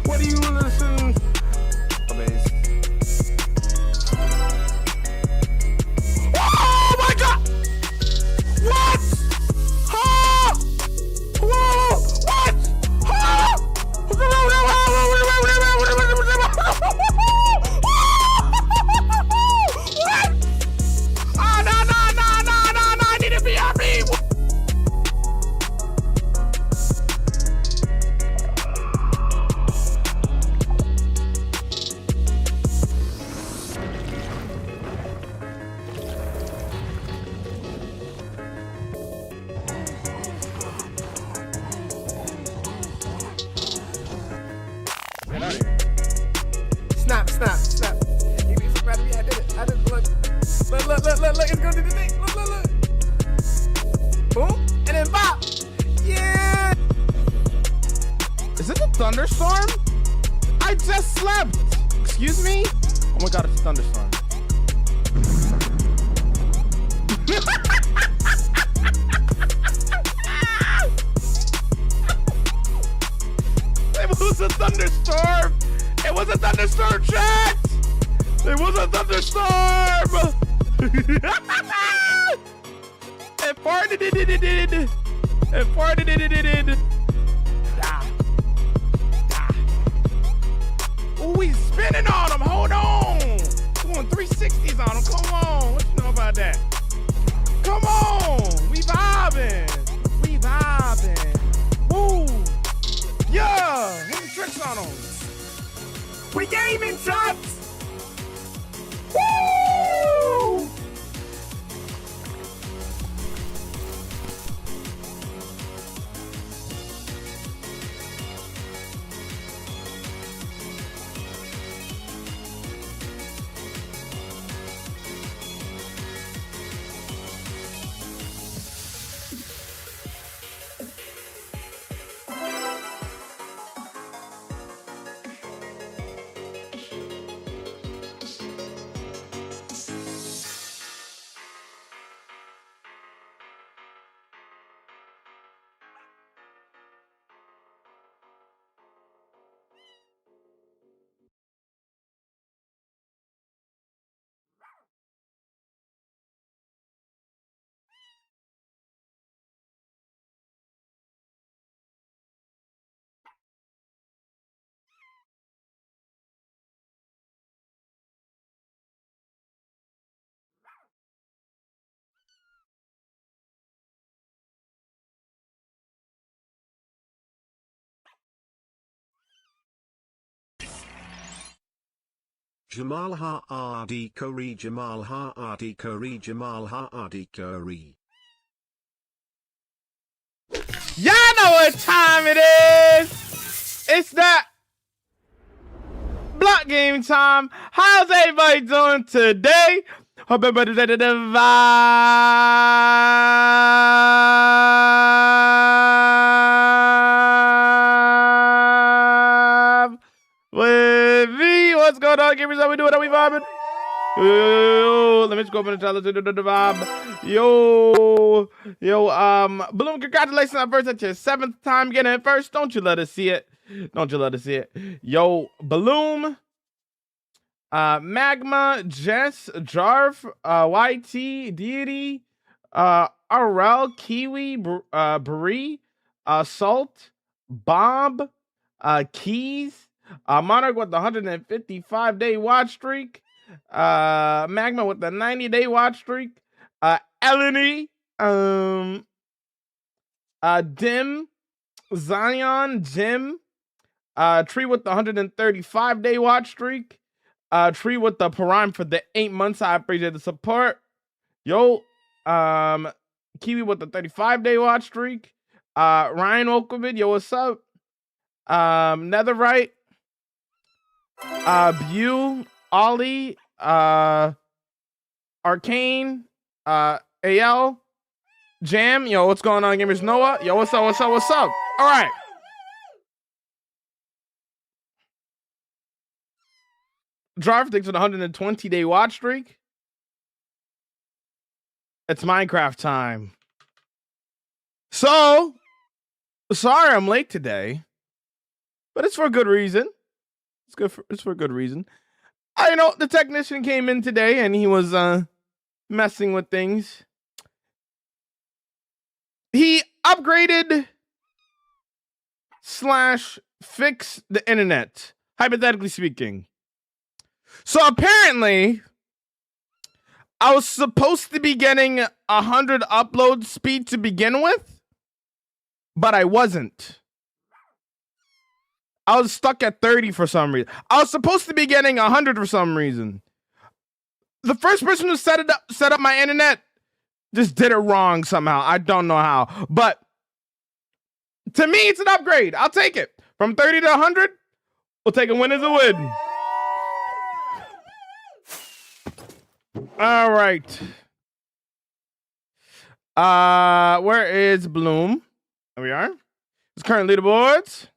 What do you listen? Oh my God! What? Huh? Whoa! What? Huh? What? Oh, no, I need to be happy. Snap. You be so proud of me. I did it. Look. It's gonna do the thing. Look. Boom. And then bop. Yeah. Is this a thunderstorm? I just slept. Excuse me? Oh my God, it's a thunderstorm. It was a thunderstorm. It was a thunderstorm, chat. It was a thunderstorm. It farted. It farted. Oh, he's spinning on him. Hold on. Doing 360s on him. Come on. What you know about that? Come on. We vibing. Woo. Yeah. Hit the tricks on him. We gaming, shots. Woo! Jamal Haadi Kari Jamal Haadi Kari Jamal Haadi Kari. Y'all know what time it is. It's that block game time. How's everybody doing today? Hope everybody's ready to vibe with me. What's going on, gamers? How we doing? Are we vibing? Yo, let me just go over and tell us to do the vibe. Yo, Bloom, congratulations on first at your 7th time getting it first. Don't you let us see it. Yo, Bloom, Magma, Jess, Jarf, YT, Deity, RL, Kiwi, Brie, Salt, Bob, Keys, Monarch with the 155-day watch streak, Magma with the 90-day watch streak, Eleni, Dim, Zion, Jim, Tree with the 135-day watch streak, Tree with the Prime for the 8 months. I appreciate the support. Yo, Kiwi with the 35-day watch streak, Ryan Okervid, yo, what's up? Netherite, Bew, Ollie, Arcane, AL, Jam, yo, what's going on, gamers? Noah, yo, what's up? All right. Jarf thinks with a 120-day watch streak. It's Minecraft time. So, sorry I'm late today. but it's for a good reason. It's for a good reason. I know the technician came in today and he was messing with things. He upgraded / fixed the internet, hypothetically speaking. So apparently, I was supposed to be getting 100 upload speed to begin with, but I wasn't. I was stuck at 30 for some reason. I was supposed to be getting 100 for some reason. The first person who set up my internet just did it wrong somehow. I don't know how. But to me, it's an upgrade. I'll take it. From 30 to 100, we'll take a win as a win. All right. Where is Bloom? There we are. It's current leaderboards.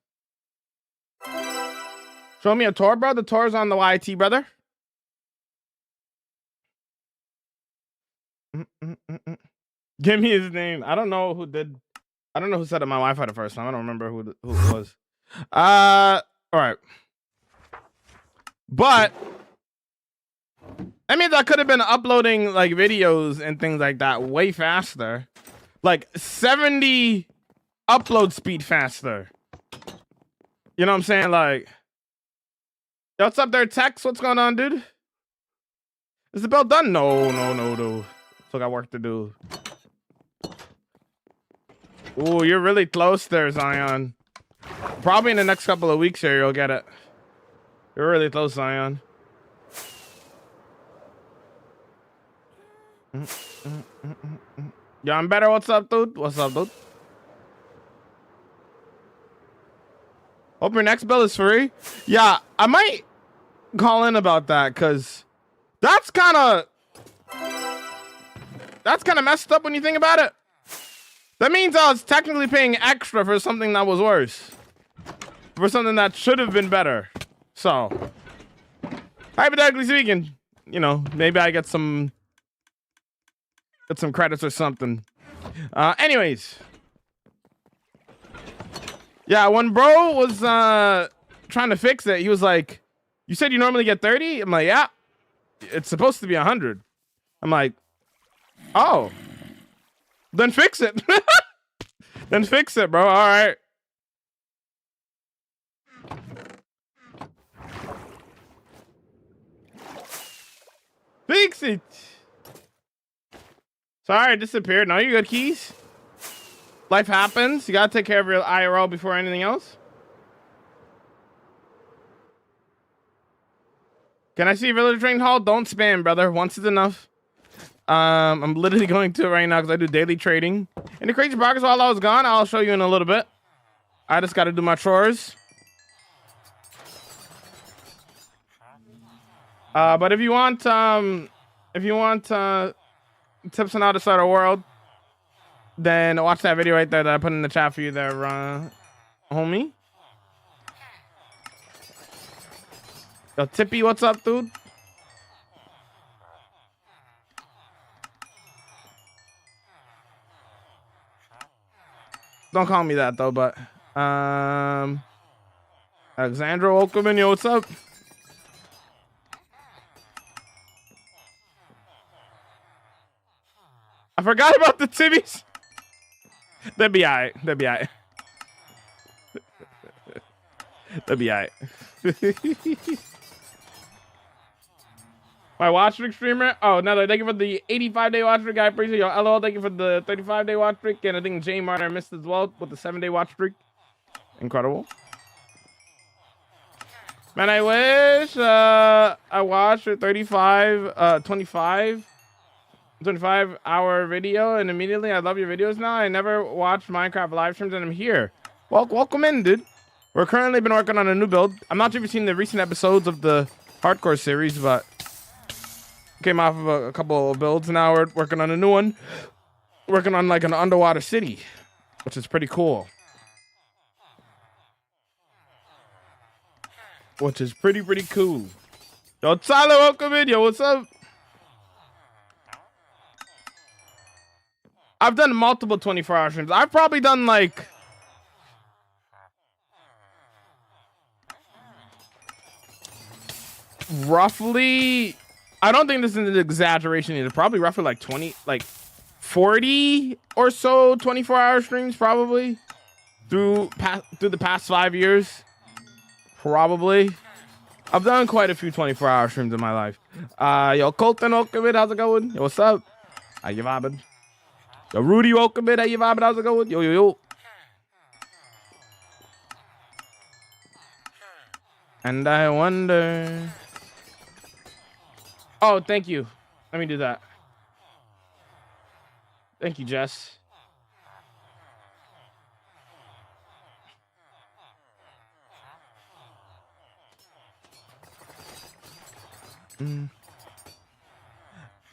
Show me a tour, bro. The tour's on the YT, brother. Give me his name. I don't know who set up my Wi-Fi the first time. I don't remember who it was. All right. But I mean, I could have been uploading like videos and things like that way faster. Like 70 upload speed faster. You know what I'm saying? Like, yo, what's up there, Tex? What's going on, dude? Is the bell done? No. Still got work to do. Ooh, you're really close there, Zion. Probably in the next couple of weeks here, you'll get it. You're really close, Zion. Yeah, I'm better. What's up, dude? What's up, dude? Hope your next bill is free. Yeah, I might call in about that because that's kind of messed up when you think about it. That means I was technically paying extra for something that was worse. For something that should have been better. So, hypothetically speaking, you know, maybe I get some credits or something. Anyways. Yeah, when bro was trying to fix it, he was like, you said you normally get 30? I'm like, yeah. It's supposed to be 100. I'm like, oh. Then fix it. Then fix it, bro. All right. Fix it. Sorry, I disappeared. No, you're good, Keys. Life happens. You gotta take care of your IRL before anything else. Can I see Villager Train Hall? Don't spam, brother. Once is enough. I'm literally going to it right now because I do daily trading. And the crazy progress while I was gone, I'll show you in a little bit. I just got to do my chores. But if you want tips on how to start a world, then watch that video right there that I put in the chat for you there, homie. Yo, Tippy, what's up, dude? Don't call me that though, but Alexandra, welcome in. Yo, what's up? I forgot about the tibbies. They'll be alright. They'll be alright. They'll be alright. My watch streak streamer. Oh, no, thank you for the 85-day watch streak. I appreciate you. LOL, thank you for the 35-day watch streak. And I think Jay Martin missed as well with the 7-day watch streak. Incredible. Man, I wish I watched a 25-hour video and immediately I love your videos now. I never watched Minecraft live streams and I'm here. Well, welcome in, dude. We're currently been working on a new build. I'm not sure if you've seen the recent episodes of the hardcore series, but came off of a couple of builds. Now we're working on a new one. Working on like an underwater city, which is pretty cool. Which is pretty cool. Yo, Tyler, welcome in. Yo, what's up? I've done multiple 24-hour streams. I've probably done like roughly, I don't think this is an exaggeration either. Probably roughly like 20, like 40 or so 24-hour streams probably through the past 5 years. Probably. I've done quite a few 24-hour streams in my life. Yo, Colton Okabit, how's it going? Yo, what's up? How you vibing? Yo, Rudy Okabit, how you vibing? How's it going? Yo. And I wonder. Oh, thank you. Let me do that. Thank you, Jess.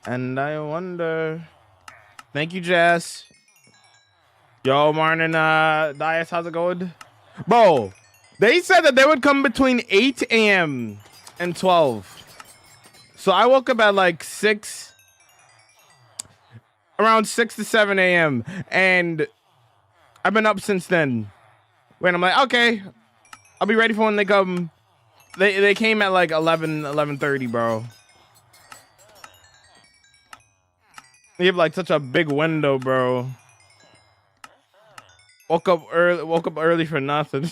And I wonder. Thank you, Jess. Yo, Martin, Dias, how's it going? Bro, they said that they would come between 8 a.m. and 12. So I woke up at like around 6 to 7 a.m. And I've been up since then. When I'm like, okay, I'll be ready for when they come. They came at like 11:30, bro. You have like such a big window, bro. Woke up early for nothing.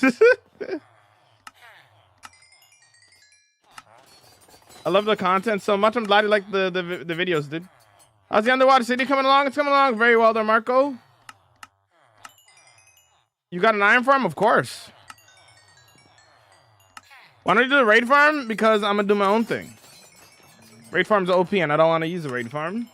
I love the content so much. I'm glad you like the videos, dude. How's the Underwater City coming along? It's coming along very well there, Marco. You got an iron farm? Of course. Why don't you do the raid farm? Because I'm gonna do my own thing. Raid farm's OP and I don't want to use a raid farm.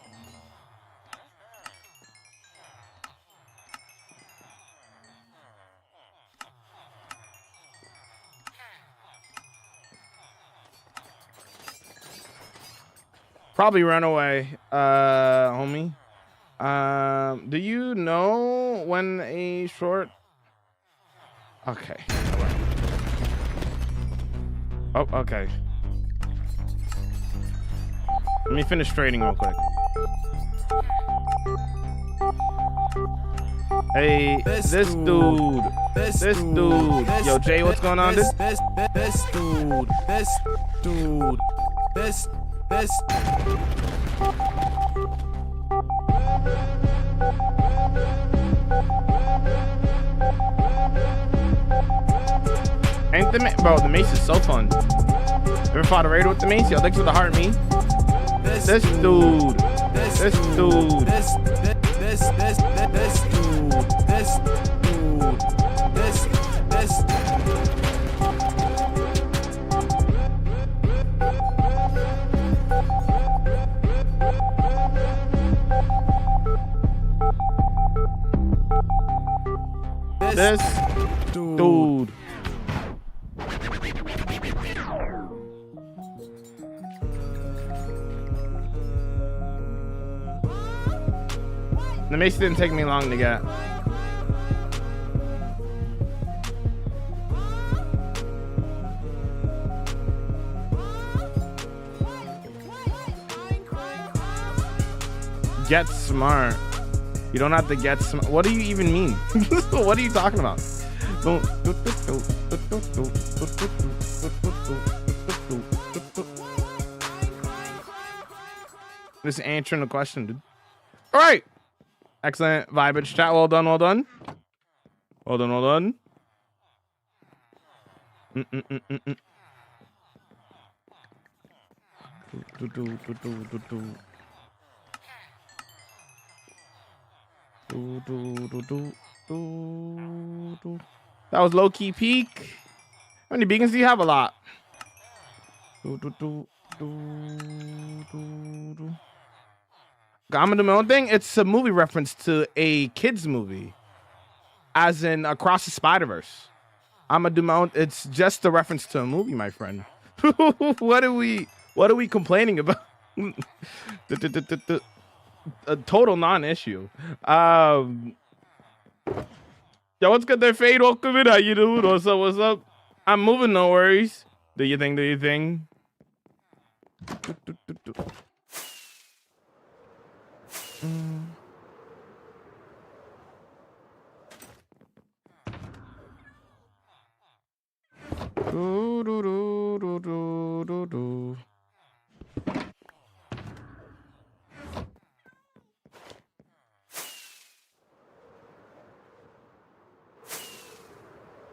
Probably run away, homie. Do you know when a short? Okay. Oh, okay. Let me finish trading real quick. Hey, this dude. Yo, Jay, what's going on, dude? This dude. Ain't the mace is so fun. Ever fought a raid with the mace? Yo, thanks for the heart, me. This dude. This dude. The mace didn't take me long to get. Get smart. You don't have to get smart. What do you even mean? What are you talking about? Just answering the question, dude. All right. Excellent vibage chat. Well done. That was low key peak. How many beacons do you have? A lot. I'm gonna do my own thing. It's a movie reference to a kids movie, as in Across the Spider-Verse. I'm gonna do my own. It's just a reference to a movie, my friend. What are we complaining about? A total non-issue. Yo, what's good there, Fade? Welcome in. How you doing? What's up? I'm moving, no worries. Do you think? Do.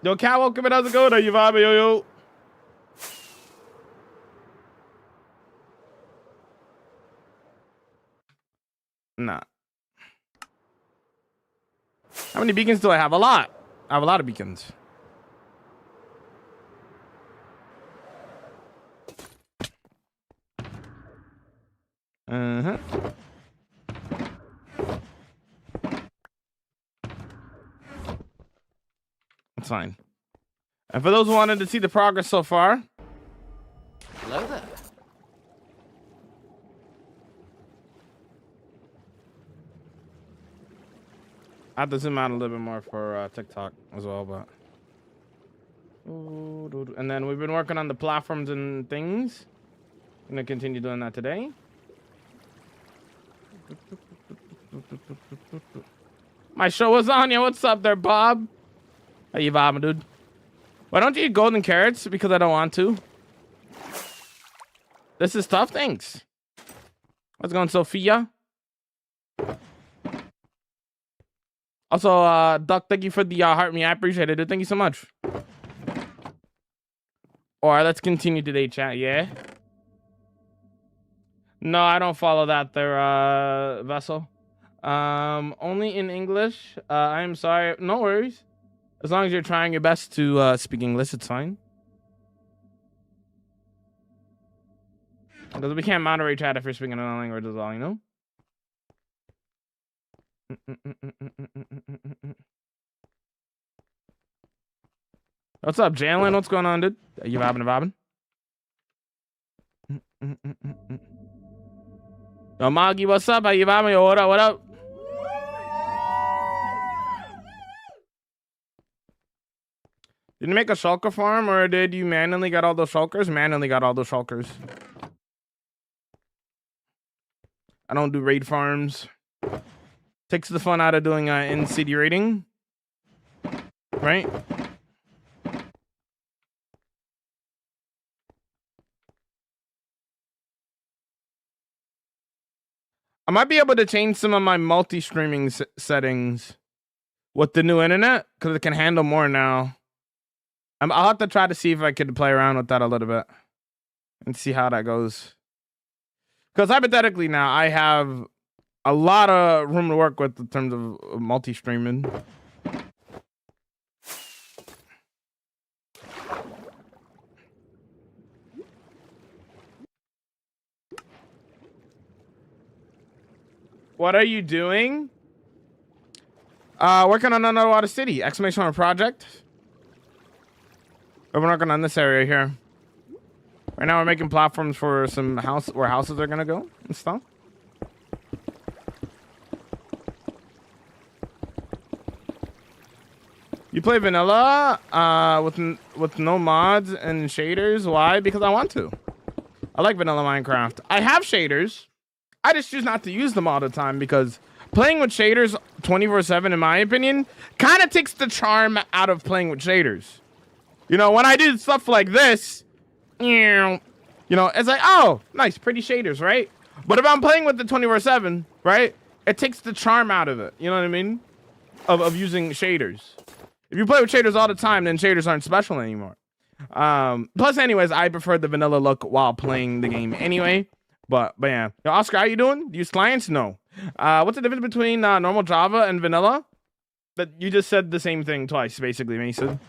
Yo, Cat, welcome in. How's it going? Are you vibing, yo? Nah. How many beacons do I have? A lot. I have a lot of beacons. Uh-huh. That's fine. And for those who wanted to see the progress so far. Hello there. I have to zoom out a little bit more for TikTok as well, but. And then we've been working on the platforms and things. I'm gonna continue doing that today. My show was on. Yeah, what's up there, Bob? How you vibing, dude? Why don't you eat golden carrots? Because I don't want to. This is tough. Thanks. How's it going, Sophia? Also, Duck, thank you for the heart me. I appreciate it, dude. Thank you so much. All right, let's continue today, chat. Yeah. No, I don't follow that there, Vessel. Only in English. I'm sorry. No worries. As long as you're trying your best to speak English, it's fine. Because we can't moderate chat if you're speaking another language as well, you know? What's up, Jalen? What's going on, dude? Are you vibing? Yo, Moggy, what's up? How you vibing? Yo, what up? What up? Did you make a shulker farm, or did you manually get all those shulkers? Manually got all those shulkers. I don't do raid farms. Takes the fun out of doing in-city raiding. Right? I might be able to change some of my multi-streaming settings with the new internet, because it can handle more now. I'll have to try to see if I could play around with that a little bit and see how that goes. Because hypothetically now, I have a lot of room to work with in terms of multi-streaming. What are you doing? Working on Underwater City! Exclamation mark project. We're working on this area here. Right now we're making platforms for some where houses are gonna go and stuff. You play vanilla with no mods and shaders. Why? Because I want to. I like vanilla Minecraft. I have shaders. I just choose not to use them all the time because playing with shaders 24/7, in my opinion, kind of takes the charm out of playing with shaders. You know, when I do stuff like this, you know, it's like, oh, nice, pretty shaders, right? But if I'm playing with the 24/7, right, it takes the charm out of it. You know what I mean? Of using shaders. If you play with shaders all the time, then shaders aren't special anymore. Plus, anyways, I prefer the vanilla look while playing the game anyway. But yeah. Yo, Oscar, how you doing? Do you use clients? No. What's the difference between normal Java and vanilla? That you just said the same thing twice, basically, Mason.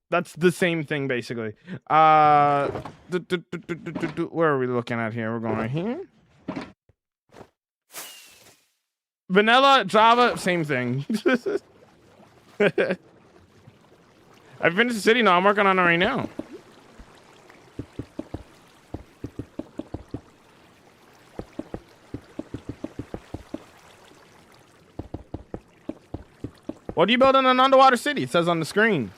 That's the same thing, basically. Where are we looking at here? We're going right here. Vanilla, Java, same thing. I finished the city. No, I'm working on it right now. What are you building an underwater city? It says on the screen.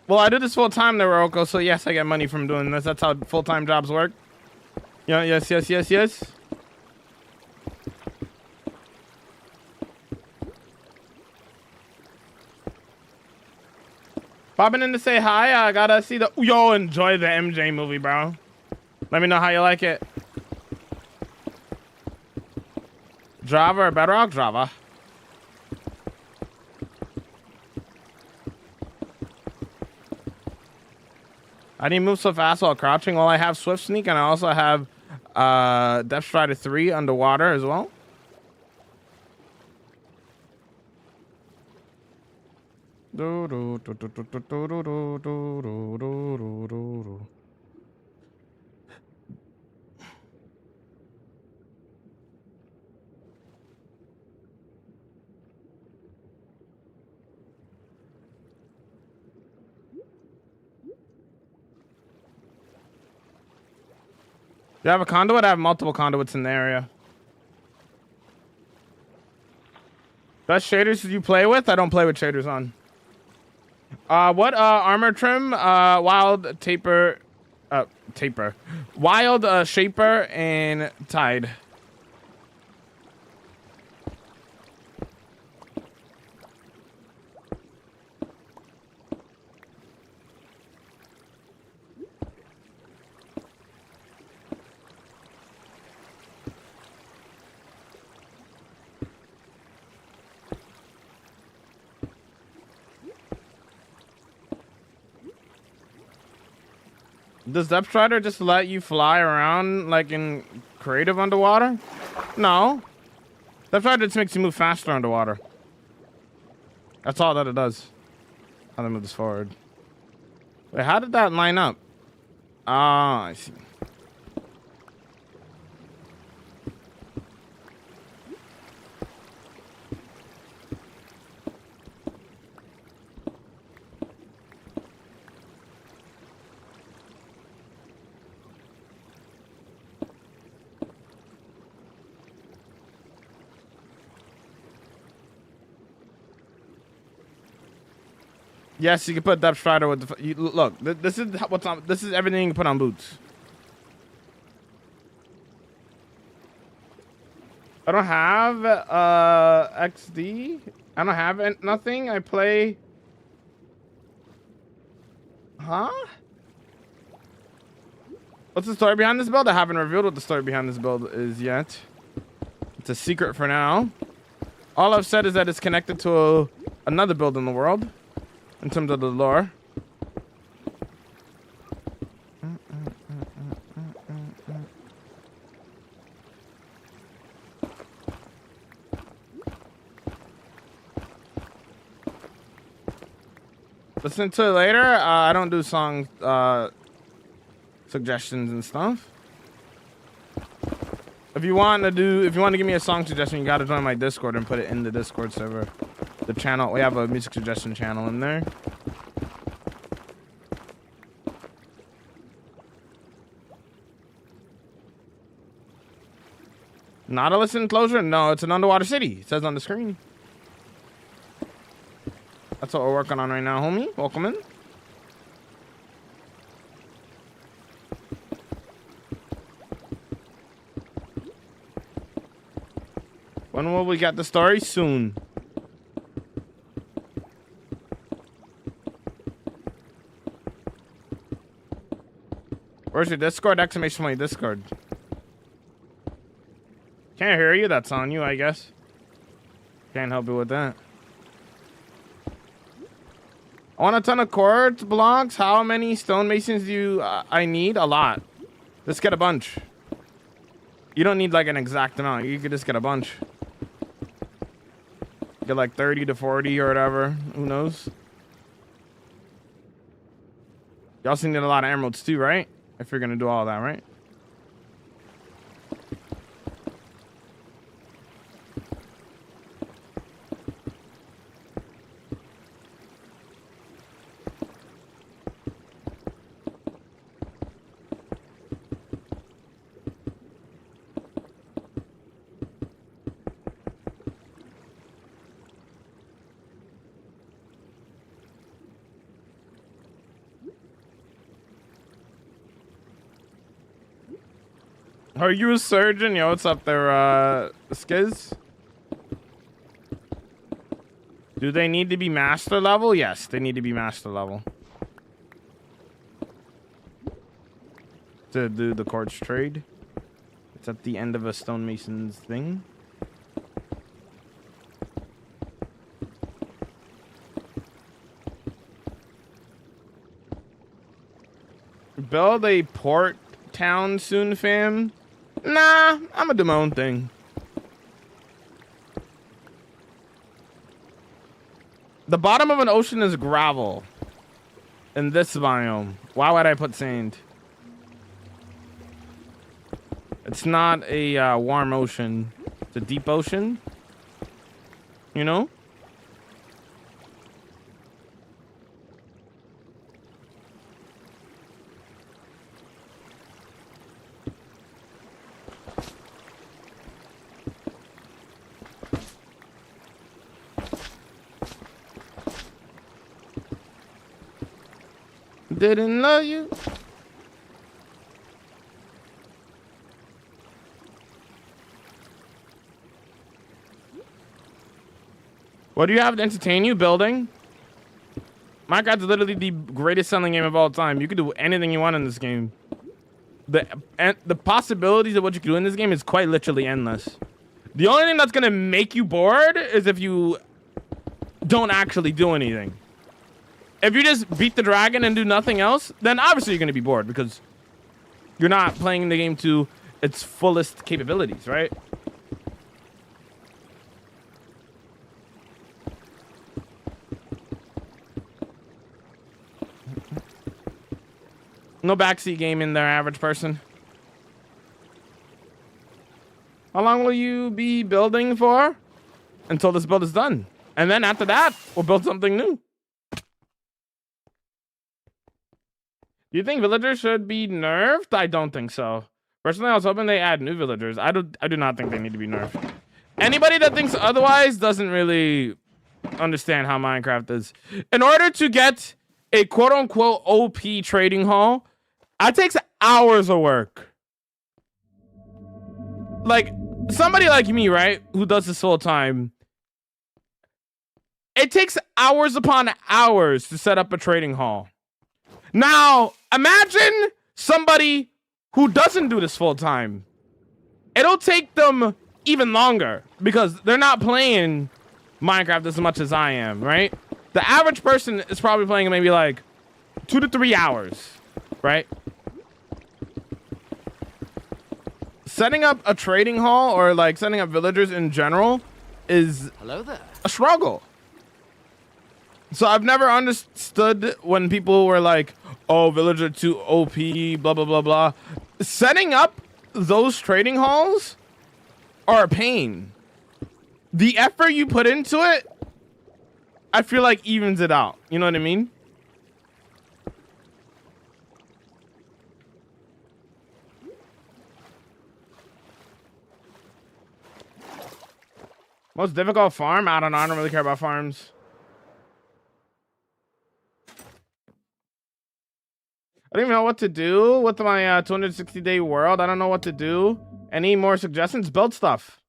Well, I do this full time there, Roko, so yes, I get money from doing this. That's how full-time jobs work. Yeah, yes. Popping in to say hi. I gotta see the... Yo, enjoy the MJ movie, bro. Let me know how you like it. Java or Bedrock? Java. I need to move so fast while crouching. Well, I have Swift Sneak and I also have Depth Strider 3 underwater as well. You have a conduit? I have multiple conduits in the area. Best shaders did you play with? I don't play with shaders on. What armor trim? Wild taper, wild shaper and tide. Does Depth Strider just let you fly around like in creative underwater? No. Depth Strider just makes you move faster underwater. That's all that it does. How to move this forward. Wait, how did that line up? Ah, I see. Yes, you can put Depth Strider with the. Look, this is what's on. This is everything you can put on boots. I don't have XD. I don't have nothing. I play. Huh? What's the story behind this build? I haven't revealed what the story behind this build is yet. It's a secret for now. All I've said is that it's connected to another build in the world. In terms of the lore. Listen to it later. I don't do song suggestions and stuff. If you want to give me a song suggestion, you gotta join my Discord and put it in the Discord server. The channel, we have a music suggestion channel in there. Nautilus enclosure? No, it's an underwater city. It says on the screen. That's what we're working on right now, homie. Welcome in. When will we get the story? Soon. Where's your Discord? Exclamation point Discord. Can't hear you. That's on you, I guess. Can't help you with that. I want a ton of quartz blocks. How many stonemasons do you, I need? A lot. Just get a bunch. You don't need like an exact amount. You could just get a bunch. Get like 30 to 40 or whatever. Who knows? You also need a lot of emeralds too, right? If you're gonna do all that, right? Are you a surgeon? Yo, what's up there, Skiz? Do they need to be master level? Yes, they need to be master level. to do the quartz trade. It's at the end of a stonemason's thing. Build a port town soon, fam? Nah, I'm gonna do my own thing. The bottom of an ocean is gravel. In this biome. Why would I put sand? It's not a warm ocean. It's a deep ocean. You know? Didn't love you. What do you have to entertain you? Building? Minecraft is literally the greatest selling game of all time. You can do anything you want in this game. The possibilities of what you can do in this game is quite literally endless. The only thing that's gonna make you bored is if you don't actually do anything. If you just beat the dragon and do nothing else, then obviously you're going to be bored because you're not playing the game to its fullest capabilities, right? No backseat game in there, average person. How long will you be building for? Until this build is done. And then after that, we'll build something new. Do you think villagers should be nerfed? I don't think so. Personally, I was hoping they add new villagers. I do not think they need to be nerfed. Anybody that thinks otherwise doesn't really understand how Minecraft is. In order to get a quote-unquote OP trading hall, it takes hours of work. Like, somebody like me, right, who does this full time, it takes hours upon hours to set up a trading hall. Now, imagine somebody who doesn't do this full time. It'll take them even longer because they're not playing Minecraft as much as I am, right? The average person is probably playing maybe like 2 to 3 hours, right? Setting up a trading hall or like setting up villagers in general is Hello there. a struggle. So I've never understood when people were like, oh, villager too OP, blah, blah, blah, blah. Setting up those trading halls are a pain. The effort you put into it, I feel like evens it out. You know what I mean? Most difficult farm? I don't know. I don't really care about farms. I don't even know what to do with my 260-day world. I don't know what to do. Any more suggestions? Build stuff.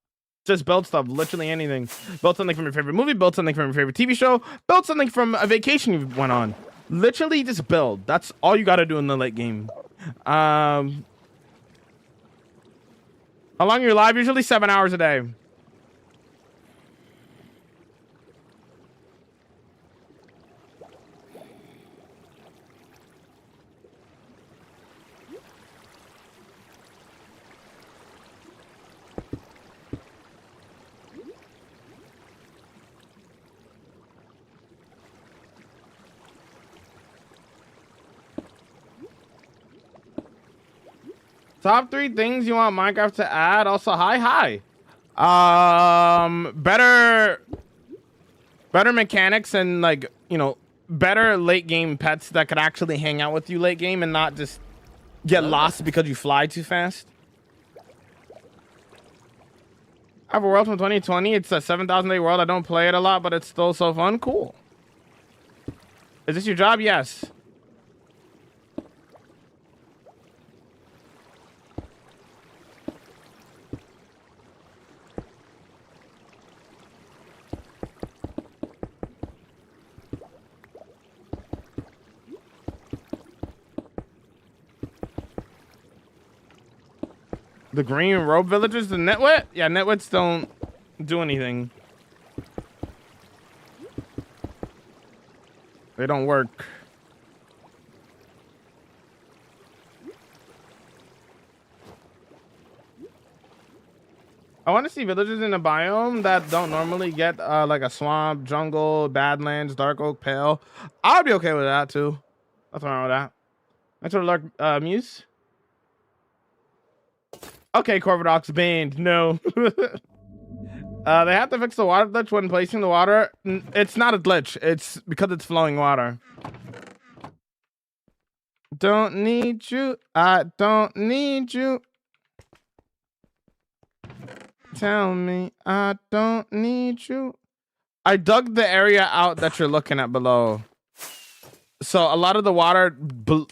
Just build stuff. Literally anything. Build something from your favorite movie. Build something from your favorite TV show. Build something from a vacation you went on. Literally just build. That's all you got to do in the late game. How long are you live? Usually 7 hours a day. Top 3 things you want Minecraft to add. Also, hi. Better mechanics and, like, you know, better late game pets that could actually hang out with you late game and not just get lost because you fly too fast. I have a world from 2020. It's a 7,000-day world. I don't play it a lot, but it's still so fun. Cool. Is this your job? Yes. The green robe villagers, the nitwit? Yeah, nitwits don't do anything. They don't work. I want to see villagers in a biome that don't normally get like a swamp, jungle, badlands, dark oak, pale. I'd be okay with that too. Nothing wrong with that. That's what Lark Muse. Okay, Corvidox banned. No. They have to fix the water glitch when placing the water. It's not a glitch. It's because it's flowing water. Don't need you. I don't need you. Tell me I don't need you. I dug the area out that you're looking at below. So a lot of the water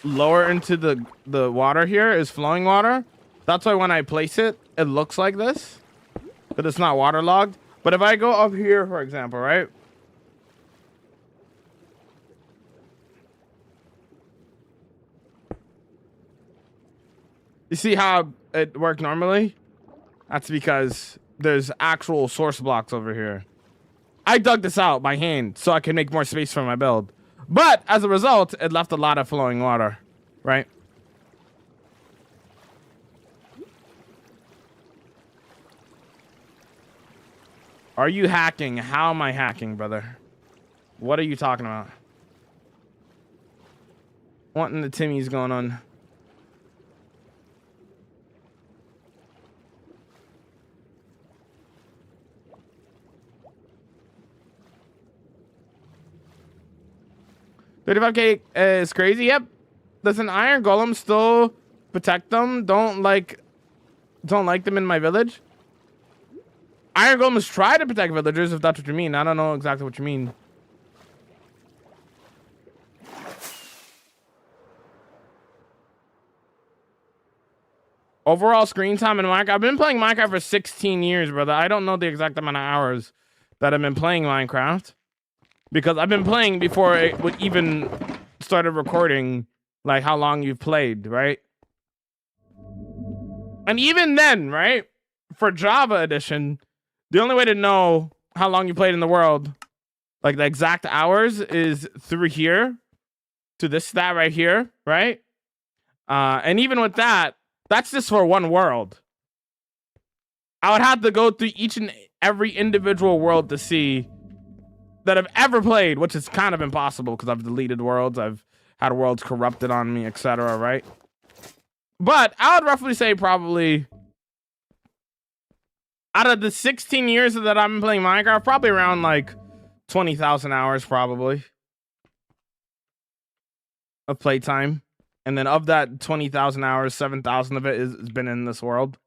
lower into the water here is flowing water. That's why when I place it, it looks like this. But it's not waterlogged. But if I go up here, for example, right? You see how it worked normally? That's because there's actual source blocks over here. I dug this out by hand so I can make more space for my build. But as a result, it left a lot of flowing water, right? Are you hacking? How am I hacking, brother? What are you talking about? What in the Timmy's going on? $35K is crazy. Yep. Does an iron golem still protect them? Don't like them in my village. Iron golems try to protect villagers, if that's what you mean. I don't know exactly what you mean. Overall screen time in Minecraft. I've been playing Minecraft for 16 years, brother. I don't know the exact amount of hours that I've been playing Minecraft. Because I've been playing before it would even started recording, like how long you've played, right? And even then, right? For Java Edition, the only way to know how long you played in the world, like the exact hours, is through here to this stat right here, right? And even with that, that's just for one world. I would have to go through each and every individual world to see that I've ever played, which is kind of impossible because I've deleted worlds, I've had worlds corrupted on me, etc., right? But I would roughly say probably out of the 16 years that I've been playing Minecraft, probably around like 20,000 hours probably of playtime. And then of that 20,000 hours, 7,000 of it has been in this world.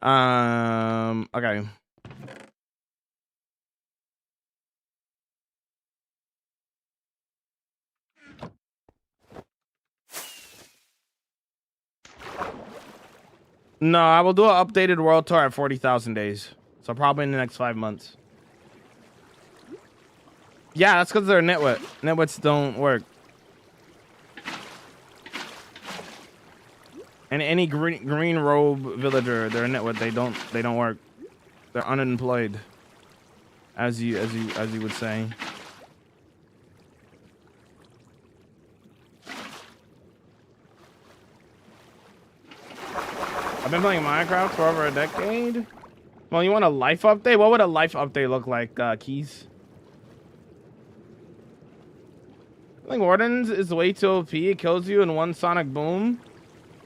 Okay. No, I will do an updated world tour at 40,000 days. So probably in the next 5 months. Yeah, that's because they're nitwit. Nitwits don't work. And any green robe villager, they're a nitwit. They don't work. They're unemployed. As you would say. I've been playing Minecraft for over a decade. Well, you want a life update? What would a life update look like, Keys? I think Wardens is way too OP. It kills you in one sonic boom.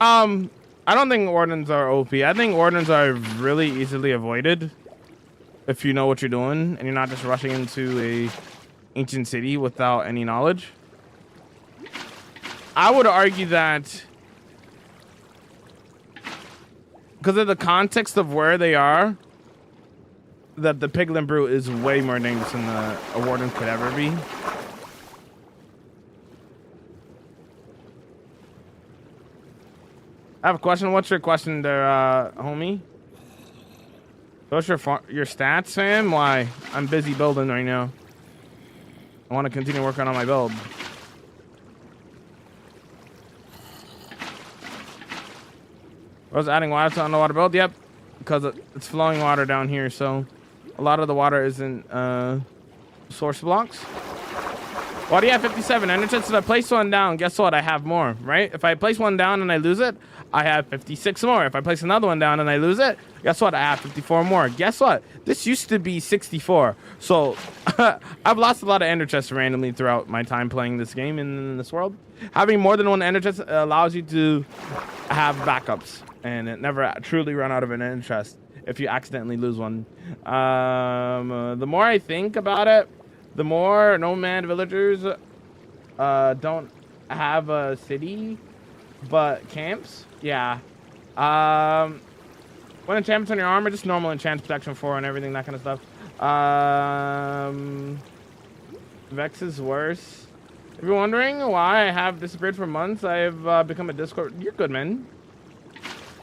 I don't think Wardens are OP. I think Wardens are really easily avoided if you know what you're doing and you're not just rushing into a ancient city without any knowledge. I would argue that because of the context of where they are, that the Piglin Brute is way more dangerous than a Warden could ever be. I have a question. What's your question there, homie? What's your stats, fam? Why? I'm busy building right now. I want to continue working on my build. I was adding water to underwater build. Yep, because it's flowing water down here, so a lot of the water isn't source blocks. Why do you have 57 ender chests? If I place one down, guess what? I have more, right? If I place one down and I lose it, I have 56 more. If I place another one down and I lose it, guess what? I have 54 more. Guess what? This used to be 64. So I've lost a lot of ender chests randomly throughout my time playing this game in this world. Having more than one ender chest allows you to have backups and it never truly run out of an ender chest if you accidentally lose one. The more I think about it, the more nomad villagers don't have a city, but camps. Yeah. When enchantments on your armor, just normal enchant protection 4 and everything, that kind of stuff. Vex is worse. If you're wondering why I have disappeared for months, I've become a Discord. You're good, man.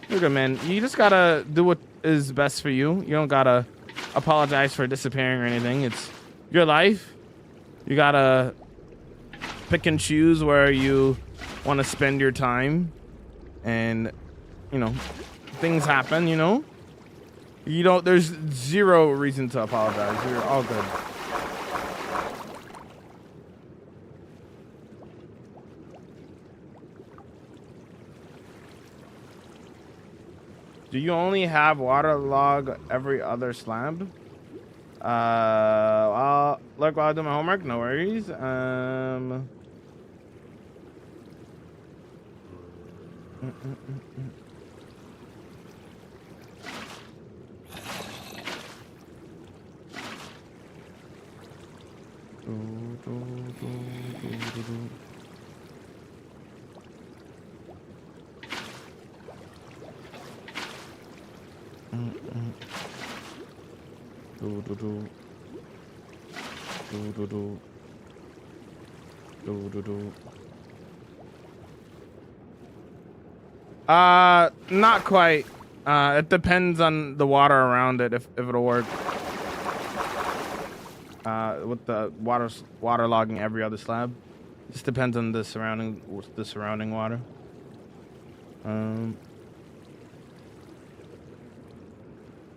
You're good, man. You just gotta do what is best for you. You don't gotta apologize for disappearing or anything. It's your life. You gotta pick and choose where you want to spend your time, and you know, things happen. You know, there's zero reason to apologize. You're all good. Do you only have waterlog every other slab? Look, while I do my homework, no worries. Not quite. It depends on the water around it if it'll work. With the water logging every other slab. Just depends on the surrounding water.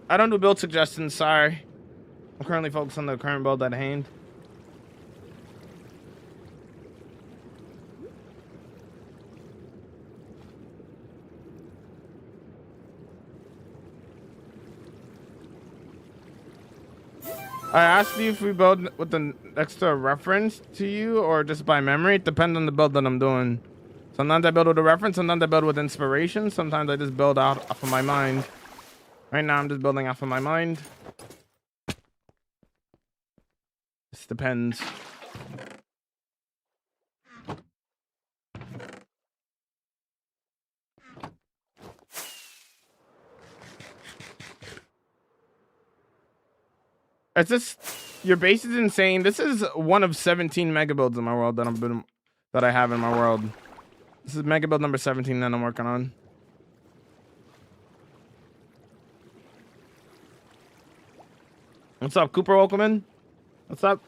I don't do build suggestions, sorry. I'm currently focused on the current build at hand. I asked you if we build with an extra reference to you or just by memory. It depends on the build that I'm doing. Sometimes I build with a reference, sometimes I build with inspiration, sometimes I just build out off of my mind. Right now I'm just building off of my mind. This depends. It's just, your base is insane. This is one of 17 mega builds in my world that I have in my world. This is mega build number 17 that I'm working on. What's up, Cooper Welcome? What's up?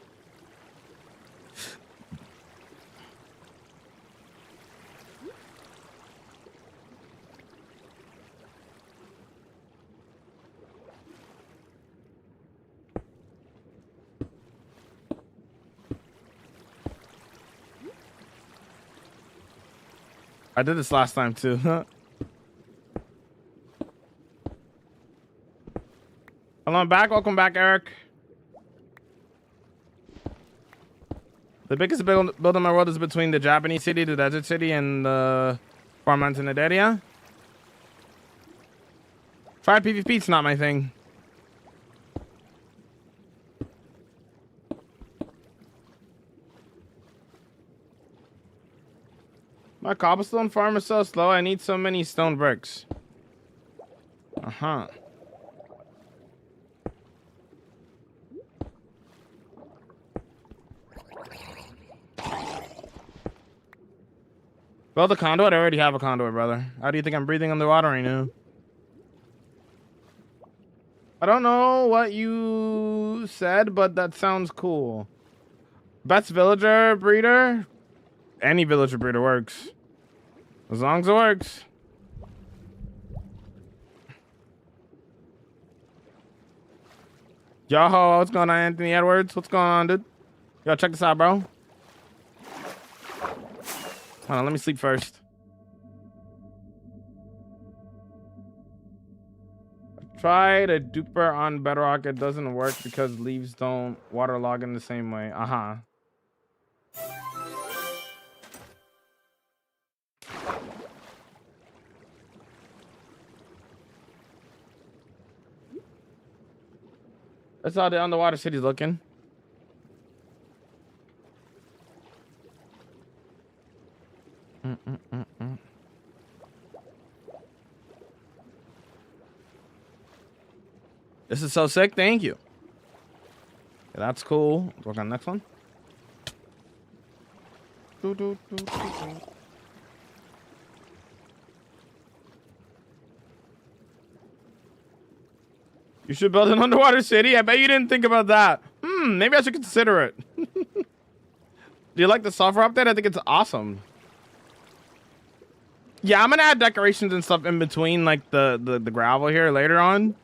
I did this last time too. Hello, I'm back. Welcome back, Eric. The biggest build in my world is between the Japanese city, the desert city, and the farmlands in the area. Try PvP, it's not my thing. My cobblestone farm is so slow, I need so many stone bricks. Uh-huh. Build a conduit? I already have a conduit, brother. How do you think I'm breathing underwater right now? I don't know what you said, but that sounds cool. Best villager breeder? Any villager breeder works. As long as it works. Yo, what's going on, Anthony Edwards? What's going on, dude? Yo, check this out, bro. Hold on, let me sleep first. Tried a duper on Bedrock. It doesn't work because leaves don't waterlog in the same way. Uh-huh. That's how the underwater city's looking. This is so sick. Thank you. Yeah, that's cool. Let's work on the next one. You should build an underwater city. I bet you didn't think about that. Maybe I should consider it. Do you like the software update? I think it's awesome. Yeah, I'm gonna add decorations and stuff in between, like the gravel here later on.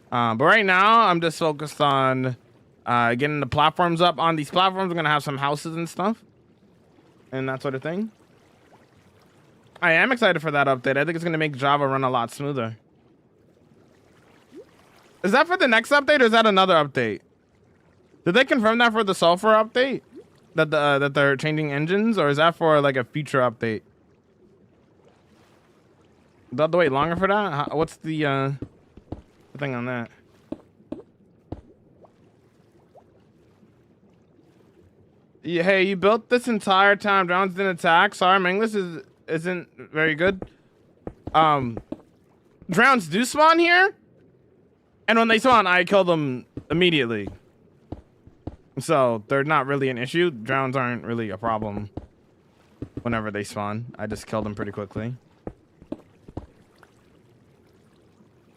But right now, I'm just focused on getting the platforms up. On these platforms, we're gonna have some houses and stuff, and that sort of thing. I am excited for that update. I think it's gonna make Java run a lot smoother. Is that for the next update, or is that another update? Did they confirm that for the software update? That they're changing engines, or is that for like a future update? Do I have to wait longer for that? What's the thing on that? Yeah, hey, you built this entire time. Drowns didn't attack. Sorry, my English isn't very good. Drowns do spawn here, and when they spawn, I kill them immediately. So they're not really an issue. Drowns aren't really a problem whenever they spawn. I just kill them pretty quickly.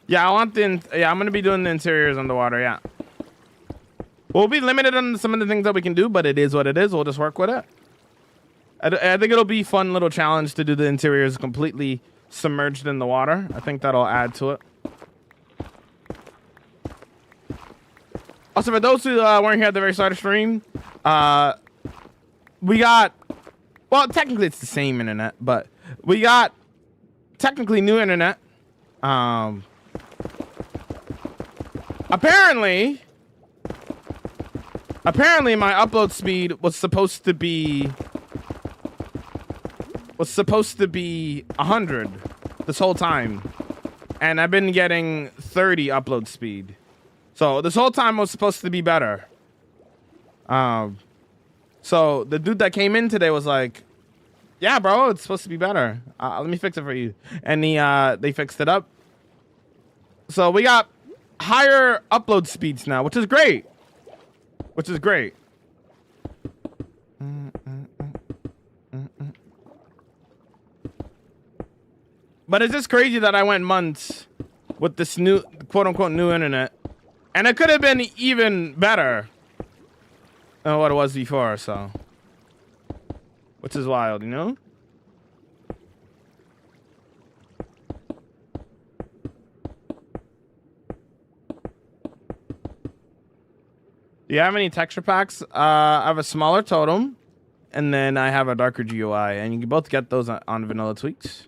Yeah, I'm gonna be doing the interiors underwater. Yeah, we'll be limited on some of the things that we can do, but it is what it is. We'll just work with it. I think it'll be a fun little challenge to do the interiors completely submerged in the water. I think that'll add to it. Also, for those who weren't here at the very start of stream, we got, well, technically it's the same internet, but we got technically new internet. Apparently my upload speed was supposed to be 100 this whole time, and I've been getting 30 upload speed. So this whole time was supposed to be better. So the dude that came in today was like, "Yeah, bro, it's supposed to be better. Let me fix it for you." And they fixed it up. So we got higher upload speeds now, which is great. But it's just crazy that I went months with this new, quote unquote, new internet, and it could have been even better than what it was before. So, which is wild, you know? Do you have any texture packs? I have a smaller totem, and then I have a darker GUI, and you can both get those on Vanilla Tweaks.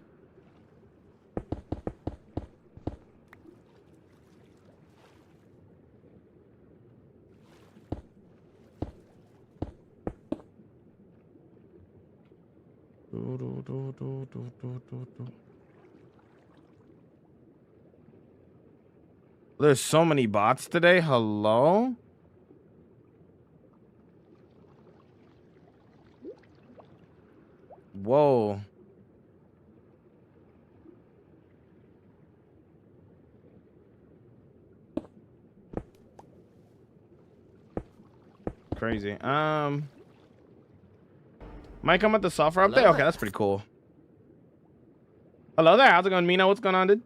There's so many bots today. Hello? Whoa. Crazy. Might come with the software update? Okay, that's pretty cool. Hello there. How's it going, Mina? What's going on, dude?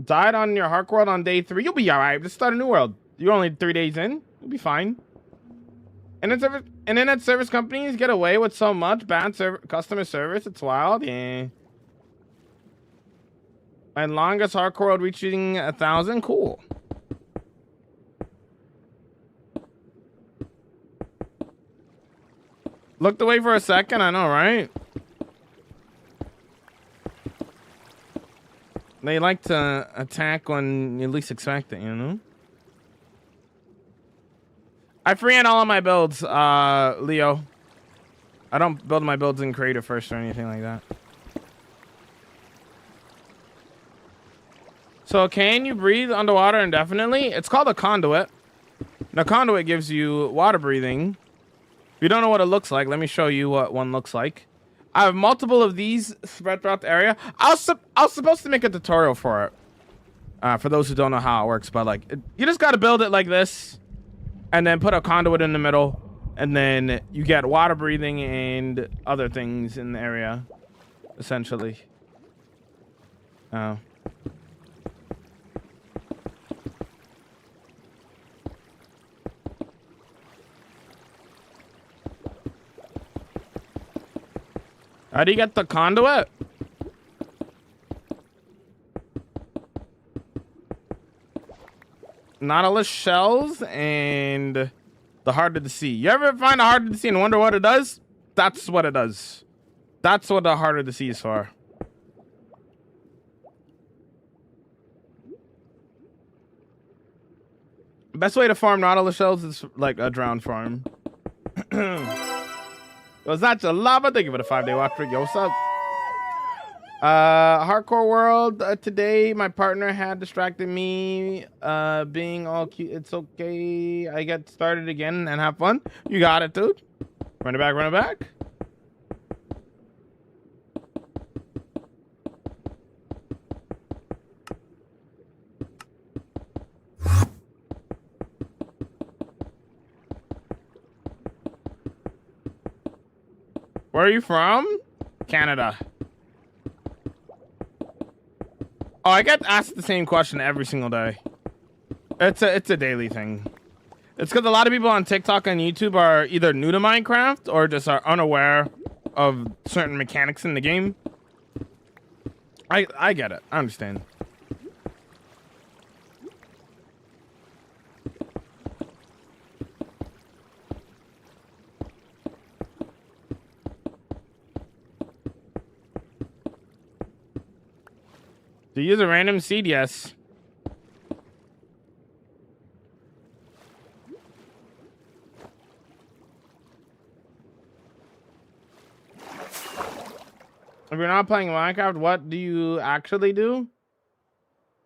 Died on your Hark World on day 3. You'll be alright. Just start a new world. You're only 3 days in. You'll be fine. Internet service companies get away with so much bad customer service. It's wild. Yeah. My longest hardcore road reaching 1,000. Cool. Looked away for a second. I know, right? They like to attack when you least expect it, you know? I freehand all of my builds, Leo. I don't build my builds in creative first or anything like that. So can you breathe underwater indefinitely? It's called a conduit. Now, conduit gives you water breathing. If you don't know what it looks like, let me show you what one looks like. I have multiple of these spread throughout the area. I was supposed to make a tutorial for it. For those who don't know how it works, but like, you just got to build it like this, and then put a conduit in the middle, and then you get water breathing and other things in the area, essentially. Oh. How do you get the conduit? Nautilus shells and the heart of the sea. You ever find a heart of the sea and wonder what it does? That's what it does. That's what the heart of the sea is for. Best way to farm Nautilus shells is like a drowned farm. Was that your lava? Thank you for the 5-day watch trick. Yo, what's up? Hardcore world. Today, my partner had distracted me. Being all cute. It's okay. I get started again and have fun. You got it, dude. Run it back. Run it back. Where are you from? Canada. Oh, I get asked the same question every single day. It's a daily thing. It's because a lot of people on TikTok and YouTube are either new to Minecraft or just are unaware of certain mechanics in the game. I get it. I understand. To use a random seed, yes. If you're not playing Minecraft, what do you actually do?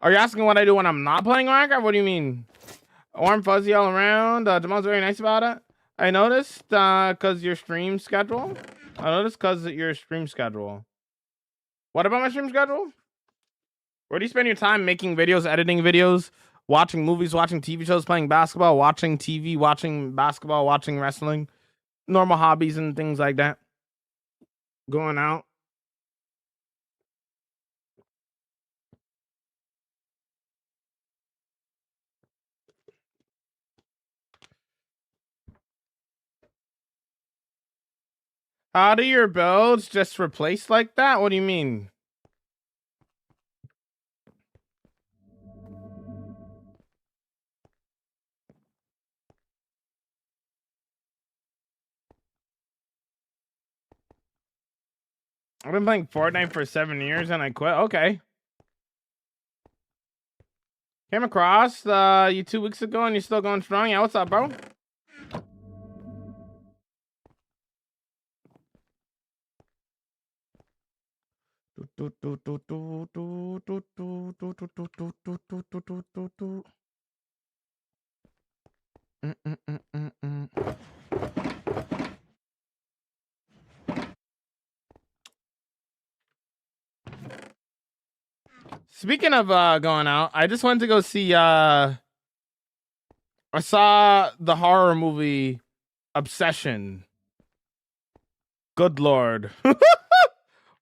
Are you asking what I do when I'm not playing Minecraft? What do you mean? Warm fuzzy all around. Jamal's very nice about it. I noticed because your stream schedule. What about my stream schedule? Where do you spend your time? Making videos, editing videos, watching movies, watching TV shows, playing basketball, watching TV, watching basketball, watching wrestling, normal hobbies and things like that. Going out. How do your builds just replace like that? What do you mean? I've been playing Fortnite for 7 years and I quit. Okay. Came across you 2 weeks ago and you're still going strong. Yeah, what's up, bro? Speaking of going out, I just went to go see I saw the horror movie Obsession. Good lord.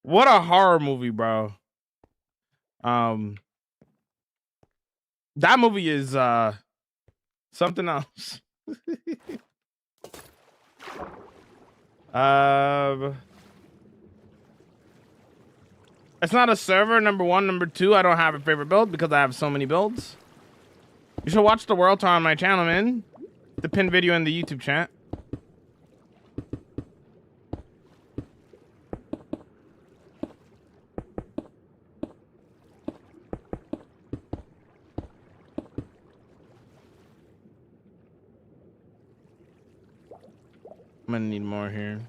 What a horror movie, bro. That movie is something else. It's not a server, number one. Number two, I don't have a favorite build because I have so many builds. You should watch the World Tour on my channel, man. The pinned video in the YouTube chat. I'm gonna need more here.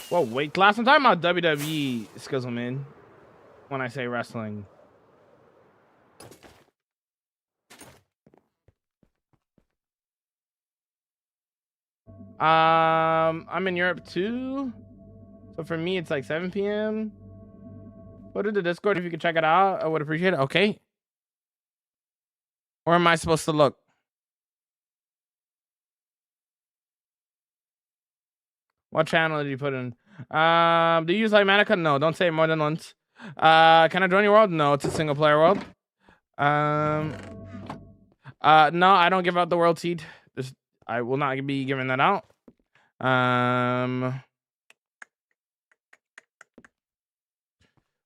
Whoa, weight class. I'm talking about WWE, Skizzleman. When I say wrestling. I'm in Europe too. So for me, it's like 7 p.m. Go to the Discord if you could check it out. I would appreciate it. Okay. Where am I supposed to look? What channel did you put in? Do you use like Manica? No, don't say it more than once. Can I join your world? No, it's a single player world. No, I don't give out the world seed. I will not be giving that out. What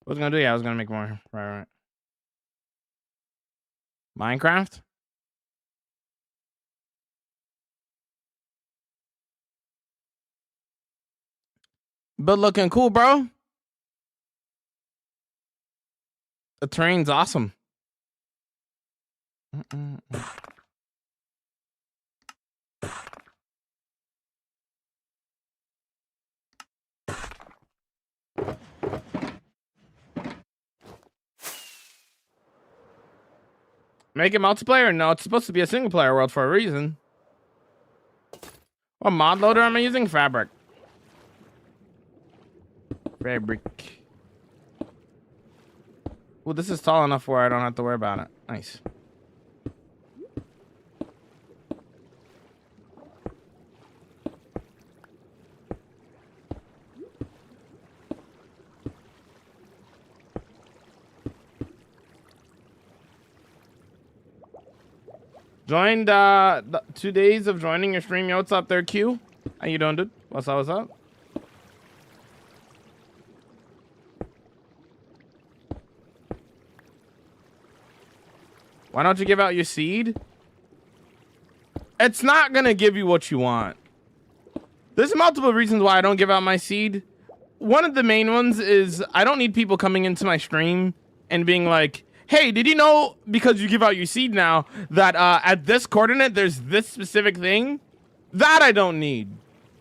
was I gonna do? Yeah, I was gonna make more. Right. Minecraft? But looking cool, bro. The terrain's awesome. Make it multiplayer? No, it's supposed to be a single player world for a reason. What mod loader am I using? Fabric. Well, this is tall enough where I don't have to worry about it. Nice. Joined the 2 days of joining your stream. Yo, what's up there, Q? How you doing, dude? What's up, what's up? Why don't you give out your seed? It's not gonna give you what you want. There's multiple reasons why I don't give out my seed. One of the main ones is I don't need people coming into my stream and being like, hey, did you know, because you give out your seed now, that at this coordinate, there's this specific thing? That I don't need.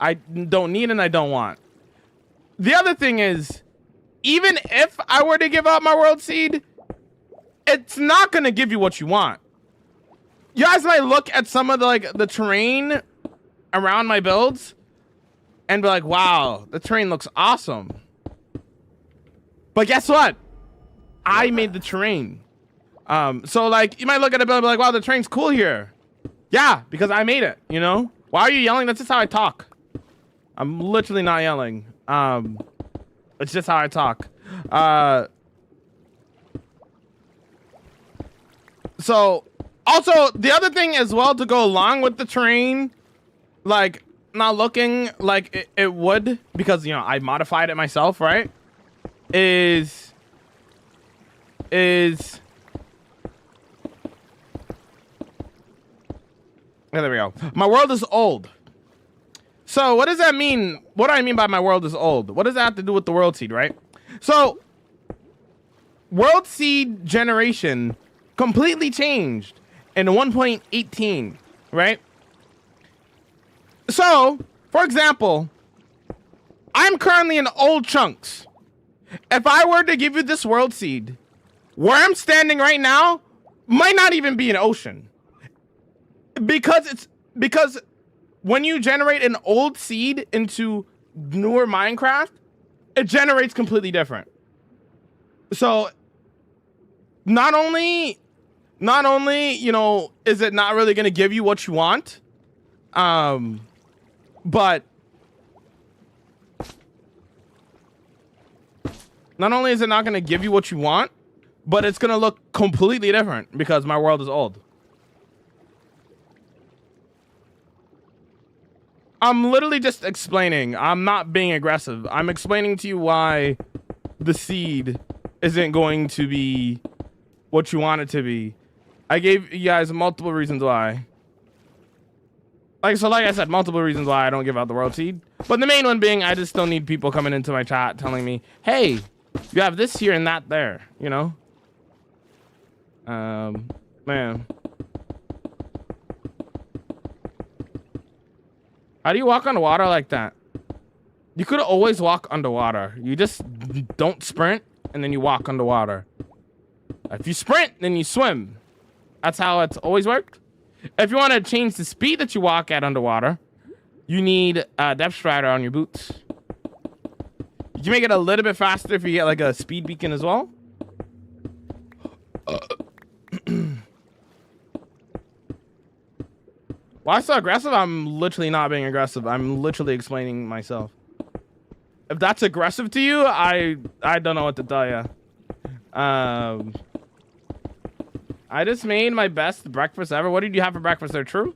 I don't need and I don't want. The other thing is, even if I were to give out my world seed, it's not going to give you what you want. You guys might look at some of the terrain around my builds and be like, wow, the terrain looks awesome. But guess what? I made the terrain. So like you might look at a build and be like, wow, the terrain's cool here. Yeah, because I made it, you know? Why are you yelling? That's just how I talk. I'm literally not yelling. It's just how I talk. So also the other thing as well to go along with the terrain, like not looking like it would, because, you know, I modified it myself, right? Is yeah, there we go. My world is old. So what does that mean? What do I mean by my world is old? What does that have to do with the world seed, right? So world seed generation completely changed in 1.18, right? So, for example, I'm currently in old chunks. If I were to give you this world seed, where I'm standing right now might not even be an ocean. Because when you generate an old seed into newer Minecraft, it generates completely different. So not only, you know, is it not really going to give you what you want, but not only is it not going to give you what you want, but it's going to look completely different because my world is old. I'm literally just explaining. I'm not being aggressive. I'm explaining to you why the seed isn't going to be what you want it to be. I gave you guys multiple reasons why. Like I said, multiple reasons why I don't give out the world seed. But the main one being, I just don't need people coming into my chat telling me, hey, you have this here and that there, you know? Man. How do you walk underwater like that? You could always walk underwater. You just don't sprint, and then you walk underwater. If you sprint, then you swim. That's how it's always worked. If you want to change the speed that you walk at underwater, you need a depth strider on your boots. You can make it a little bit faster if you get like a speed beacon as well. Why so aggressive? I'm literally not being aggressive. I'm literally explaining myself. If that's aggressive to you, I don't know what to tell you. I just made my best breakfast ever. What did you have for breakfast there, True?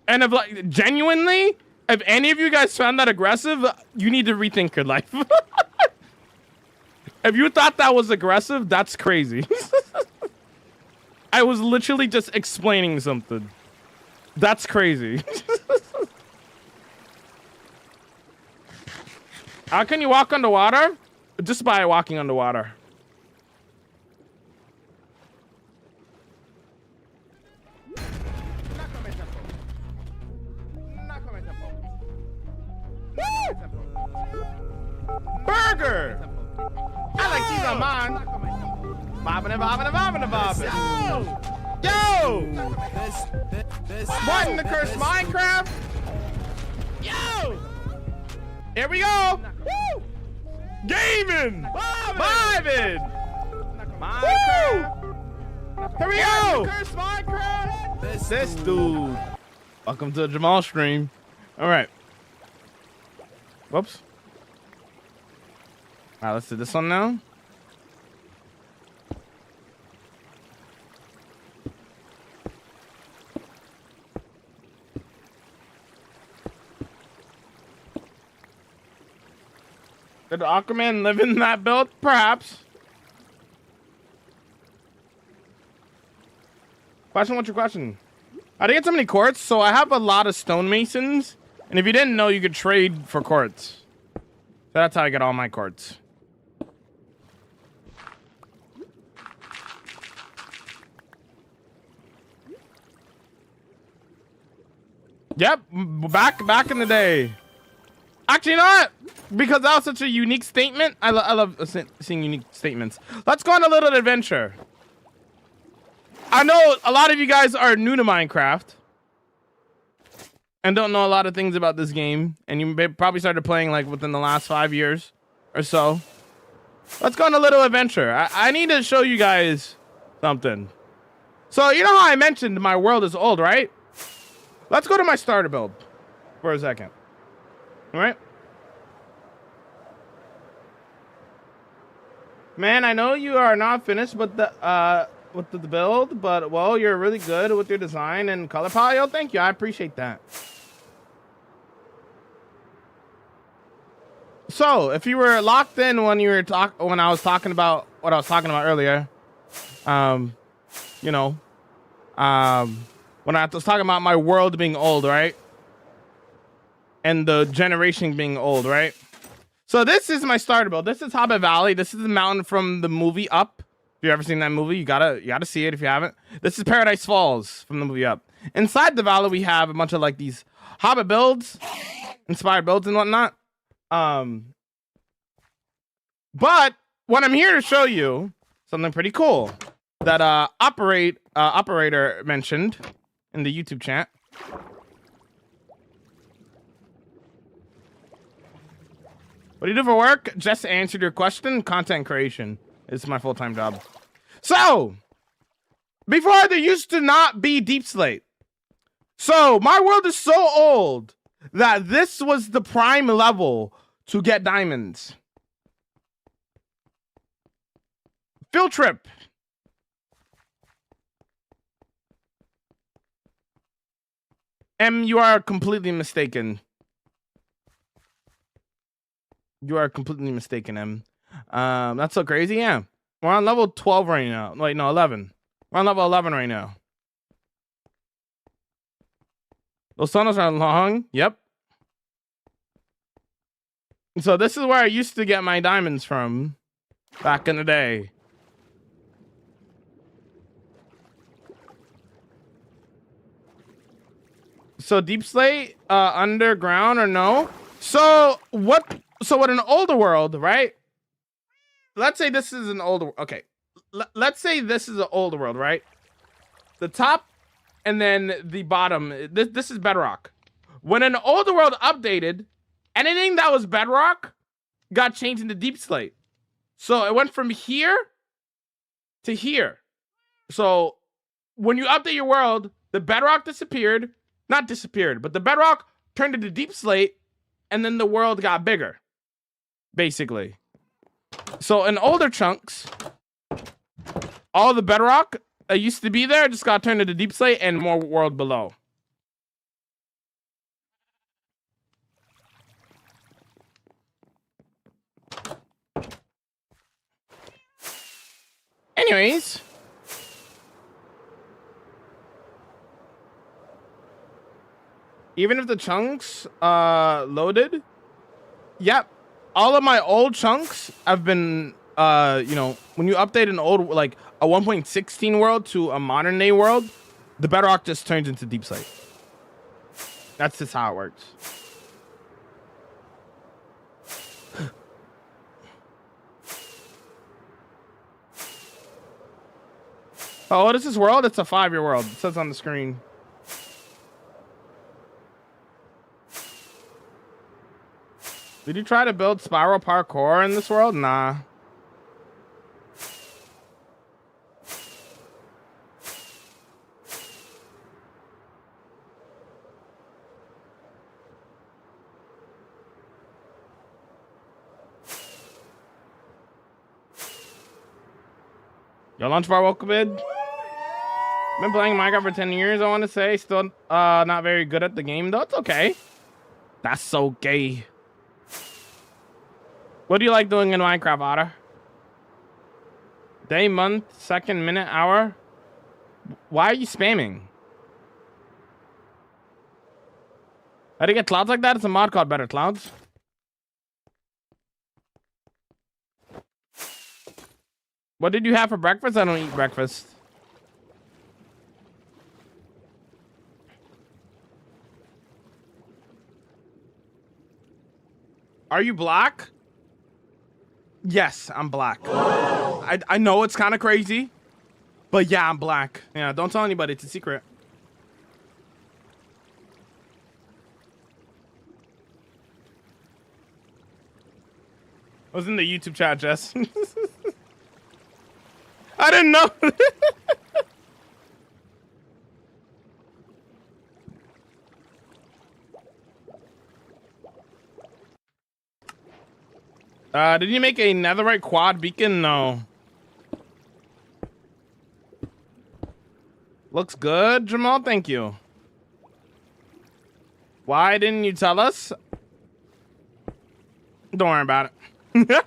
And if like genuinely, if any of you guys found that aggressive, you need to rethink your life. If you thought that was aggressive, that's crazy. I was literally just explaining something. That's crazy. How can you walk underwater? Just by walking underwater. Burger! I like cheese on mine. Bobbing and bobbing and bobbing and bobbing. Yo! What in the curse Minecraft? Yo! Here we go! Woo! Gaming! Vibing! Minecraft! Here we go! Curse Minecraft! This dude. Welcome to the Jamal stream. Alright. Whoops. Alright, let's do this one now. Did Aquaman live in that build? Perhaps. Question, what's your question? I didn't get so many quartz, so I have a lot of stonemasons. And if you didn't know, you could trade for quartz. So that's how I get all my quartz. Yep, back in the day. Actually, you know what? Because that was such a unique statement. I love seeing unique statements. Let's go on a little adventure. I know a lot of you guys are new to Minecraft and don't know a lot of things about this game, and you probably started playing like within the last 5 years or so. Let's go on a little adventure. I need to show you guys something. So you know how I mentioned my world is old, right? Let's go to my starter build for a second. All right. Man, I know you are not finished with the build, but well, you're really good with your design and color palette. Yo, thank you. I appreciate that. So, if you were locked in when when I was talking about what I was talking about earlier, you know, when I was talking about my world being old, right? And the generation being old, right? So this is my starter build. This is Hobbit Valley. This is the mountain from the movie Up. If you've ever seen that movie, you gotta see it if you haven't. This is Paradise Falls from the movie Up. Inside the valley, we have a bunch of like these Hobbit builds, inspired builds and whatnot. But what I'm here to show you something pretty cool that operator mentioned in the YouTube chat. What do you do for work? Just answered your question. Content creation is my full-time job. So, before there used to not be Deep Slate. So, my world is so old that this was the prime level to get diamonds. Field trip. You are completely mistaken. You are completely mistaken, M. That's so crazy. Yeah, we're on level 12 right now. Wait, no, 11. We're on level 11 right now. Those tunnels are long. Yep. So this is where I used to get my diamonds from back in the day. So deep slate, underground or no? So what? So what an older world, right? Let's say this is an older. Okay, let's say this is an older world, right? The top, and then the bottom. This is bedrock. When an older world updated, anything that was bedrock got changed into deep slate. So it went from here to here. So when you update your world, the bedrock disappeared. Not disappeared, but the bedrock turned into deep slate, and then the world got bigger, basically. So in older chunks, all the bedrock that used to be there just got turned into deep slate and more world below. Anyways. Even if the chunks loaded, yep. All of my old chunks have been you know, when you update an old, like a 1.16 world to a modern day world, the bedrock just turns into deep slate. That's just how it works. Oh, what is this world? It's a 5-year world. It says on the screen. Did you try to build spiral parkour in this world? Nah. Yo, Lunch Bar, welcome in. Been playing Minecraft for 10 years, I want to say. Still not very good at the game, though. It's okay. That's so gay. What do you like doing in Minecraft, Otter? Day, month, second, minute, hour? Why are you spamming? How do you get clouds like that? It's a mod called Better Clouds. What did you have for breakfast? I don't eat breakfast. Are you black? Yes, I'm black. I know it's kind of crazy, but yeah, I'm black. Yeah, don't tell anybody. It's a secret. I was in the YouTube chat, Jess. I didn't know. Did you make a netherite quad beacon? No. Looks good, Jamal. Thank you. Why didn't you tell us? Don't worry about it.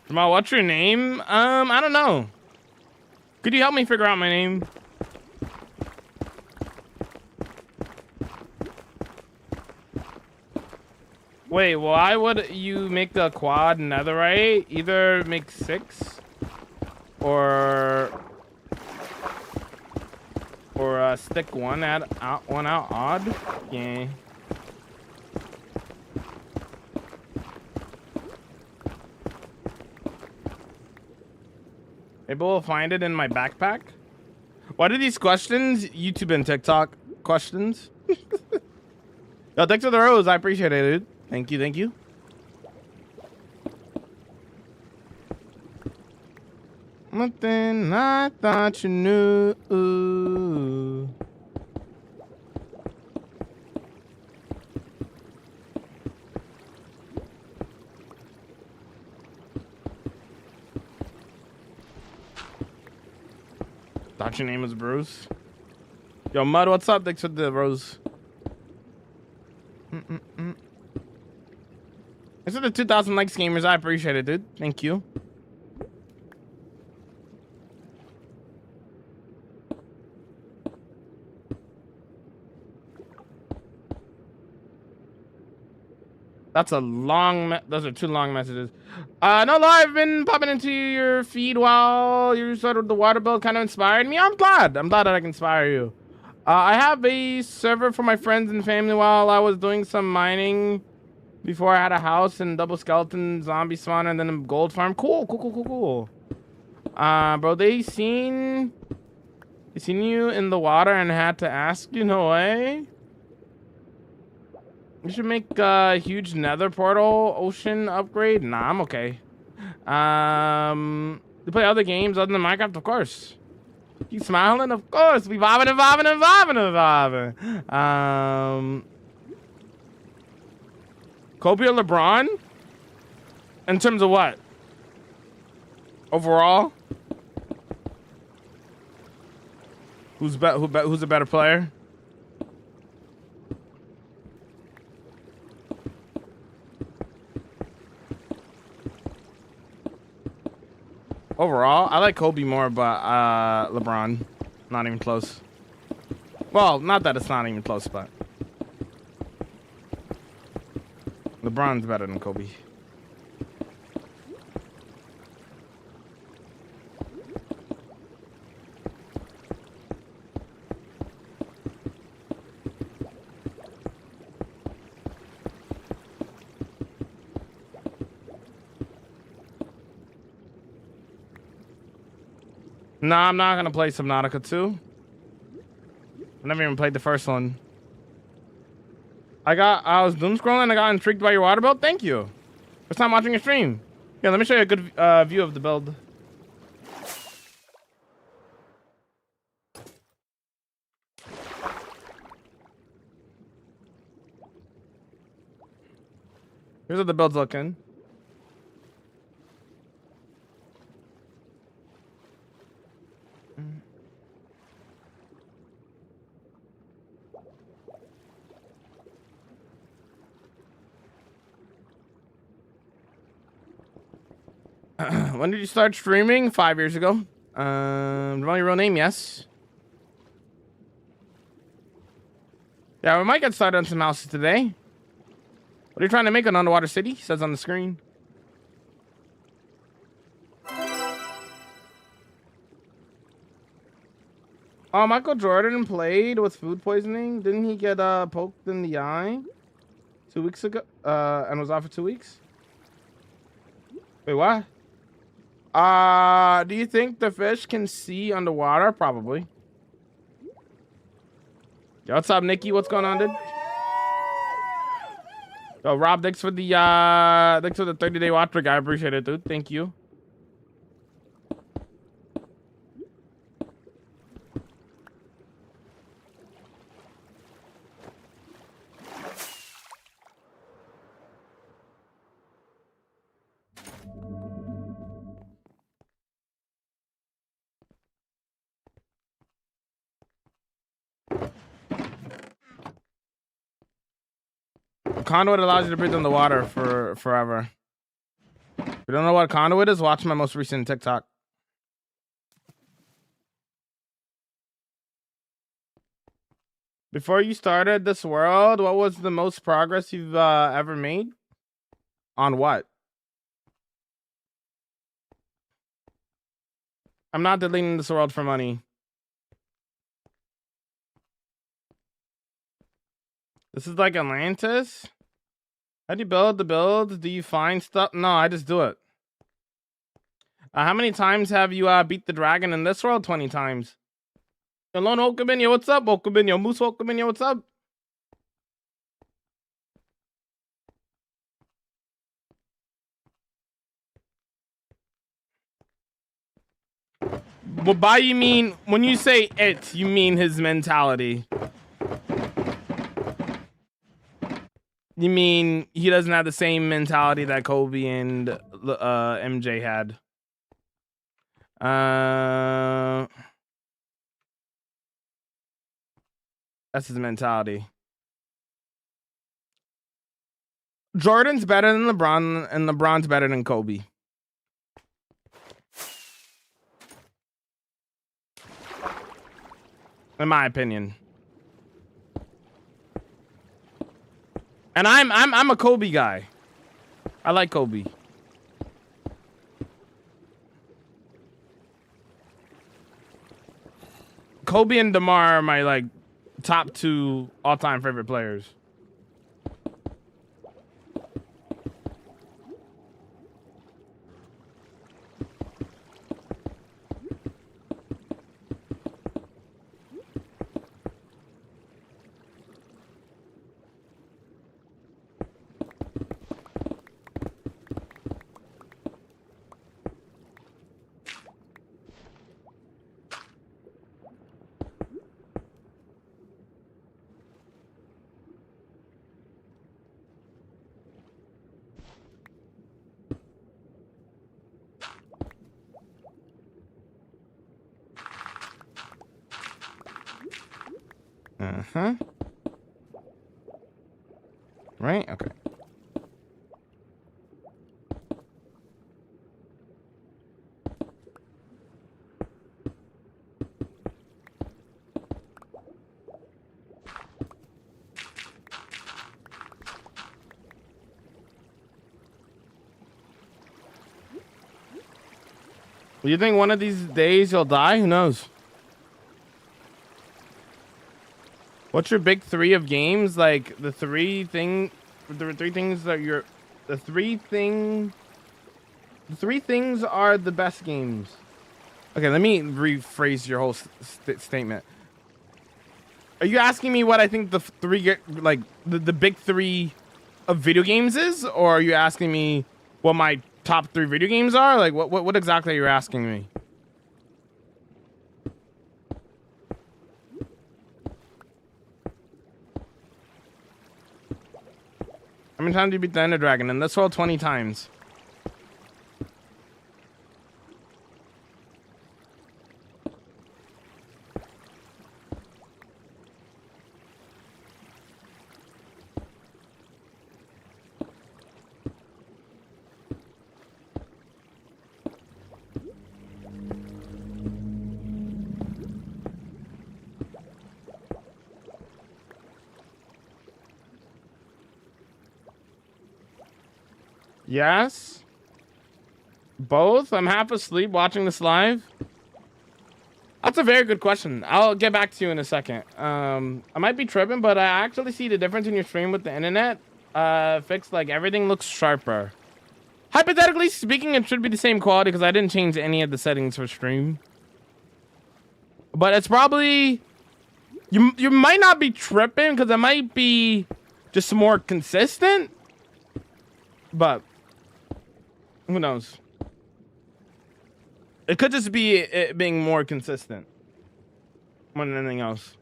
Jamal, what's your name? I don't know. Could you help me figure out my name? Wait, why would you make a quad netherite? Either make 6 or stick one out odd. Yeah. Maybe we'll find it in my backpack. What are these questions? YouTube and TikTok questions. Yo, thanks for the rose. I appreciate it, dude. Thank you, thank you. Nothing I thought you knew. Thought your name was Bruce. Yo, Mud, what's up? Thanks for the rose. This is the 2,000 likes, gamers. I appreciate it, dude. Thank you. That's a long. Those are 2 long messages. No lie, I've been popping into your feed while you started the water bill. Kind of inspired me. I'm glad. I'm glad that I can inspire you. I have a server for my friends and family while I was doing some mining before I had a house and double skeleton zombie spawner and then a gold farm. Cool. Bro, they seen you in the water and had to ask you. No way. You should make a huge nether portal ocean upgrade. Nah, I'm okay. You play other games other than Minecraft, of course. You smiling? Of course. We vibing. Kobe or LeBron? In terms of what? Overall? Who's a better player? Overall, I like Kobe more, but LeBron, not even close. Well, not that it's not even close, but LeBron's better than Kobe. Nah, I'm not gonna play Subnautica 2. I never even played the first one. I was doom scrolling. I got intrigued by your water build. Thank you. First time watching your stream. Yeah, let me show you a good view of the build. Here's what the build's looking. When did you start streaming? 5 years ago. Know your real name? Yes. Yeah, we might get started on some houses today. What are you trying to make, an underwater city? Says on the screen. Oh, Michael Jordan played with food poisoning. Didn't he get poked in the eye 2 weeks ago? And was out for 2 weeks? Wait, what? Do you think the fish can see underwater? Probably. Yo, what's up, Nikki? What's going on, dude? Yo, Rob, thanks for the 30-day watch guy. I appreciate it, dude. Thank you. Conduit allows you to breathe in the water for forever. If you don't know what conduit is, watch my most recent TikTok. Before you started this world, what was the most progress you've ever made? On what? I'm not deleting this world for money. This is like Atlantis? How do you build the builds? Do you find stuff? No, I just do it. How many times have you beat the dragon in this world? 20 times. Hello, Okabinya, what's up? Okabinya, Moose Okabinya, what's up? Well, by you mean, when you say it, you mean his mentality. You mean he doesn't have the same mentality that Kobe and MJ had. That's his mentality. Jordan's better than LeBron, and LeBron's better than Kobe. In my opinion. And I'm a Kobe guy. I like Kobe. Kobe and DeMar are my like top 2 all-time favorite players. Uh-huh. Right? Okay. You think one of these days you'll die? Who knows? What's your big 3 of games? Like the three things that you're, the three things are the best games. Okay, let me rephrase your whole statement. Are you asking me what I think the the big 3 of video games is, or are you asking me what my top 3 video games are? Like what exactly are you asking me? How many times did you beat the Ender Dragon? And let's roll 20 times. Yes. Both? I'm half asleep watching this live. That's a very good question. I'll get back to you in a second. I might be tripping, but I actually see the difference in your stream with the internet. Fixed, like everything looks sharper. Hypothetically speaking, it should be the same quality because I didn't change any of the settings for stream. But it's probably you might not be tripping because it might be just more consistent. But who knows? It could just be it being more consistent more than anything else.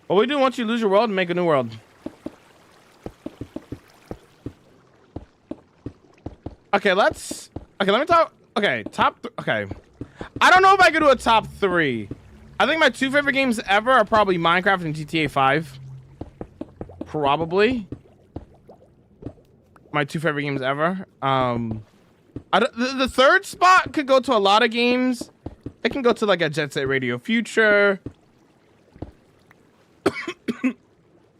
What we do once you lose your world, make a new world. Okay, let me talk. Okay, okay. I don't know if I could do a top 3. I think my 2 favorite games ever are probably Minecraft and GTA 5. Probably. My 2 favorite games ever. The third spot could go to a lot of games. It can go to like a Jet Set Radio Future.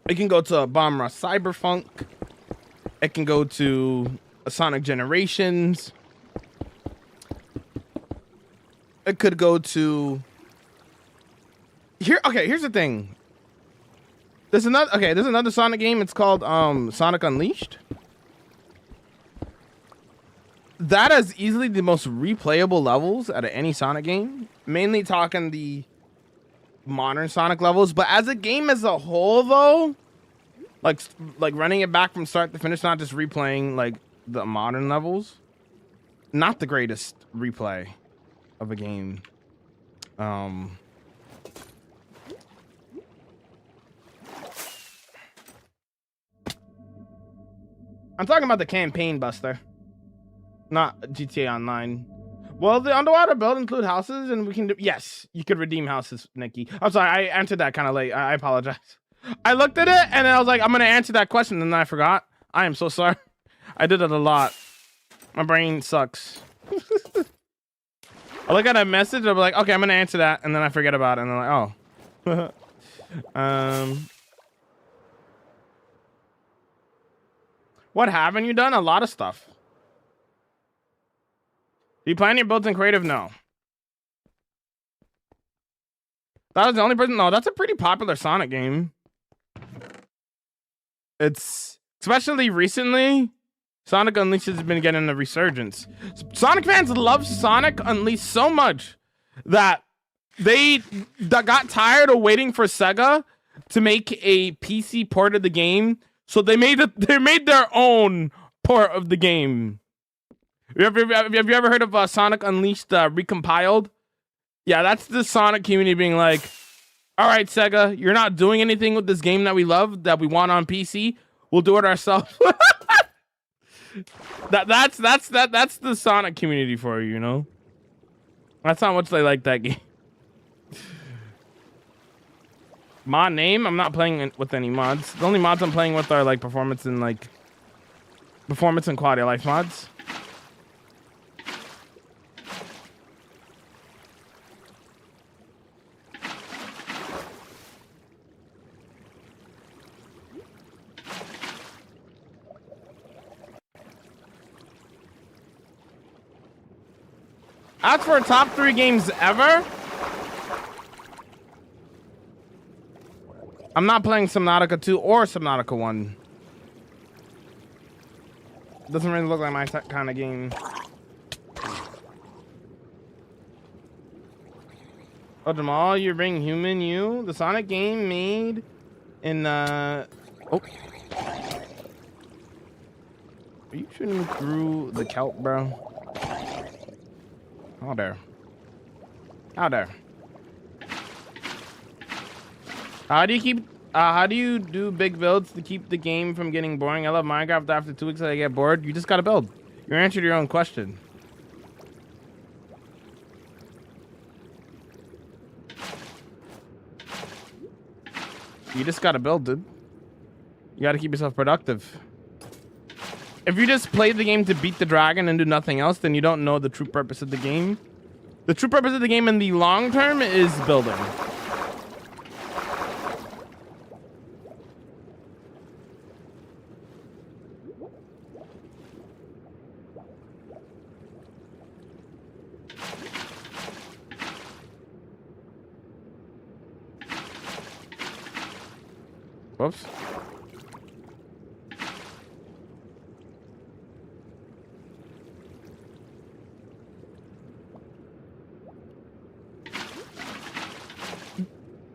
It can go to a Bomb Rush Cyberpunk. It can go to a Sonic Generations. It could go to here. Okay, here's the thing. There's another Sonic game. It's called Sonic Unleashed. That has easily the most replayable levels out of any Sonic game. Mainly talking the modern Sonic levels, but as a game as a whole, though, like running it back from start to finish, not just replaying like the modern levels. not the greatest replay of a game. I'm talking about the campaign, Buster, not GTA Online. Well, the underwater build include houses, and we can do. Yes, you could redeem houses, Nikki. I'm sorry, I answered that kind of late. I apologize. I looked at it and then I was like, I'm gonna answer that question, and then I forgot. I am so sorry. I did it a lot. My brain sucks. I look at a message, I'll be like, okay, I'm gonna answer that, and then I forget about it, and I'm like, oh. What haven't you done? A lot of stuff. Do you plan your builds in creative? No. That was the only person. No, that's a pretty popular Sonic game. It's especially recently. Sonic Unleashed has been getting a resurgence. Sonic fans love Sonic Unleashed so much that they got tired of waiting for Sega to make a PC port of the game, so they made their own port of the game. Have you ever heard of Sonic Unleashed recompiled? Yeah, that's the Sonic community being like, all right, Sega, you're not doing anything with this game that we love, that we want on PC. We'll do it ourselves. That's the Sonic community for you, you know? That's how much they like that game. Mod name, I'm not playing with any mods. The only mods I'm playing with are like performance and quality of life mods. As for top 3 games ever, I'm not playing Subnautica 2 or Subnautica 1. Doesn't really look like my kind of game. Oh, Jamal, you're being human, you? The Sonic game made in, Oh. Are you shooting through the kelp, bro? How there? How there? How do you do big builds to keep the game from getting boring? I love Minecraft. After 2 weeks I get bored. You just gotta build. You answered your own question. You just gotta build, dude. You gotta keep yourself productive. If you just play the game to beat the dragon and do nothing else, then you don't know the true purpose of the game. The true purpose of the game in the long term is building. Whoops.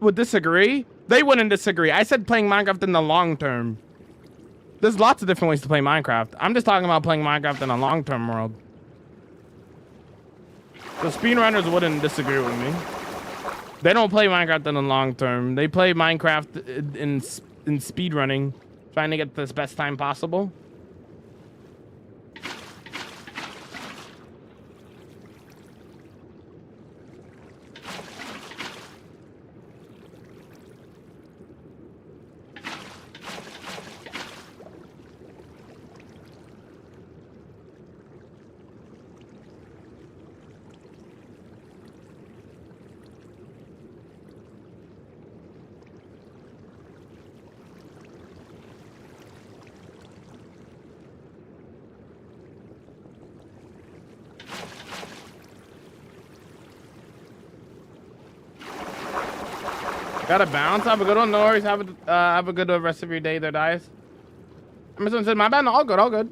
Would disagree? They wouldn't disagree. I said playing Minecraft in the long term. There's lots of different ways to play Minecraft. I'm just talking about playing Minecraft in a long-term world. The speedrunners wouldn't disagree with me. They don't play Minecraft in the long term. They play Minecraft in speedrunning, trying to get the best time possible. Gotta bounce. Have a good one. No worries. Have a good rest of your day there, Dias. Someone said, my bad. No, all good. All good.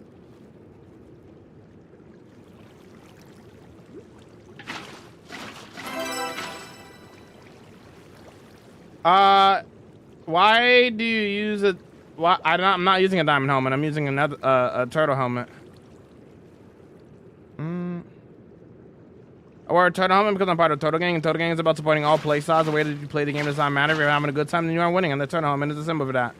Why do you use it? Why I'm not using a diamond helmet. I'm using another a turtle helmet. I wear a turtle helmet because I'm part of Turtle Gang, and Turtle Gang is about supporting all play styles. The way that you play the game does not matter. If you're having a good time, then you are winning, and the turtle helmet is a symbol for that.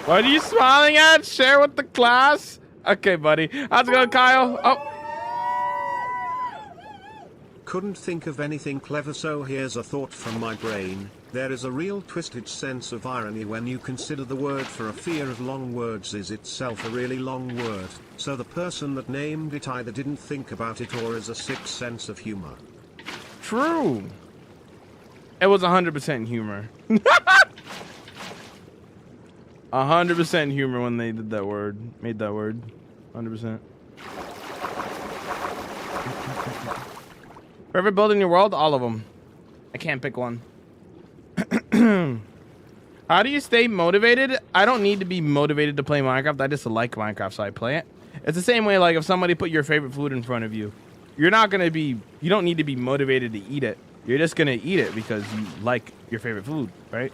What are you smiling at? Share with the class? Okay, buddy. How's it going, Kyle? Oh. Couldn't think of anything clever, so here's a thought from my brain. There is a real twisted sense of irony when you consider the word for a fear of long words is itself a really long word, so the person that named it either didn't think about it or is a sick sense of humor. True. It was 100% humor. 100% humor when they did that word. Made that word. 100%. Favorite build in your world? All of them. I can't pick one. How do you stay motivated? I don't need to be motivated to play Minecraft. I just like Minecraft, so I play it. It's the same way, like, if somebody put your favorite food in front of you, you're not going to be... You don't need to be motivated to eat it. You're just going to eat it because you like your favorite food, right?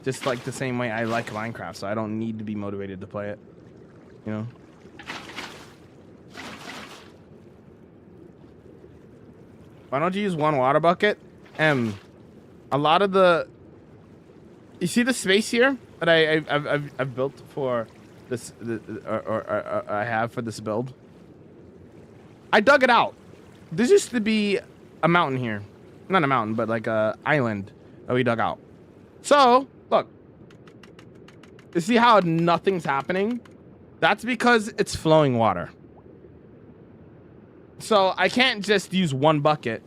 Just like the same way I like Minecraft, so I don't need to be motivated to play it. You know? Why don't you use one water bucket? A lot of the... You see the space here that I've built for this... I have for this build? I dug it out. This used to be a mountain here. Not a mountain, but like a island that we dug out. So... Look, you see how nothing's happening? That's because it's flowing water. So I can't just use one bucket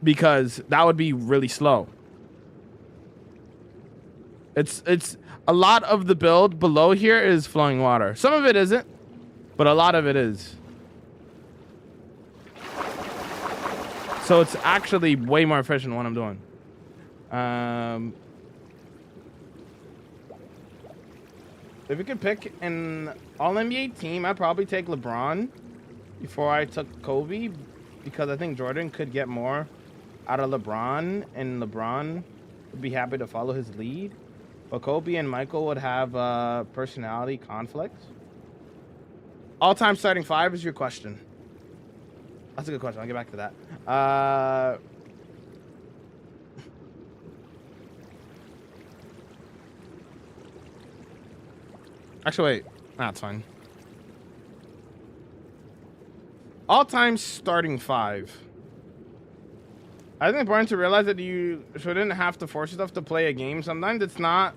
because that would be really slow. It's a lot of the build below here is flowing water. Some of it isn't, but a lot of it is. So it's actually way more efficient what I'm doing. If you could pick an All-NBA team, I'd probably take LeBron before I took Kobe, because I think Jordan could get more out of LeBron, and LeBron would be happy to follow his lead. But Kobe and Michael would have personality conflicts. All-time starting five is your question. That's a good question. I'll get back to that. Actually, wait. That's fine. All-time starting five. I think it's important to realize that you shouldn't have to force yourself to play a game. Sometimes it's not.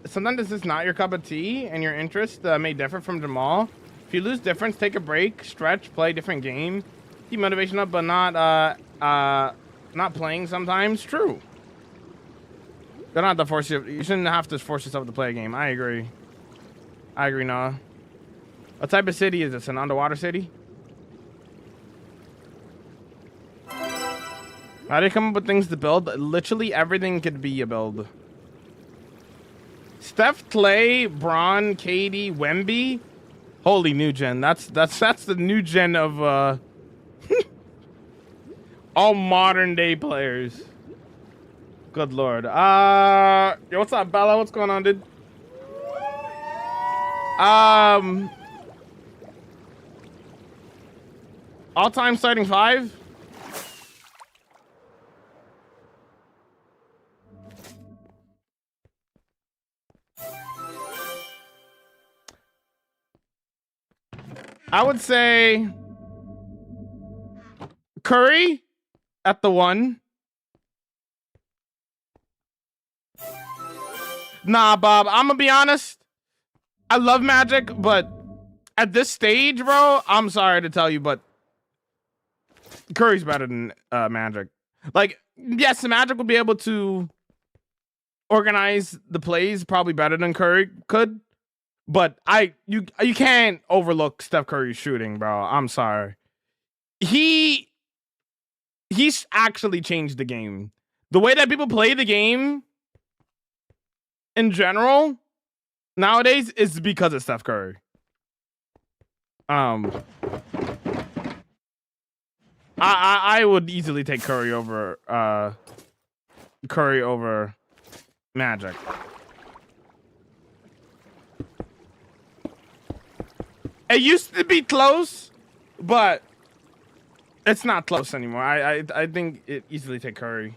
Sometimes it's just not your cup of tea, and your interest may differ from Jamal. If you lose difference, take a break, stretch, play a different game, keep motivation up, but not playing sometimes. True. You don't have to force you. You shouldn't have to force yourself to play a game. I agree. I agree, Noah. What type of city is this? An underwater city? How do you come up with things to build? Literally everything could be a build. Steph, Clay, Braun, Katie, Wemby. Holy new gen. That's the new gen of all modern day players. Good lord. Yo, what's up, Bella? What's going on, dude? All-time starting five. I would say Curry at the 1. Nah, Bob, I'm gonna be honest. I love Magic, but at this stage, bro, I'm sorry to tell you, but Curry's better than Magic. Like, yes, Magic will be able to organize the plays probably better than Curry could, but you can't overlook Steph Curry's shooting, bro. I'm sorry. He's actually changed the game. The way that people play the game in general nowadays is because of Steph Curry. I would easily take Curry over Curry over Magic. It used to be close, but it's not close anymore. I think it easily take Curry.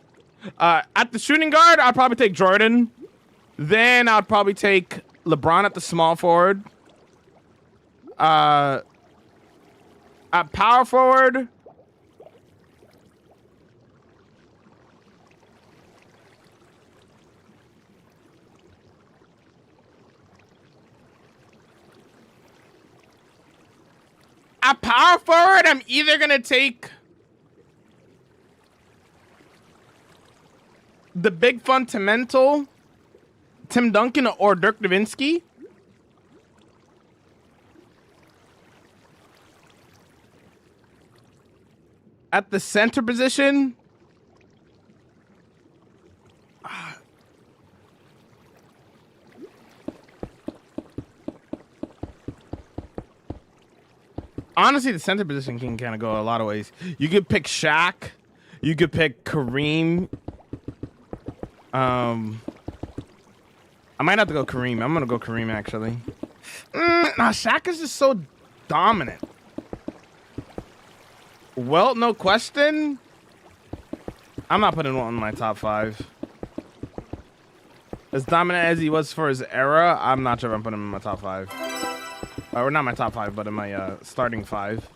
At the shooting guard, I'd probably take Jordan. Then I'd probably take LeBron at the small forward. At power forward, I'm either gonna take the big fundamental, Tim Duncan or Dirk Nowitzki. At the center position, honestly, the center position can kind of go a lot of ways. You could pick Shaq. You could pick Kareem. I might have to go Kareem. I'm gonna go Kareem actually. Nah, Shaq is just so dominant. Well, no question. I'm not putting one in my top 5. As dominant as he was for his era, I'm not sure if I'm putting him in my top 5. Or not my top 5, but in my starting 5.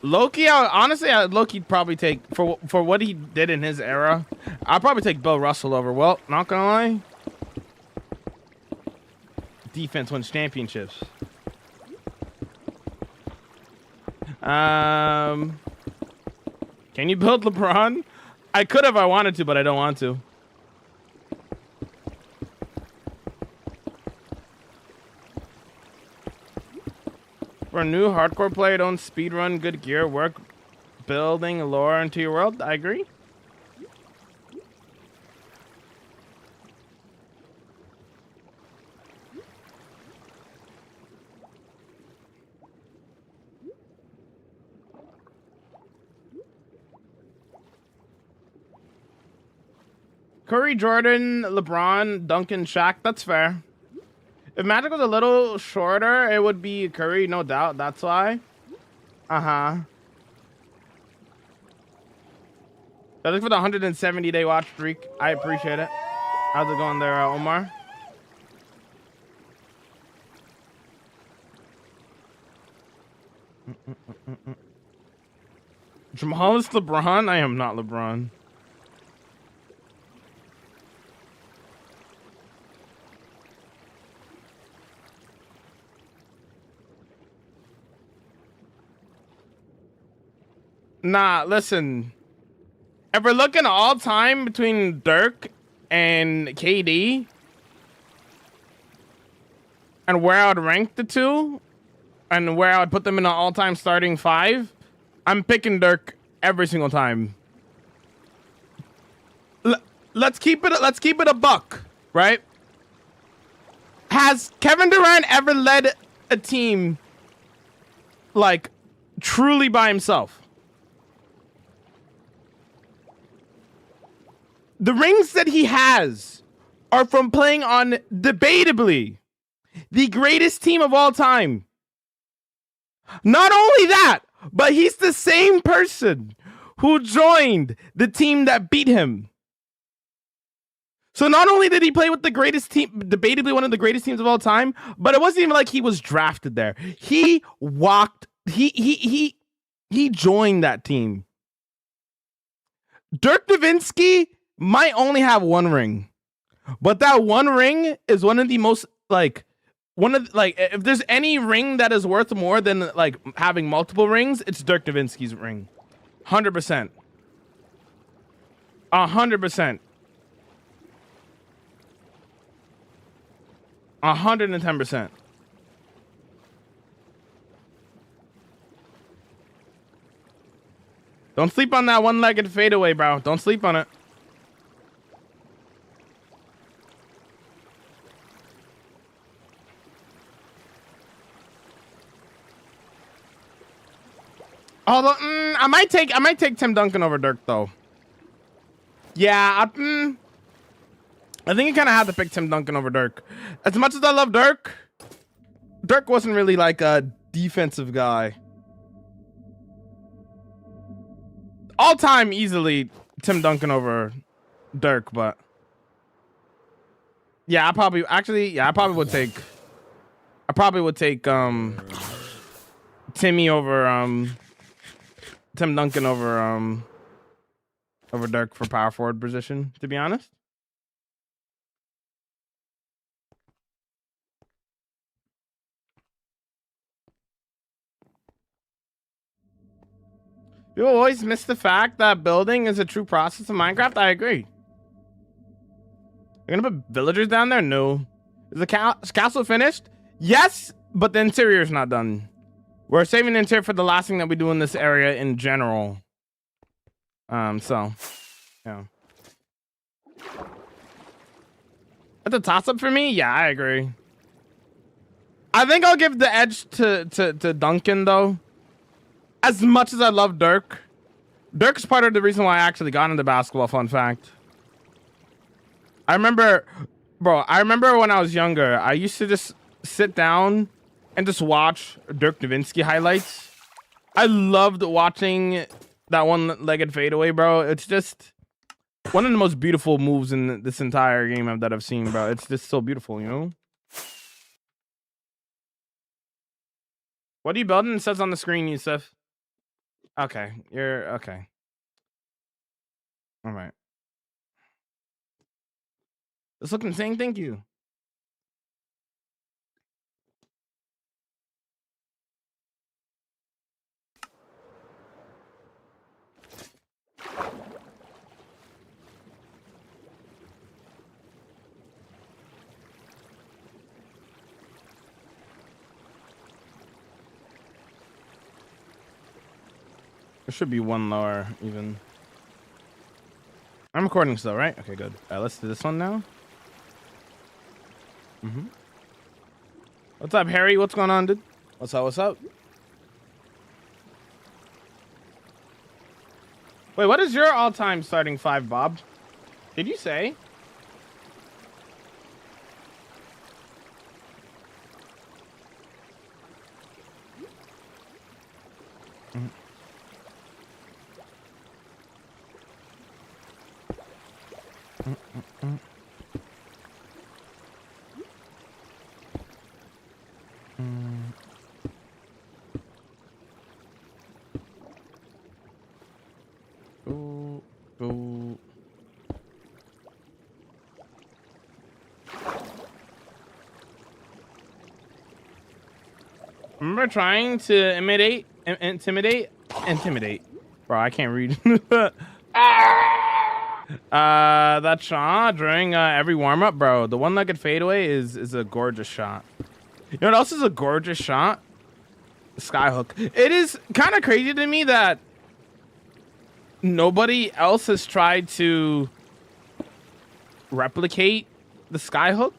Loki, honestly, Loki probably take for what he did in his era. I'll probably take Bill Russell over. Well, not gonna lie. Defense wins championships. Can you build LeBron? I could if I wanted to, but I don't want to. For a new hardcore player, don't speedrun good gear, work building lore into your world. I agree. Curry, Jordan, LeBron, Duncan, Shaq. That's fair. If Magic was a little shorter, it would be Curry, no doubt. That's why. Uh-huh. Thanks for the 170-day watch streak. I appreciate it. How's it going there, Omar? Jamal is LeBron? I am not LeBron. Nah, listen. If we're looking all time between Dirk and KD and where I would rank the two and where I would put them in an all-time starting 5, I'm picking Dirk every single time. Let's keep it a buck, right? Has Kevin Durant ever led a team like truly by himself? The rings that he has are from playing on debatably the greatest team of all time. Not only that, but he's the same person who joined the team that beat him. So not only did he play with the greatest team, debatably one of the greatest teams of all time, but it wasn't even like he was drafted there. He joined that team. Dirk Nowitzki might only have one ring, but that one ring is one of the most if there's any ring that is worth more than like having multiple rings, it's Dirk Nowitzki's ring. 100%. 100%. 110%. Don't sleep on that one-legged fadeaway, bro. Don't sleep on it. Although I might take Tim Duncan over Dirk though. Yeah, I think you kind of have to pick Tim Duncan over Dirk. As much as I love Dirk, Dirk wasn't really like a defensive guy. All time easily Tim Duncan over Dirk, but yeah, I probably would take Timmy over Tim Duncan over Dirk for power forward position, to be honest. People always miss the fact that building is a true process of Minecraft. I agree. You're gonna put villagers down there? No. Is the castle finished? Yes, but the interior is not done. We're saving the interior for the last thing that we do in this area in general. So, yeah. That's a toss-up for me? Yeah, I agree. I think I'll give the edge to Duncan, though. As much as I love Dirk, Dirk's part of the reason why I actually got into basketball, fun fact. I remember when I was younger, I used to just sit down and just watch Dirk Nowitzki highlights. I loved watching that one-legged fadeaway, bro. It's just one of the most beautiful moves in this entire game that I've seen, bro. It's just so beautiful, you know? What are you building? It says on the screen, Yusuf. Okay, you're okay. All right. It's looking insane. Thank you. There should be one lower even. I'm recording still, right? Okay, good. All right, let's do this one now. What's up, Harry? What's going on, dude? What's up? What's up? Wait, what is your all-time starting five, Bob? Did you say? Remember trying to intimidate. Bro, I can't read. That shot during every warm-up, bro. The one-legged fadeaway is a gorgeous shot. You know what else is a gorgeous shot? Skyhook. It is kind of crazy to me that nobody else has tried to replicate the skyhook.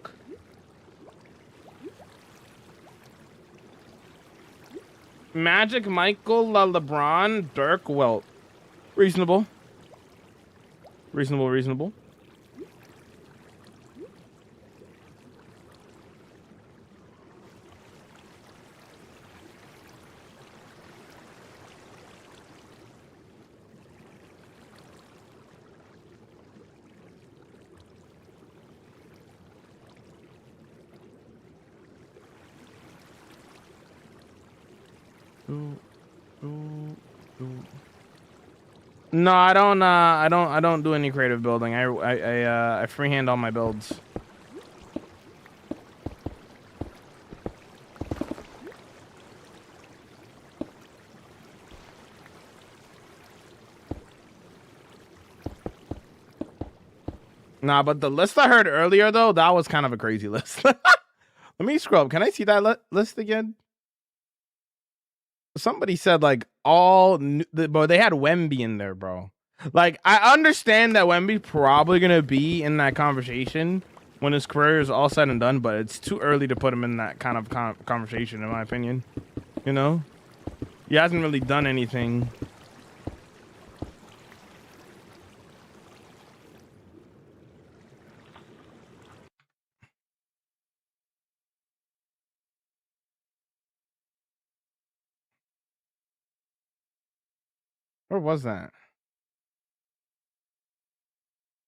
Magic, Michael, LeBron, Dirk, Wilt. Reasonable. Reasonable. No, I don't do any creative building. I freehand all my builds. Nah, but the list I heard earlier though, that was kind of a crazy list. Let me scroll up. Can I see that list again? Somebody said like bro, they had Wemby in there, bro. Like, I understand that Wemby probably gonna be in that conversation when his career is all said and done, but it's too early to put him in that kind of conversation, in my opinion. You know? He hasn't really done anything. Where was that?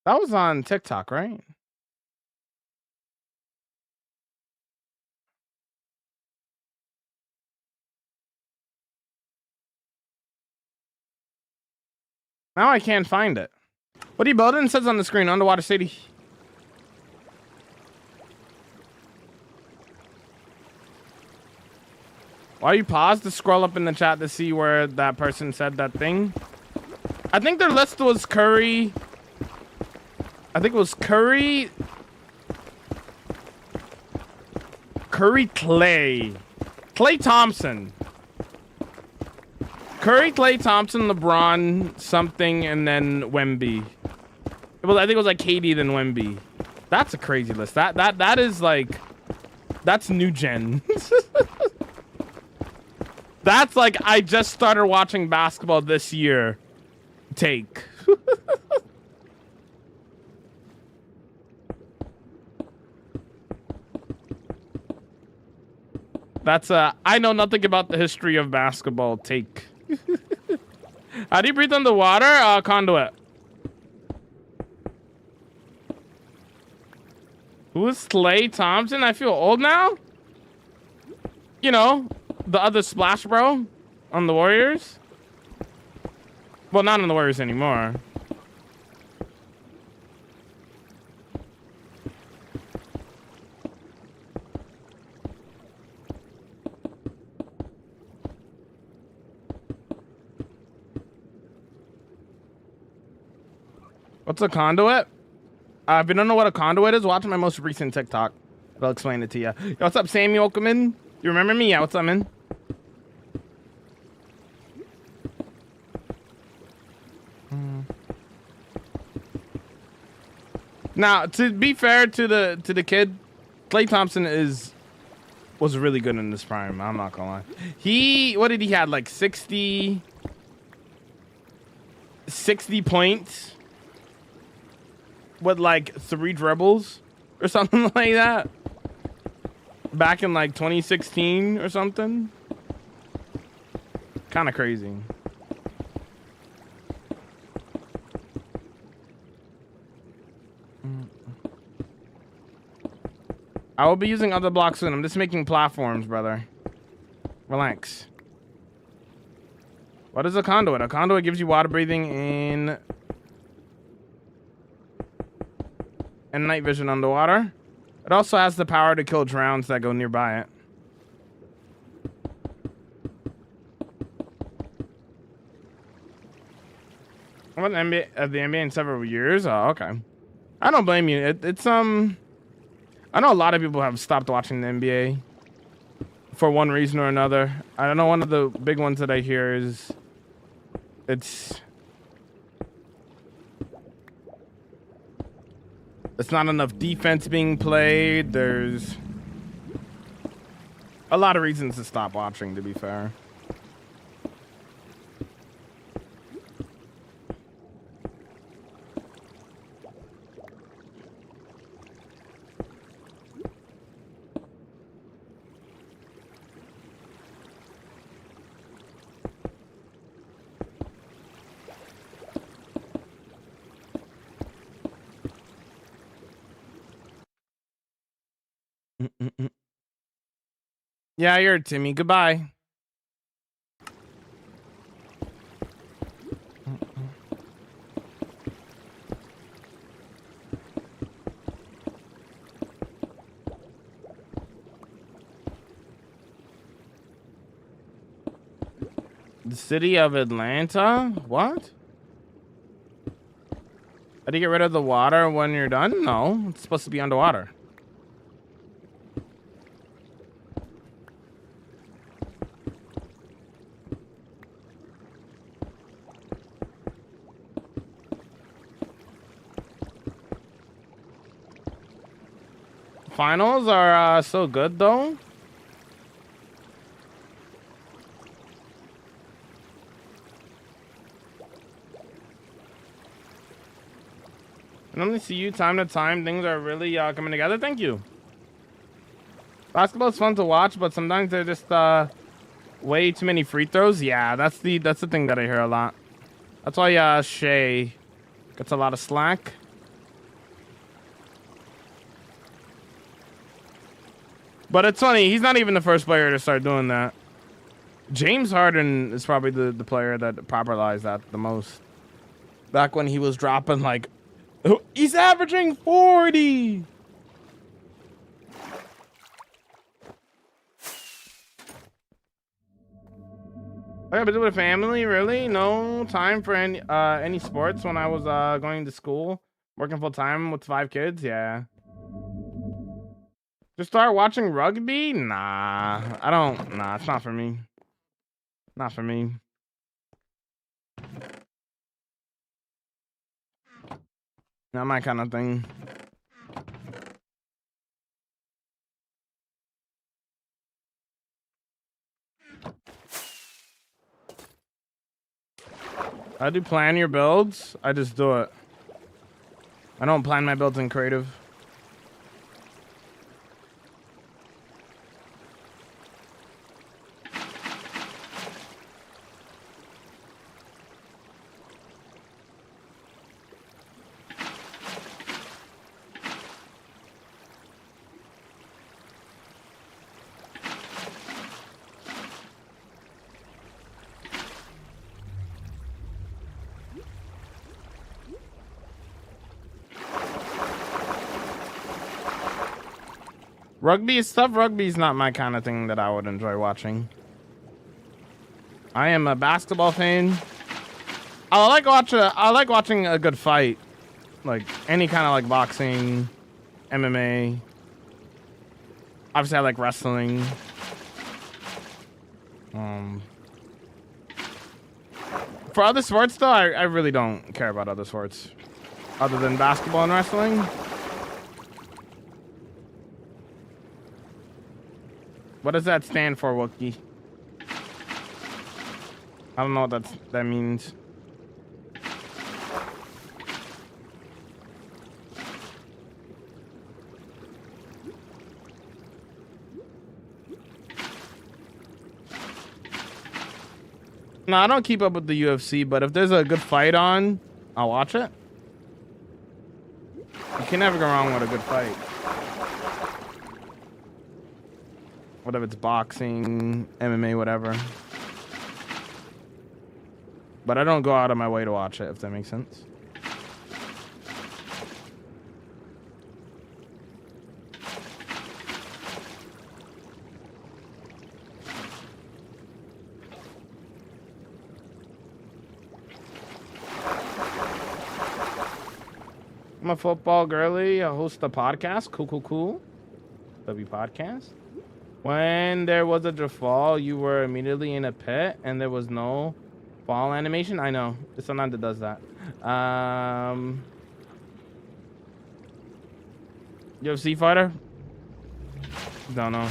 That was on TikTok, right? Now I can't find it. What are you building? It says on the screen, Underwater City. Why you pause to scroll up in the chat to see where that person said that thing? I think their list was Curry. I think it was Curry. Curry Clay. Clay Thompson. Curry, Clay Thompson, LeBron, something, and then Wemby. I think it was like KD then Wemby. That's a crazy list. That is like, that's new gen. That's like I just started watching basketball this year. Take. That's I know nothing about the history of basketball. Take. How do you breathe underwater? Conduit. Who is Clay Thompson? I feel old now. You know, the other Splash Bro on the Warriors. Well, not on the Warriors anymore. What's a conduit? If you don't know what a conduit is, watch my most recent TikTok. I'll explain it to you. Yo, what's up, Samuel? Come in. You remember me? Yeah, what's up, man? Now, to be fair to the kid, Klay Thompson was really good in this prime. I'm not gonna lie. What did he have? Like 60 points with like 3 dribbles or something like that. Back in like 2016 or something. Kind of crazy. I will be using other blocks soon. I'm just making platforms, brother. Relax. What is a conduit? A conduit gives you water breathing and night vision underwater. It also has the power to kill drowns that go nearby it. I went to the NBA in several years. Oh, okay. I don't blame you. It's I know a lot of people have stopped watching the NBA for one reason or another. I don't know. One of the big ones that I hear is it's not enough defense being played. There's a lot of reasons to stop watching, to be fair. Yeah, you're Timmy. Goodbye. The city of Atlanta? What? How do you get rid of the water when you're done? No, it's supposed to be underwater. Finals are so good though. only see you time to time. Things are really coming together. Thank you. Basketball's fun to watch, but sometimes they're just way too many free throws. Yeah, that's the thing that I hear a lot. That's why Shea gets a lot of slack. But it's funny, he's not even the first player to start doing that. James Harden is probably the player that popularized that the most. Back when he was dropping like, he's averaging 40. I got busy with family, really? No time for any sports when I was going to school, working full time with 5 kids. Yeah. Just start watching rugby? Nah, I don't. Nah, it's not for me. Not for me. Not my kind of thing. I do plan your builds. I just do it. I don't plan my builds in creative. Rugby is tough. Rugby is not my kind of thing that I would enjoy watching. I am a basketball fan. I like watching a good fight, like any kind of like boxing, MMA. Obviously, I like wrestling. For other sports, though, I really don't care about other sports, other than basketball and wrestling. What does that stand for, Wookie? I don't know what that means. No, I don't keep up with the UFC, but if there's a good fight on, I'll watch it. You can never go wrong with a good fight. Whatever it's boxing, MMA, whatever. But I don't go out of my way to watch it, if that makes sense. I'm a football girly. I host a podcast. Cool. W podcast. When there was a fall, you were immediately in a pit and there was no fall animation. I know. Sometimes it does that. UFC fighter? Don't know.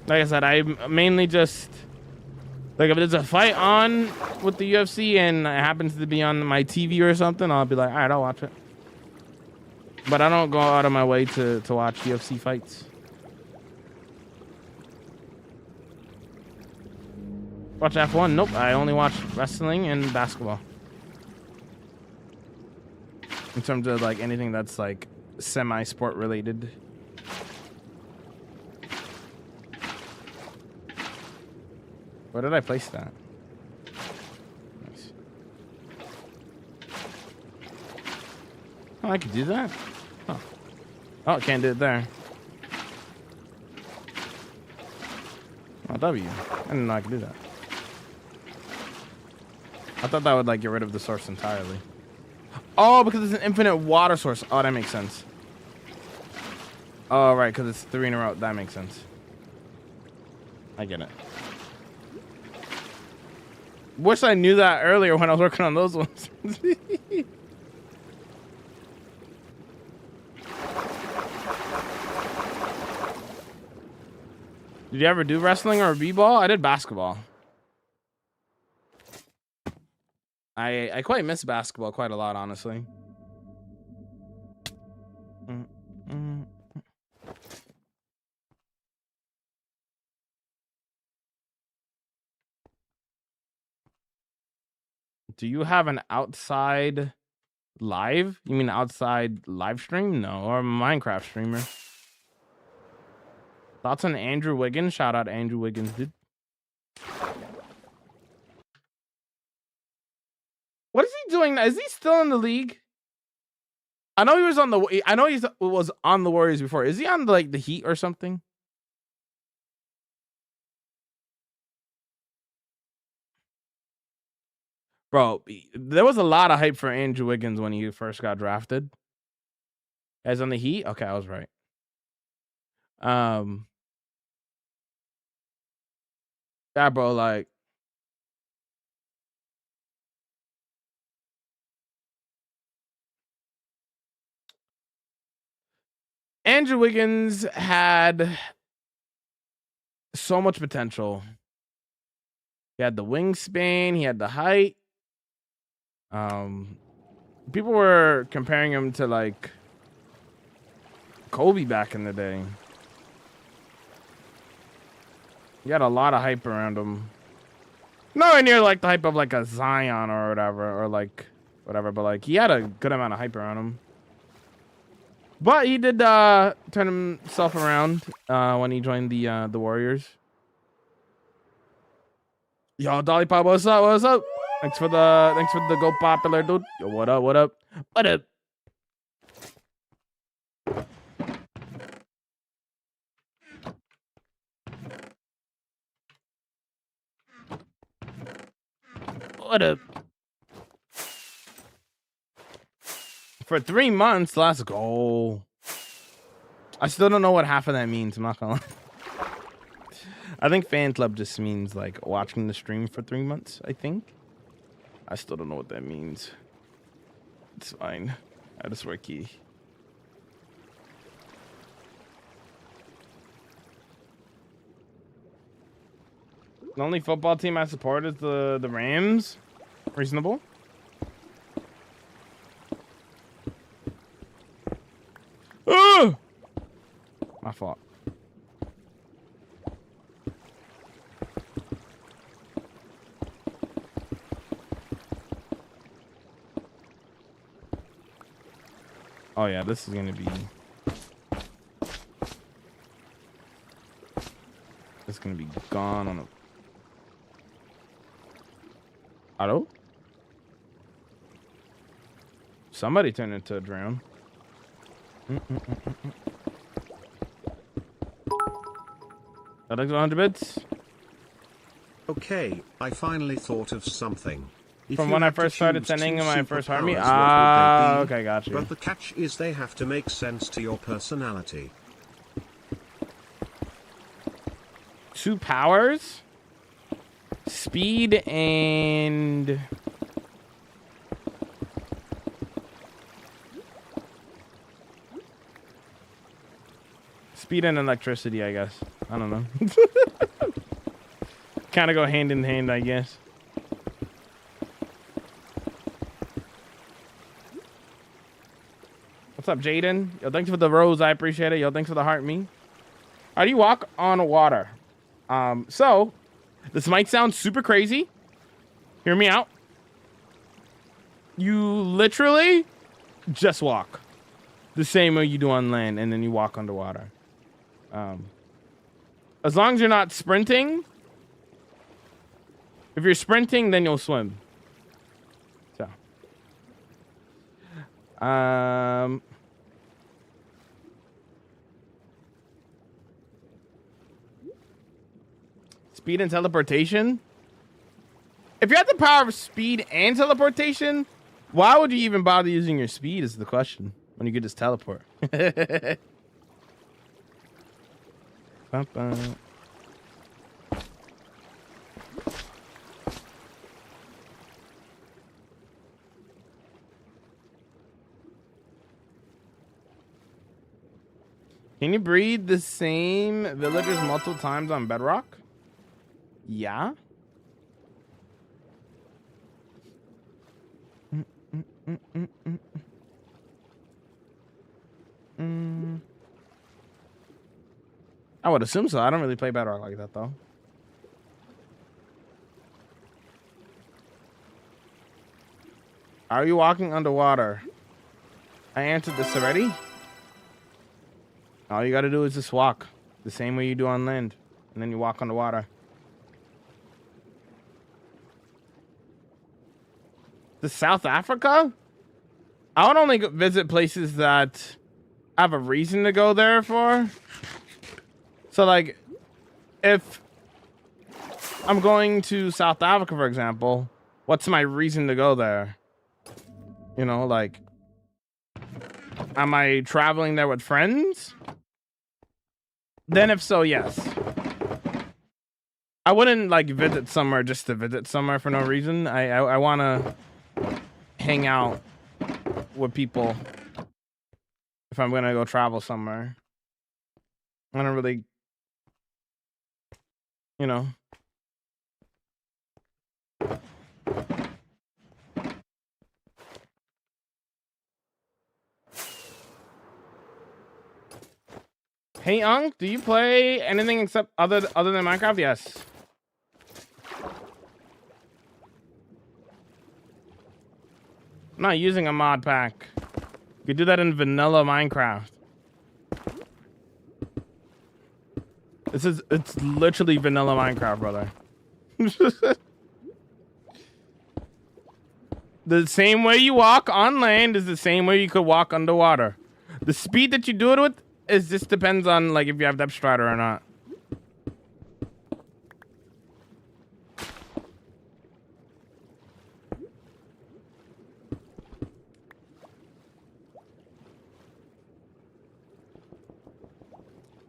Like I said, I mainly just... Like, if there's a fight on with the UFC and it happens to be on my TV or something, I'll be like, alright, I'll watch it. But I don't go out of my way to watch UFC fights. Watch F1? Nope, I only watch wrestling and basketball. In terms of like anything that's like semi-sport related. Where did I place that? Nice. Oh, I could do that? Oh, I can't do it there. Oh, W. I didn't know I could do that. I thought that would like get rid of the source entirely. Oh, because it's an infinite water source. Oh, that makes sense. Oh, right, because it's 3 in a row. That makes sense. I get it. Wish I knew that earlier when I was working on those ones. Did you ever do wrestling or b-ball? I did basketball. I quite miss basketball quite a lot, honestly. Mm, mm. Do you have an outside live? You mean outside live stream? No, or a Minecraft streamer. Thoughts on Andrew Wiggins? Shout out Andrew Wiggins, dude. What is he doing now? Is he still in the league? I know he was on the. I know he was on the Warriors before. Is he on like the Heat or something? Bro, there was a lot of hype for Andrew Wiggins when he first got drafted. As on the Heat? Okay, I was right. Yeah, bro, like Andrew Wiggins had so much potential. He had the wingspan, he had the height. People were comparing him to like Kobe back in the day. He had a lot of hype around him. Nowhere near like the hype of like a Zion or whatever, or like whatever, but like he had a good amount of hype around him. But he did turn himself around when he joined the Warriors. Yo, Dolly Pop, what's up? What's up? Thanks for the go popular, dude. Yo, what up? What up? What up? What up? For 3 months, let's go. I still don't know what half of that means. I'm not gonna lie. I think fan club just means like watching the stream for 3 months, I think. I still don't know what that means. It's fine. I just work key. The only football team I support is the Rams. Reasonable. Oh! My fault. Oh yeah, this is gonna be. It's gonna be gone on a. Auto? Somebody turned into a drone. I like 100 bits. Okay, I finally thought of something. If From you when I had to first started choose sending two my first army. superpowers, what would Ah, they be? okay, got you. But the catch is they have to make sense to your personality. 2 powers? Speed and... Speed and electricity, I guess. I don't know. Kind of go hand in hand, I guess. What's up, Jaden? Yo, thanks for the rose. I appreciate it. Yo, thanks for the heart, me. How do you walk on water? So, this might sound super crazy. Hear me out. You literally just walk. The same way you do on land, and then you walk underwater. As long as you're not sprinting. If you're sprinting, then you'll swim. So. Speed and teleportation? If you have the power of speed and teleportation, why would you even bother using your speed is the question. When you could just teleport. Can you breed the same villagers multiple times on Bedrock? Yeah. I would assume so. I don't really play Bedrock like that, though. Are you walking underwater? I answered this already. All you gotta do is just walk the same way you do on land, and then you walk underwater. To South Africa? I would only visit places that I have a reason to go there for. So, like, if I'm going to South Africa, for example, what's my reason to go there? You know, like, am I traveling there with friends? Then if so, yes. I wouldn't, like, visit somewhere just to visit somewhere for no reason. I want to hang out with people if I'm going to go travel somewhere. I don't really, you know. Hey, Unc, do you play anything except other than Minecraft? Yes. I'm not using a mod pack. You could do that in vanilla Minecraft. It's literally vanilla Minecraft, brother. The same way you walk on land is the same way you could walk underwater. The speed that you do it with is just depends on, like, if you have Depth Strider or not.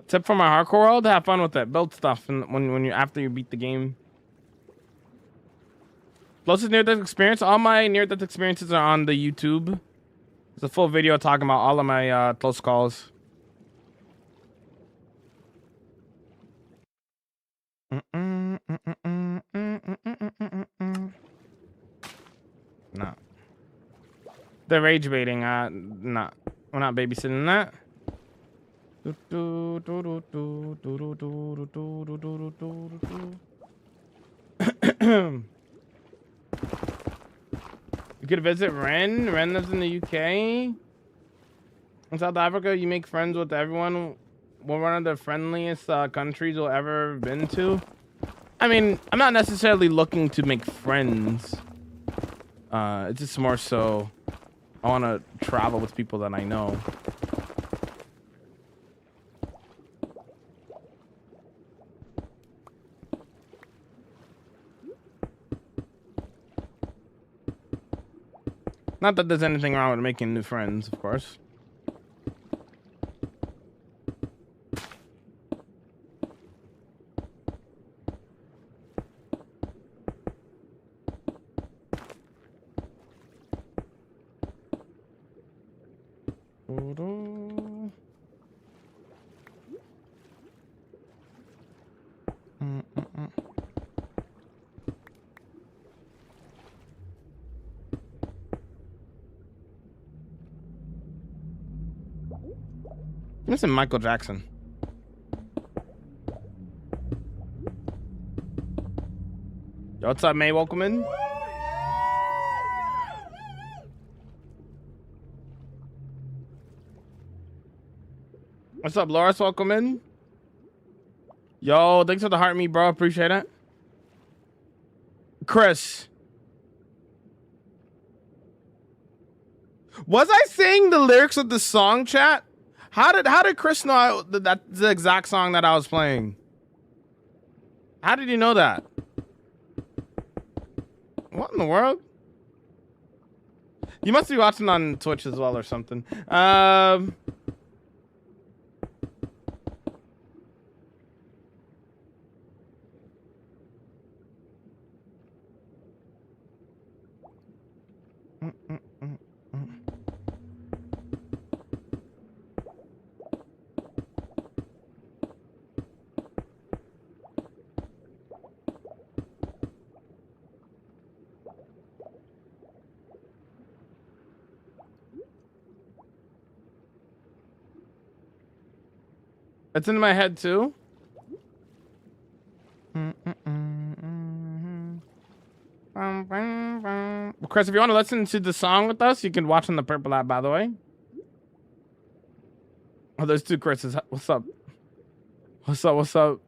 Tip for my hardcore world: have fun with it. Build stuff, and when you after you beat the game. Closest near-death experience. All my near-death experiences are on the YouTube. There's a full video talking about all of my close calls. No. The rage baiting. No. We're not babysitting that. You could visit Ren. Ren lives in the UK. In South Africa, you make friends with everyone. We're one of the friendliest countries we've ever been to. I mean, I'm not necessarily looking to make friends. It's just more so I want to travel with people that I know. Not that there's anything wrong with making new friends, of course. Missing Michael Jackson. Yo, what's up, May? Welcome in. What's up, Loris? Welcome in. Yo, thanks for the heart me, bro. Appreciate it. Chris. Was I saying the lyrics of the song, chat? How did Chris know that's the exact song that I was playing? How did you know that? What in the world? You must be watching on Twitch as well or something. It's in my head too. Chris, if you want to listen to the song with us, you can watch on the Purple app, by the way. Oh, there's two Chris's. What's up? What's up? What's up?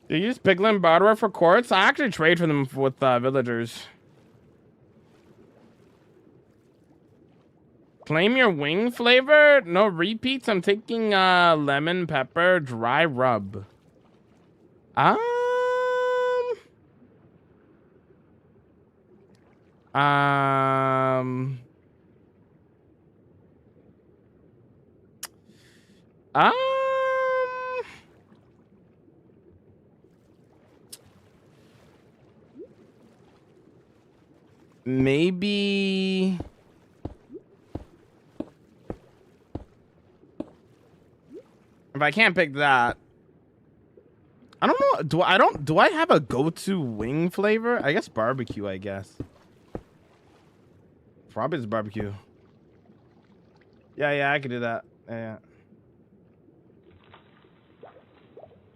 Do you use Piglin Barter for quartz? I actually trade for them with villagers. Claim your wing flavor? No repeats. I'm taking lemon pepper dry rub. Um. Maybe. If I can't pick that, I don't know. Do I have a go-to wing flavor? I guess barbecue, I guess. Probably it's barbecue. Yeah, I could do that. Yeah.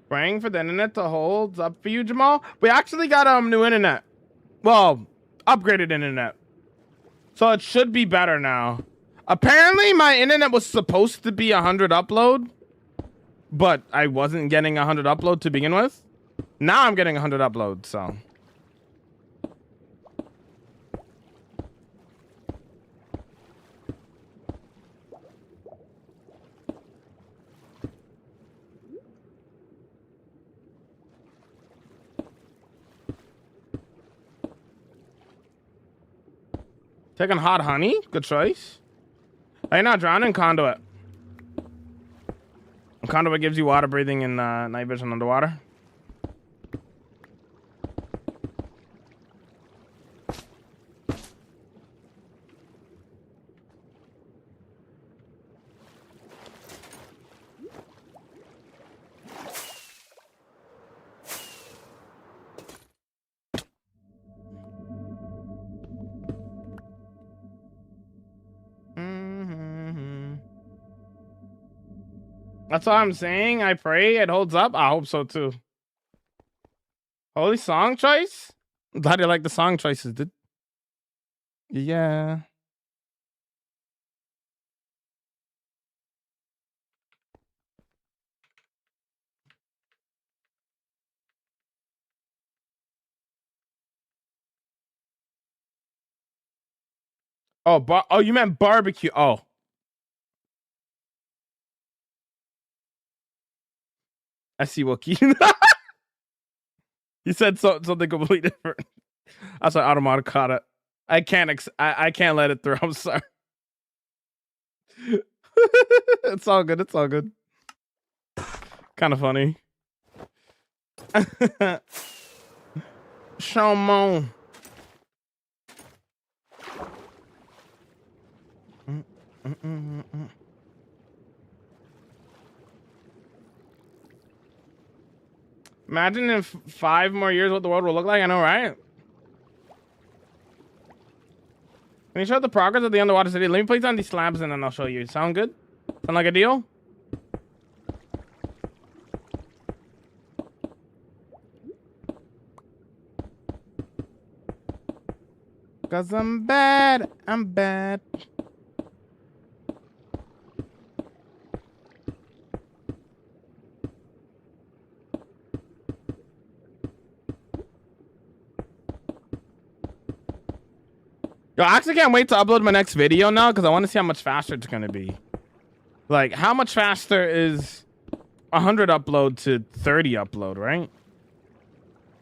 Praying for the internet to hold up for you, Jamal. We actually got new internet. Well, upgraded internet. So it should be better now. Apparently my internet was supposed to be 100 upload, but I wasn't getting 100 upload to begin with. Now I'm getting 100 upload, so. Taking hot honey, good choice. Are you not drowning? Conduit. Conduit gives you water breathing and night vision underwater. That's all I'm saying. I pray it holds up. I hope so too. Holy song choice? I'm glad you like the song choices, dude. Yeah. Oh, you meant barbecue. Oh. I see Wookie. He said something completely different. I said automatic caught it. I can't let it through. I'm sorry. It's all good. It's all good. Kind of funny. Shawmon. Imagine in 5 more years what the world will look like. I know, right? Can you show the progress of the underwater city? Let me place on these slabs and then I'll show you. Sound good? Sound like a deal? Cause I'm bad. I'm bad. Yo, I actually can't wait to upload my next video now because I want to see how much faster it's going to be. Like, how much faster is 100 upload to 30 upload, right?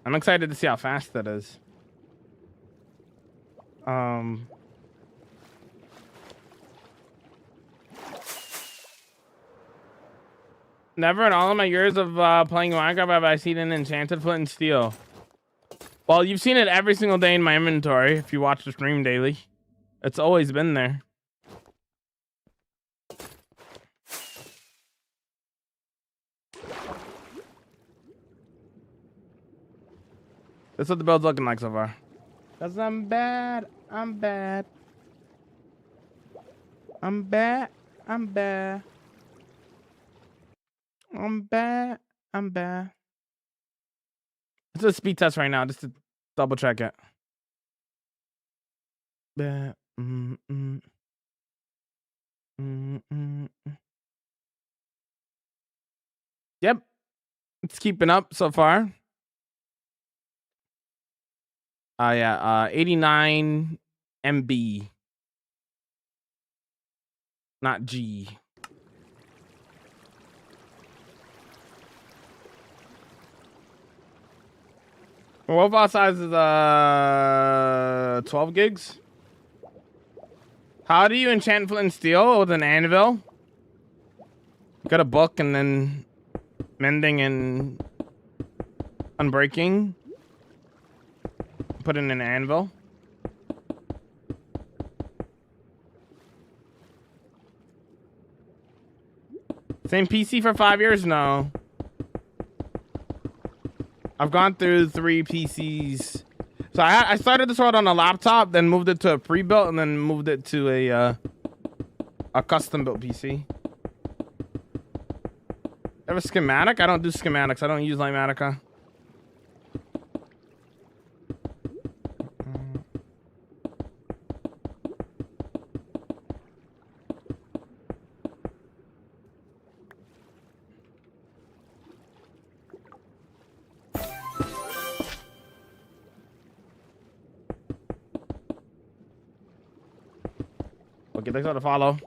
I'm excited to see how fast that is. Never in all of my years of playing Minecraft have I seen an enchanted flint and steel. Well, you've seen it every single day in my inventory if you watch the stream daily. It's always been there. That's what the build's looking like so far. Cause I'm bad. I'm bad. I'm back. I'm back. I'm back. I'm back. It's a speed test right now just to double check it. Back. Yep. It's keeping up so far. Yeah, 89 MB. Not G. What file size is 12 gigs? How do you enchant flint and steel with an anvil? You got a book and then mending and unbreaking. Put in an anvil. Same PC for 5 years? No. I've gone through 3 PCs. So I started this world on a laptop, then moved it to a pre-built, and then moved it to a custom-built PC. Have a schematic? I don't do schematics. I don't use Lightmatica. Okay, thanks for the follow.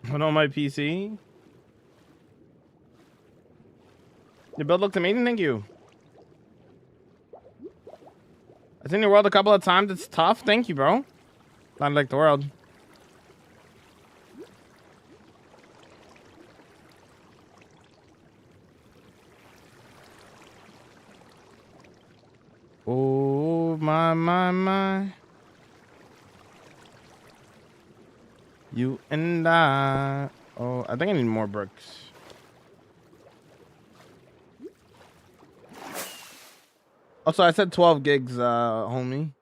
Put on my PC. Your build looks amazing, thank you. I've seen your world a couple of times. It's tough. Thank you, bro. Not like the world. Oh, my. You and I. Oh, I think I need more bricks. Also, I said 12 gigs, homie.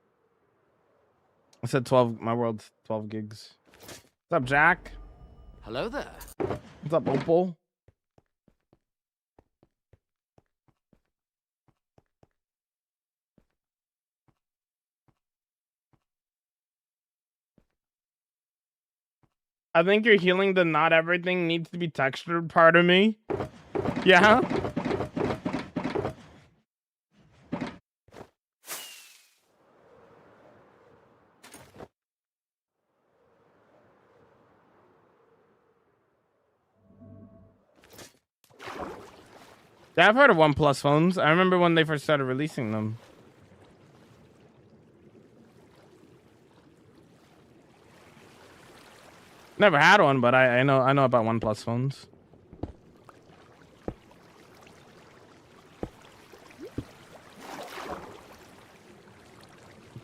I said 12. My world's 12 gigs. What's up, Jack? Hello there. What's up, Opal? I think you're healing the not everything needs to be textured part of me. Yeah? Yeah, I've heard of OnePlus phones. I remember when they first started releasing them. Never had one, but I know about OnePlus phones.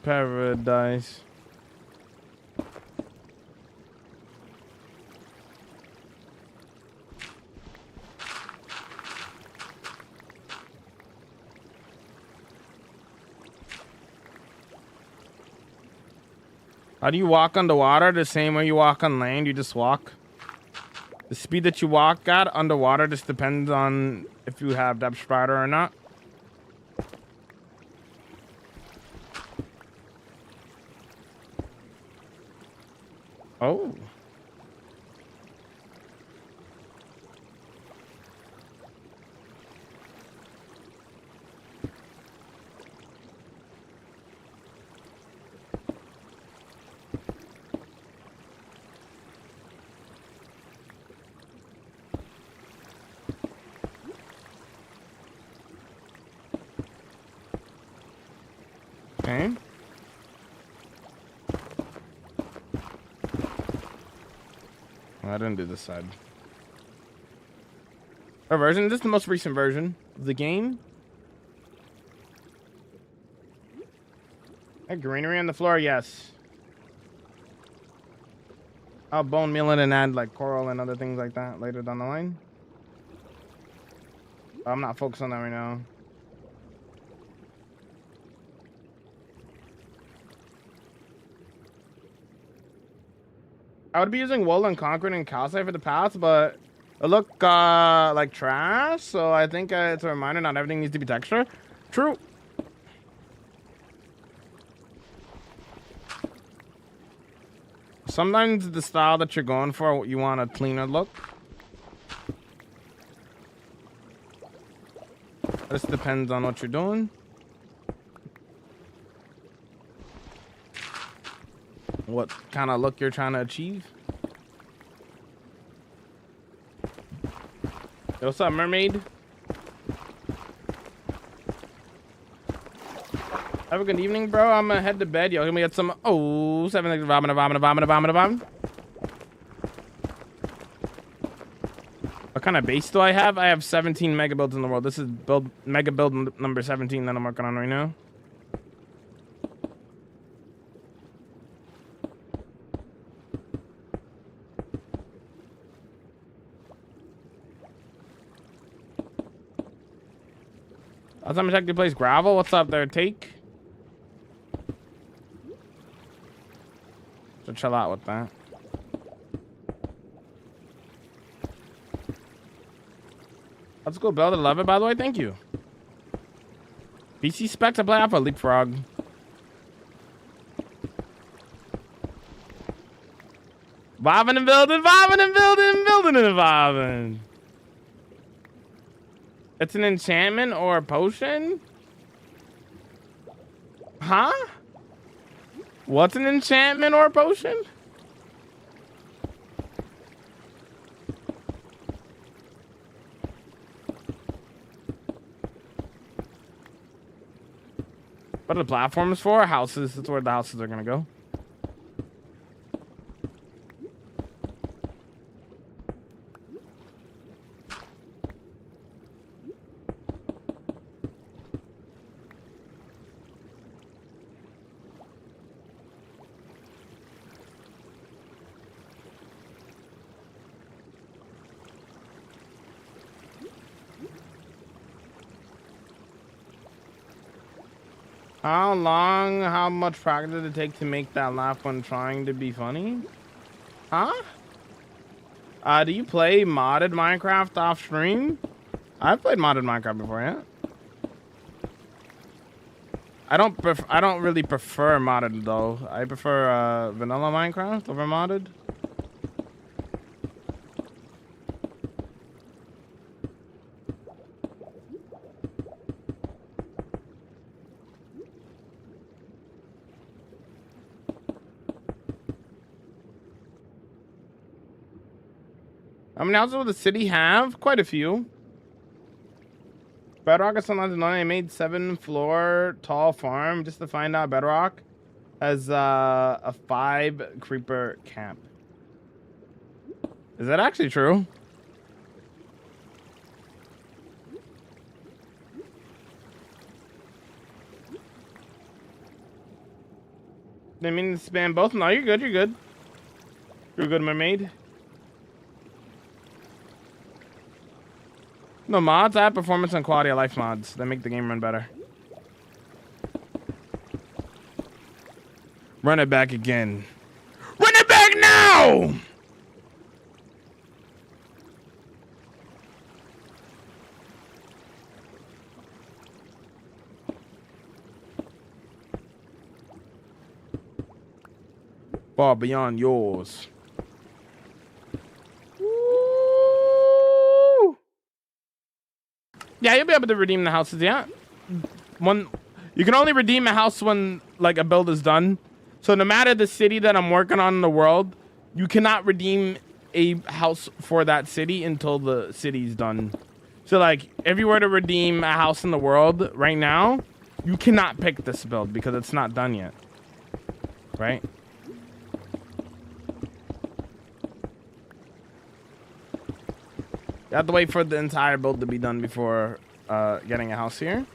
Paradise. How do you walk underwater? The same way you walk on land, you just walk. The speed that you walk at underwater just depends on if you have depth strider or not. Oh. Okay. I didn't do this side. What version? This is the most recent version of the game. Greenery on the floor, yes. I'll bone meal it and add like coral and other things like that later down the line. I'm not focused on that right now. I would be using wool and concrete and calcite for the paths, but it look like trash, so I think it's a reminder not everything needs to be texture. True. Sometimes the style that you're going for, you want a cleaner look. This depends on what you're doing. What kind of look you're trying to achieve. Yo, what's up, mermaid? Have a good evening, bro. I'm gonna head to bed. Yo, can we get some? Oh, 7 vomit. What kind of base do I have? I have 17 mega builds in the world. This is mega build number 17 that I'm working on right now. Last time I checked, you place gravel. What's up there, Take? So chill out with that. Let's go build 11, by the way. Thank you. PC specs to play off a leapfrog. Bobbing and building, building and bobbing. It's an enchantment or a potion? Huh? What's an enchantment or a potion? What are the platforms for? Houses. That's where the houses are gonna go. How much practice did it take to make that laugh when trying to be funny? Huh? Do you play modded Minecraft off stream? I've played modded Minecraft before, yeah. I don't really prefer modded though. I prefer vanilla Minecraft over modded. How many houses will the city have? Quite a few. Bedrock is sometimes known. I made 7-floor tall farm just to find out Bedrock has a 5 creeper camp. Is that actually true? Didn't mean to spam both. No, you're good. You're good. You're good, mermaid. No mods. I have performance and quality of life mods that make the game run better. Run it back again. Run it back now! Far beyond yours. Yeah, you'll be able to redeem the houses, yeah. You can only redeem a house when like a build is done. So no matter the city that I'm working on in the world, you cannot redeem a house for that city until the city's done. So like if you were to redeem a house in the world right now, you cannot pick this build because it's not done yet. Right? You have to wait for the entire build to be done before getting a house here.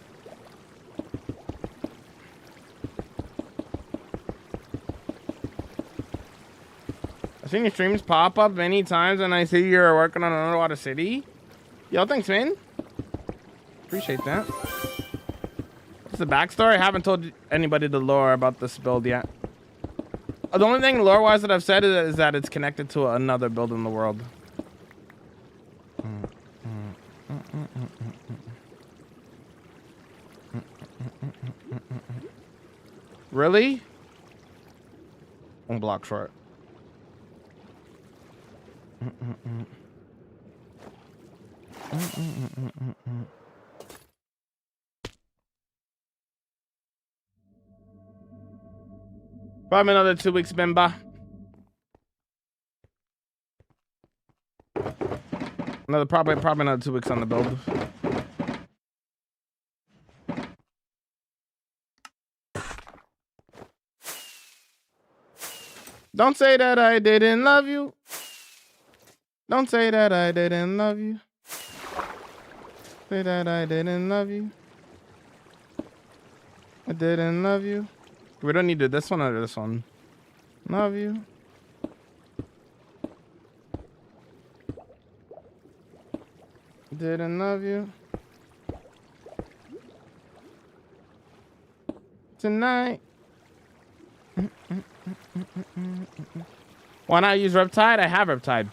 I've seen your streams pop up many times and I see you're working on an underwater city. Yo, thanks, man. Appreciate that. What's the backstory? I haven't told anybody the lore about this build yet. The only thing lore-wise that I've said is that it's connected to another build in the world. Really? One block short. Probably another 2 weeks, Bimba. Probably another 2 weeks on the build. Don't say that I didn't love you. Don't say that I didn't love you. Say that I didn't love you. I didn't love you. We don't need to do this one or this one. Love you. Didn't love you. Tonight. Why not use Riptide? I have Riptide.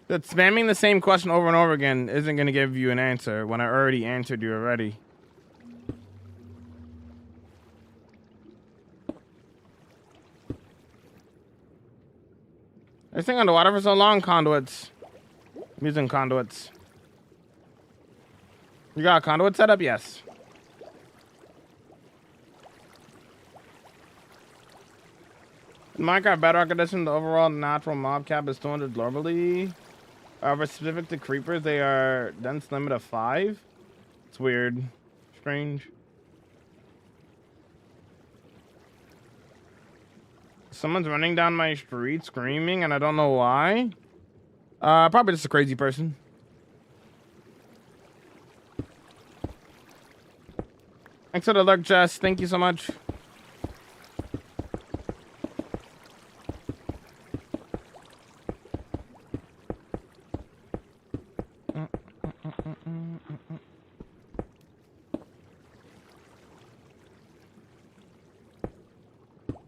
That spamming the same question over and over again isn't going to give you an answer when I already answered you already. I think underwater for so long, conduits. I'm using conduits. You got a conduit set up? Yes. In Minecraft Bedrock Edition, the overall natural mob cap is 200 globally. However, specific to creepers, they are dense limit of 5. It's weird. Strange. Someone's running down my street screaming and I don't know why. Probably just a crazy person. Thanks for the lurk, Jess. Thank you so much.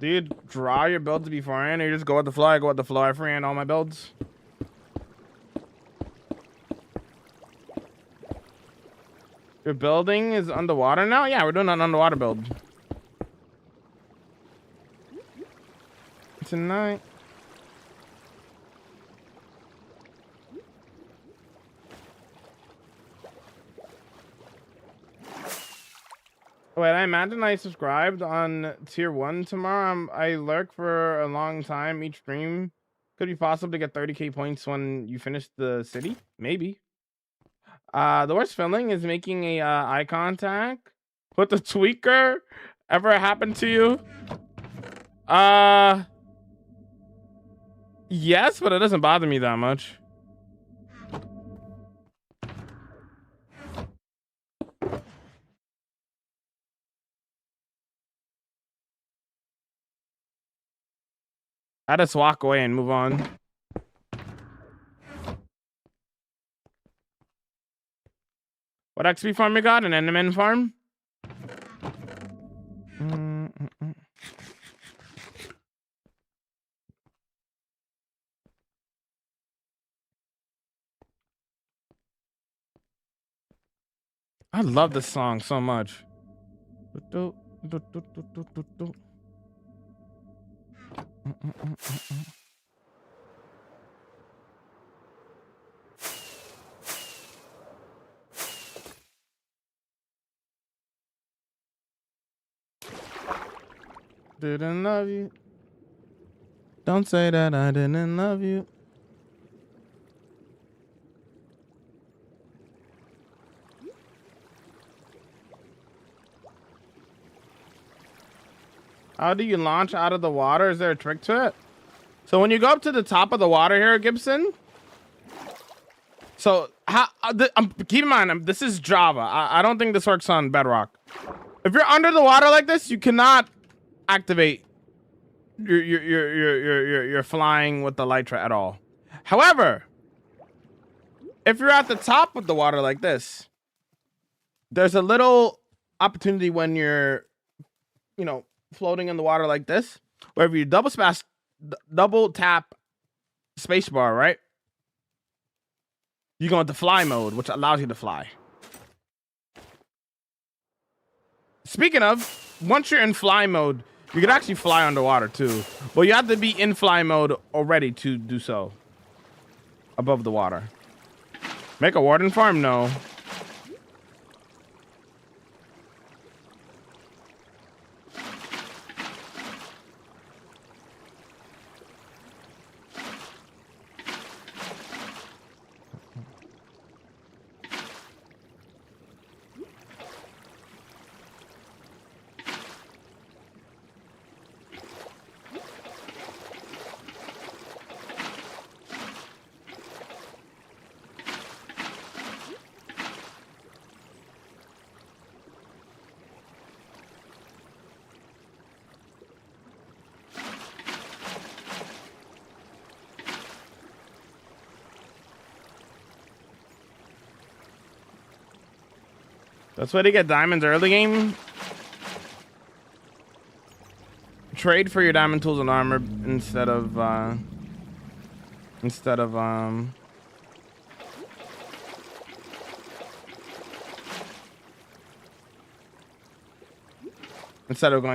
Do you draw your builds beforehand or you just go with the flow? I go with the flow. I freehand all my builds. Your building is underwater now? Yeah, we're doing an underwater build. Tonight. Wait, I imagine I subscribed on tier 1 tomorrow. I lurk for a long time. Each stream could be possible to get 30k points when you finish the city. Maybe. The worst feeling is making a eye contact with the tweaker. Ever happened to you? Yes, but it doesn't bother me that much. I just walk away and move on. What XP farm you got? An Enderman farm? I love this song so much. Didn't love you. Don't say that I didn't love you. How do you launch out of the water? Is there a trick to it? So when you go up to the top of the water here, Gibson. So keep in mind, this is Java. I don't think this works on Bedrock. If you're under the water like this, you cannot activate your flying with the Elytra at all. However, if you're at the top of the water like this, there's a little opportunity when you're, you know, floating in the water like this, where if you double tap spacebar, right? You go into fly mode, which allows you to fly. Speaking of, once you're in fly mode, you can actually fly underwater too. But you have to be in fly mode already to do so. Above the water. Make a warden farm? No. That's why they get diamonds early game. Trade for your diamond tools and armor instead of going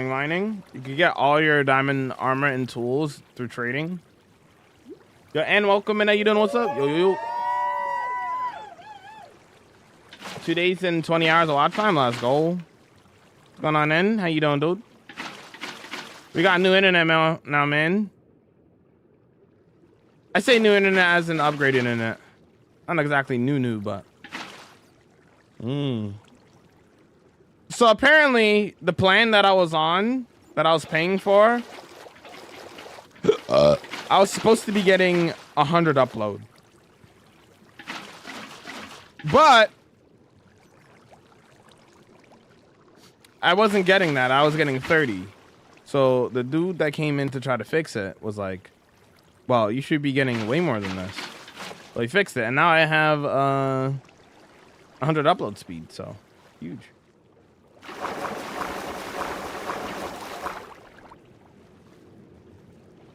mining. You can get all your diamond armor and tools through trading. Yo, and welcome in. How you doing? What's up? Yo. 2 days and 20 hours of watch time. Let's go. What's going on, N? How you doing, dude? We got new internet now, man. I say new internet as an upgraded internet. Not exactly new, but. So apparently, the plan that I was on, that I was paying for, I was supposed to be getting 100 upload. But I wasn't getting that. I was getting 30. So the dude that came in to try to fix it was like, well, you should be getting way more than this. Well, he fixed it. And now I have 100 upload speed. So huge.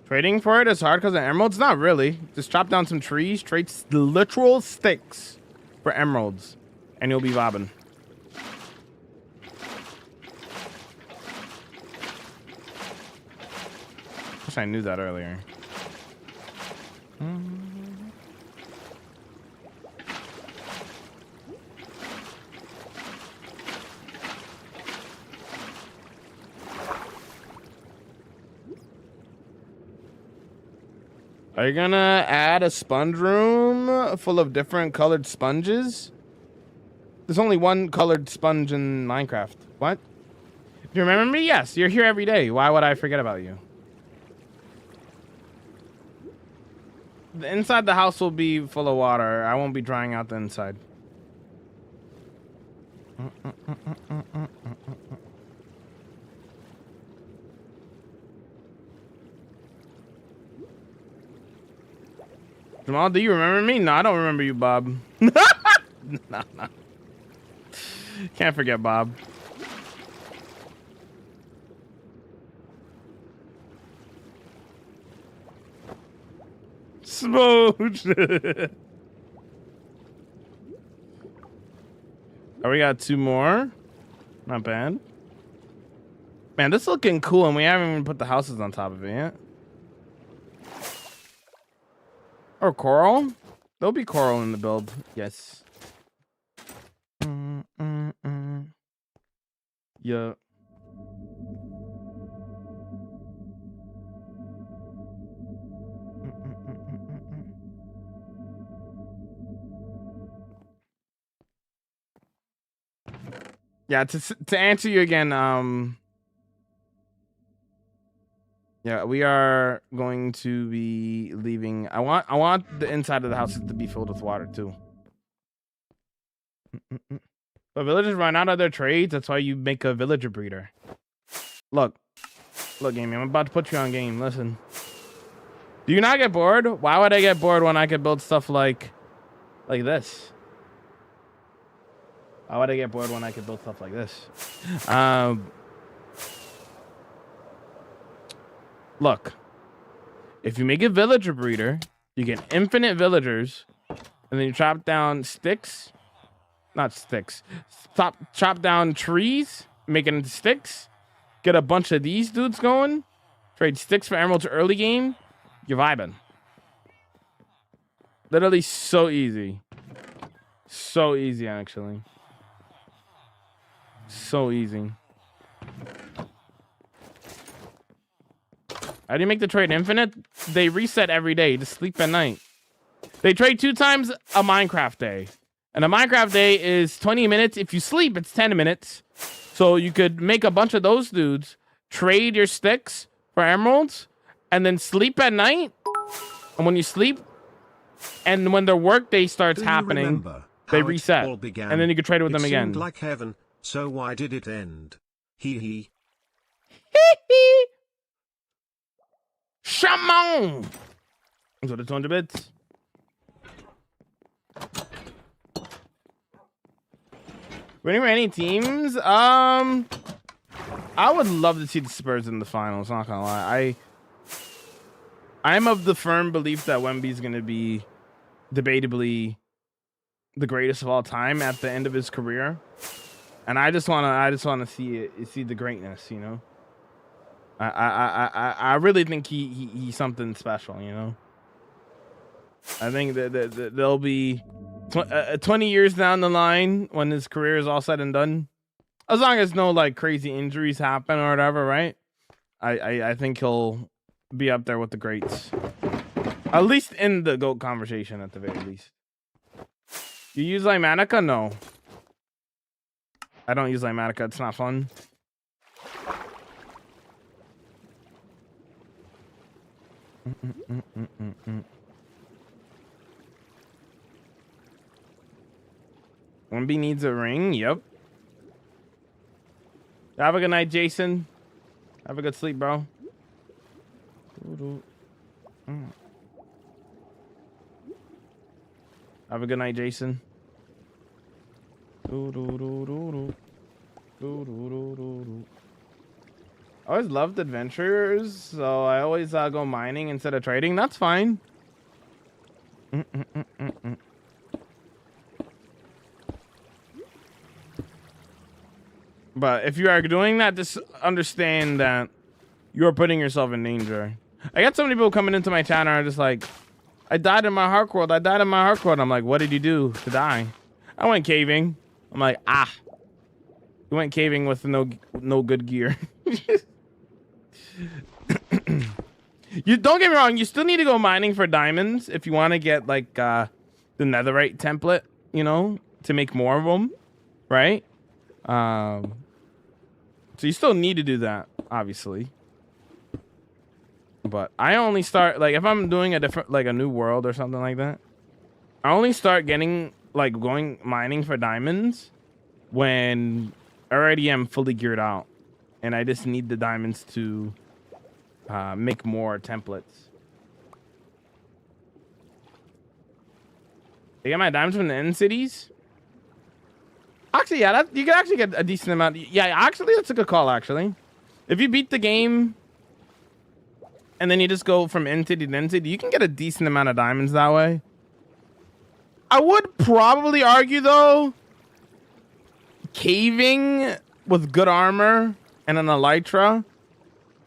Trading for it is hard because of emeralds? Not really. Just chop down some trees, trade literal sticks for emeralds, and you'll be vibing. Wish I knew that earlier. Are you gonna add a sponge room full of different colored sponges? There's only one colored sponge in Minecraft. What? Do you remember me? Yes, you're here every day. Why would I forget about you? The inside the house will be full of water. I won't be drying out the inside. Jamal, do you remember me? No, I don't remember you, Bob. No. Can't forget Bob. Smooch. Oh, we got 2 more. Not bad. Man, this is looking cool, and we haven't even put the houses on top of it yet. Or coral? There'll be coral in the build. Yes. Yeah. Yeah, to answer you again, Yeah, we are going to be leaving. I want the inside of the house to be filled with water too. But villagers run out of their trades. That's why you make a villager breeder. Look, Gamey, I'm about to put you on game. Listen. Do you not get bored? Why would I get bored when I could build stuff like this? Why would I get bored when I could build stuff like this? Look, if you make a villager breeder, you get infinite villagers, and then you chop down sticks. Not sticks. Chop down trees, make it into sticks. Get a bunch of these dudes going. Trade sticks for emeralds early game. You're vibing. Literally so easy. So easy, actually. So easy. How do you make the trade infinite? They reset every day. Just sleep at night. They trade 2 times a Minecraft day. And a Minecraft day is 20 minutes. If you sleep, it's 10 minutes. So you could make a bunch of those dudes, trade your sticks for emeralds, and then sleep at night. And when you sleep, and when their work day starts happening, they reset. And then you could trade it with them again. It seemed like heaven, so why did it end? Hee hee. Hee hee. Shamon! So the 200 bits. Winning any teams? I would love to see the Spurs in the finals, not gonna lie. I'm of the firm belief that Wemby's gonna be debatably the greatest of all time at the end of his career. And I just wanna see the greatness, you know. I really think he's something special, you know. I think that there'll be 20 years down the line when his career is all said and done, as long as no like crazy injuries happen or whatever, right? I think he'll be up there with the greats, at least in the GOAT conversation, at the very least. You use Lymatica? No, I don't use Lymatica. It's not fun. Wemby needs a ring. Yep. Have a good night, Jason. Have a good sleep, bro. Have a good night, Jason. I always loved adventures, so I always go mining instead of trading. That's fine. But if you are doing that, just understand that you are putting yourself in danger. I got so many people coming into my channel and are just like, I died in my Hark World. I died in my Hark World. I'm like, what did you do to die? I went caving. I'm like, you went caving with no good gear. You don't get me wrong, you still need to go mining for diamonds if you want to get like the netherite template, you know, to make more of them, right? So you still need to do that, obviously. But I only start, like, if I'm doing a different, like a new world or something like that, I only start getting, like, going mining for diamonds when I already am fully geared out and I just need the diamonds to make more templates. I get my diamonds from the end cities. Actually, yeah, you can actually get a decent amount. Yeah, actually, that's a good call, actually. If you beat the game and then you just go from end city to end city, you can get a decent amount of diamonds that way. I would probably argue, though, caving with good armor and an elytra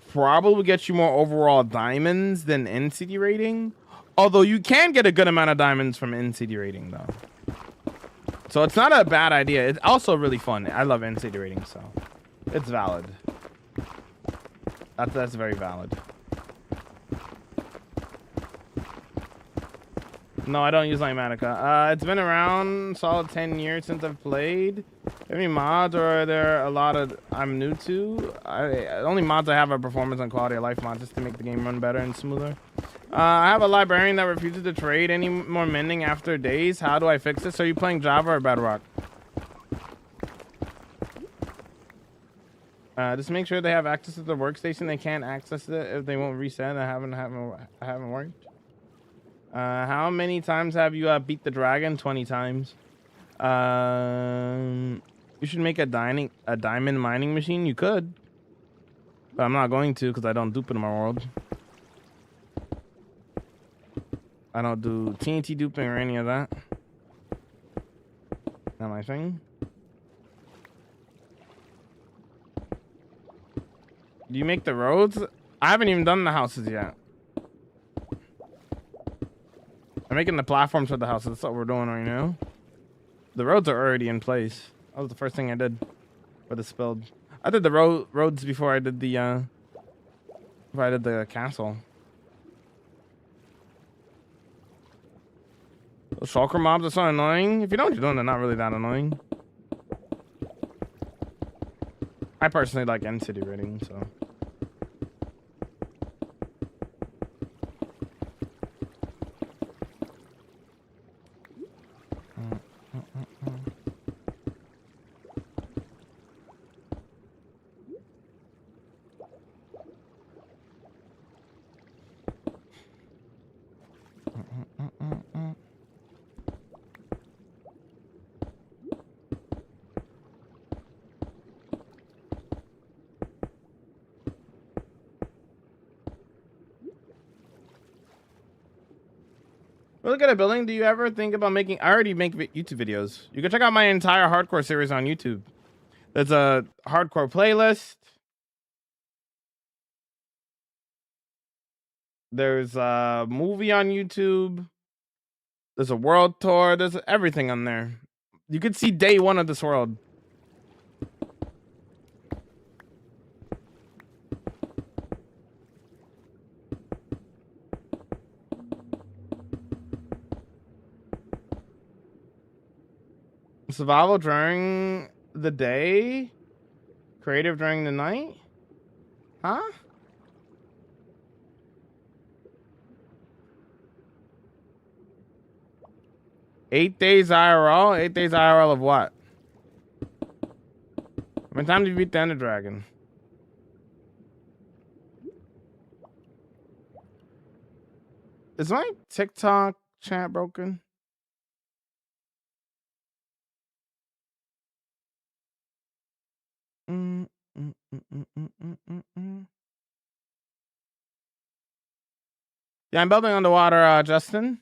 probably gets you more overall diamonds than end city rating. Although you can get a good amount of diamonds from end city rating, though. So it's not a bad idea. It's also really fun. I love end city rating, so it's valid. That's very valid. No, I don't use Limatica. It's been around solid 10 years since I've played. Any mods, or are there a lot of I'm new to? The only mods I have are performance and quality of life mods, just to make the game run better and smoother. I have a librarian that refuses to trade any more mending after days. How do I fix this? So are you playing Java or Bedrock? Just make sure they have access to the workstation. They can't access it if they won't reset. I haven't worked. How many times have you beat the dragon? 20 times. You should make a diamond mining machine. You could, but I'm not going to because I don't dupe in my world. I don't do TNT duping or any of that. Not my thing. Do you make the roads? I haven't even done the houses yet. I'm making the platforms for the houses. That's what we're doing right now. The roads are already in place. That was the first thing I did for the build. I did the roads before I did the castle. Those shulker mobs are so annoying. If you know what you're doing, they're not really that annoying. I personally like End City raiding, so. Look at a building. Do you ever think about making? I already make YouTube videos. You can check out my entire hardcore series on YouTube. There's a hardcore playlist. There's a movie on YouTube. There's a world tour. There's everything on there. You could see day one of this world. Survival during the day, creative during the night. Huh? Eight days IRL? 8 days IRL of what? How many times did you beat the Ender Dragon? Is my TikTok chat broken? Yeah, I'm building underwater, Justin.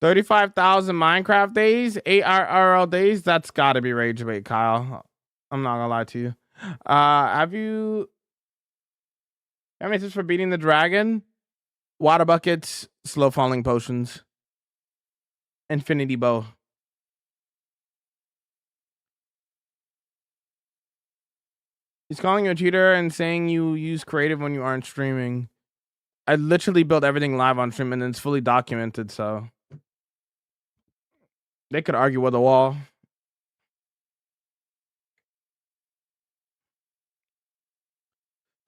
$35,000 Minecraft days, 8 IRL days. That's got to be rage bait, Kyle. I'm not gonna lie to you. Have you message for beating the dragon? Water buckets, slow falling potions, infinity bow. He's calling you a cheater and saying you use creative when you aren't streaming. I literally built everything live on stream and it's fully documented, so they could argue with a wall.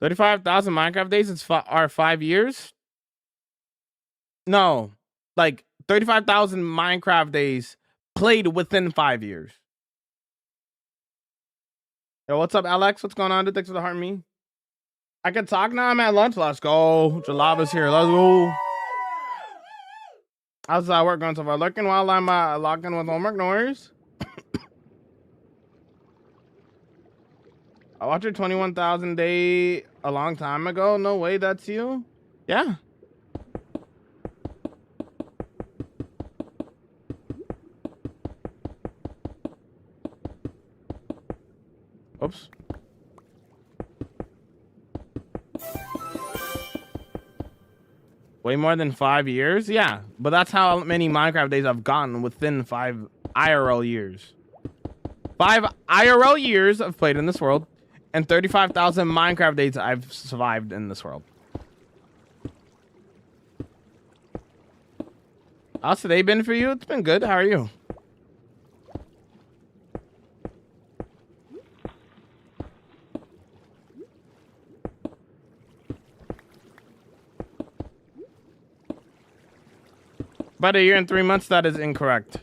$35,000 Minecraft days are 5 years? No, like 35,000 Minecraft days played within 5 years. Yo, what's up, Alex? What's going on? Thanks for the heart me. I can talk now. I'm at lunch. Let's go. Jalava's here. Let's go. How's that work going so far? Lurking while I'm logged in with homework. No worries. I watched your 21,000 day a long time ago. No way, that's you? Yeah. Oops. Way more than 5 years? Yeah, but that's how many Minecraft days I've gotten within 5 IRL years. 5 IRL years I've played in this world, and 35,000 Minecraft days I've survived in this world. How's today been for you? It's been good. How are you? About a year and 3 months, that is incorrect.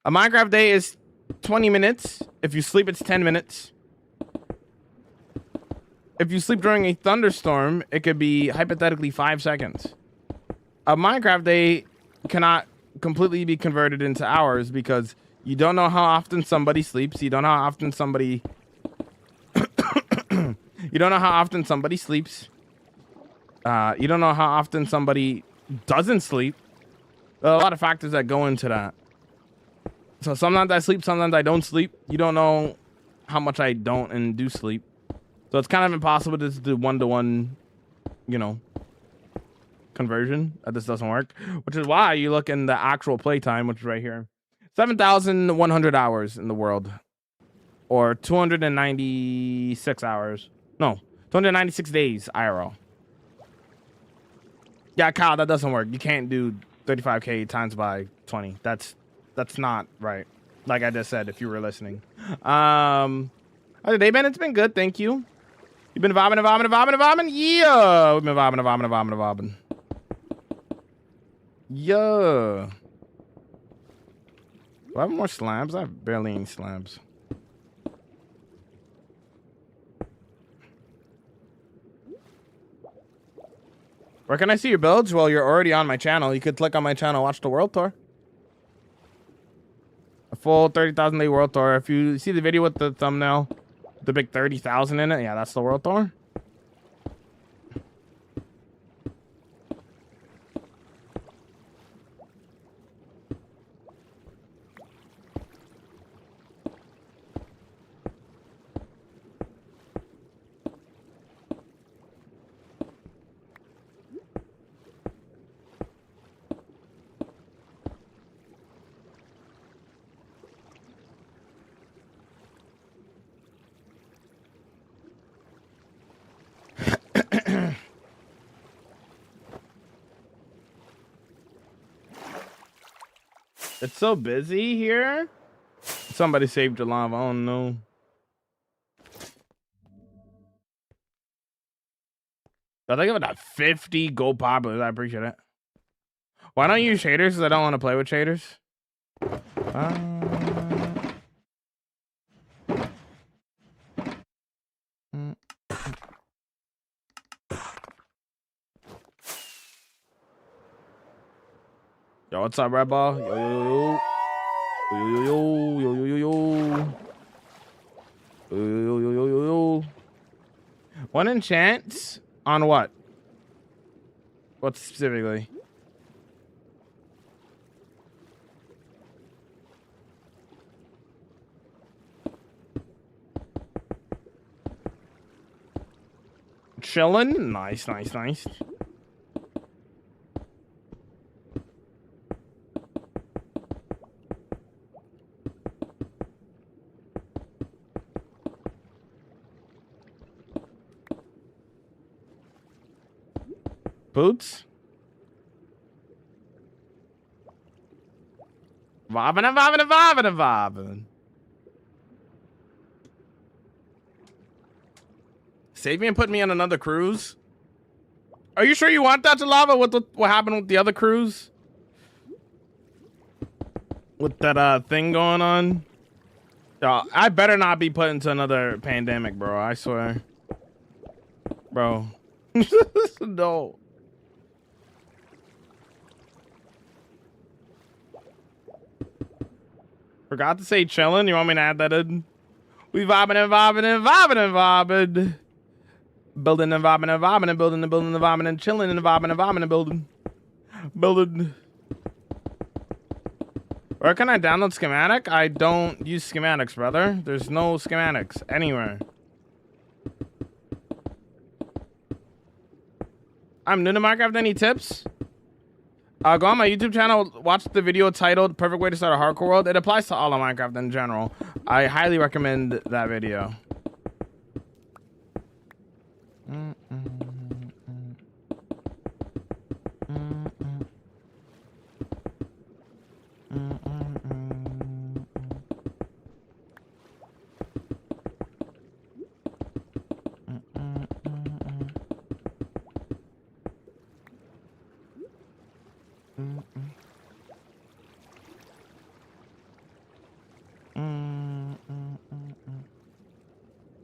A Minecraft day is 20 minutes. If you sleep, it's 10 minutes. If you sleep during a thunderstorm, it could be hypothetically 5 seconds. A Minecraft day cannot completely be converted into hours because you don't know how often somebody sleeps. You don't know how often somebody... You don't know how often somebody sleeps. You don't know how often somebody doesn't sleep. There are a lot of factors that go into that. So sometimes I sleep, sometimes I don't sleep. You don't know how much I don't and do sleep. So it's kind of impossible to do one-to-one, you know, conversion. This doesn't work. Which is why you look in the actual playtime, which is right here. 7,100 hours in the world. Or 296 hours. No, 296 days IRL. Yeah, Kyle, that doesn't work. You can't do 35K times by 20. That's not right. Like I just said, if you were listening. How's your day been? It's been good, thank you. You've been vibing. Yeah, we've been vibing. Yeah. Do I have more slabs? I have barely any slabs. Where can I see your builds? Well, you're already on my channel. You could click on my channel, watch the world tour. A full 30,000 day world tour. If you see the video with the thumbnail, the big 30,000 in it, yeah, that's the world tour. It's so busy here. Somebody saved your lava. Oh no. I think about 50 gold populars. I appreciate it. Why don't you use shaders? Because I don't want to play with shaders. Yo, what's up, Red Ball? Yo. One enchant on what? What specifically? Chillin'? Nice. Boots? Vibing. Save me and put me on another cruise? Are you sure you want that, Jalava? What happened with the other cruise? With that thing going on? I better not be put into another pandemic, bro. I swear. Bro. No. Forgot to say chillin'. You want me to add that in? We vibing. Building and vibing and building and vibing and chilling and vibing and building. Where can I download schematic? I don't use schematics, brother. There's no schematics anywhere. I'm new to Minecraft. Any tips? Go on my YouTube channel, watch the video titled Perfect Way to Start a Hardcore World. It applies to all of Minecraft in general. I highly recommend that video.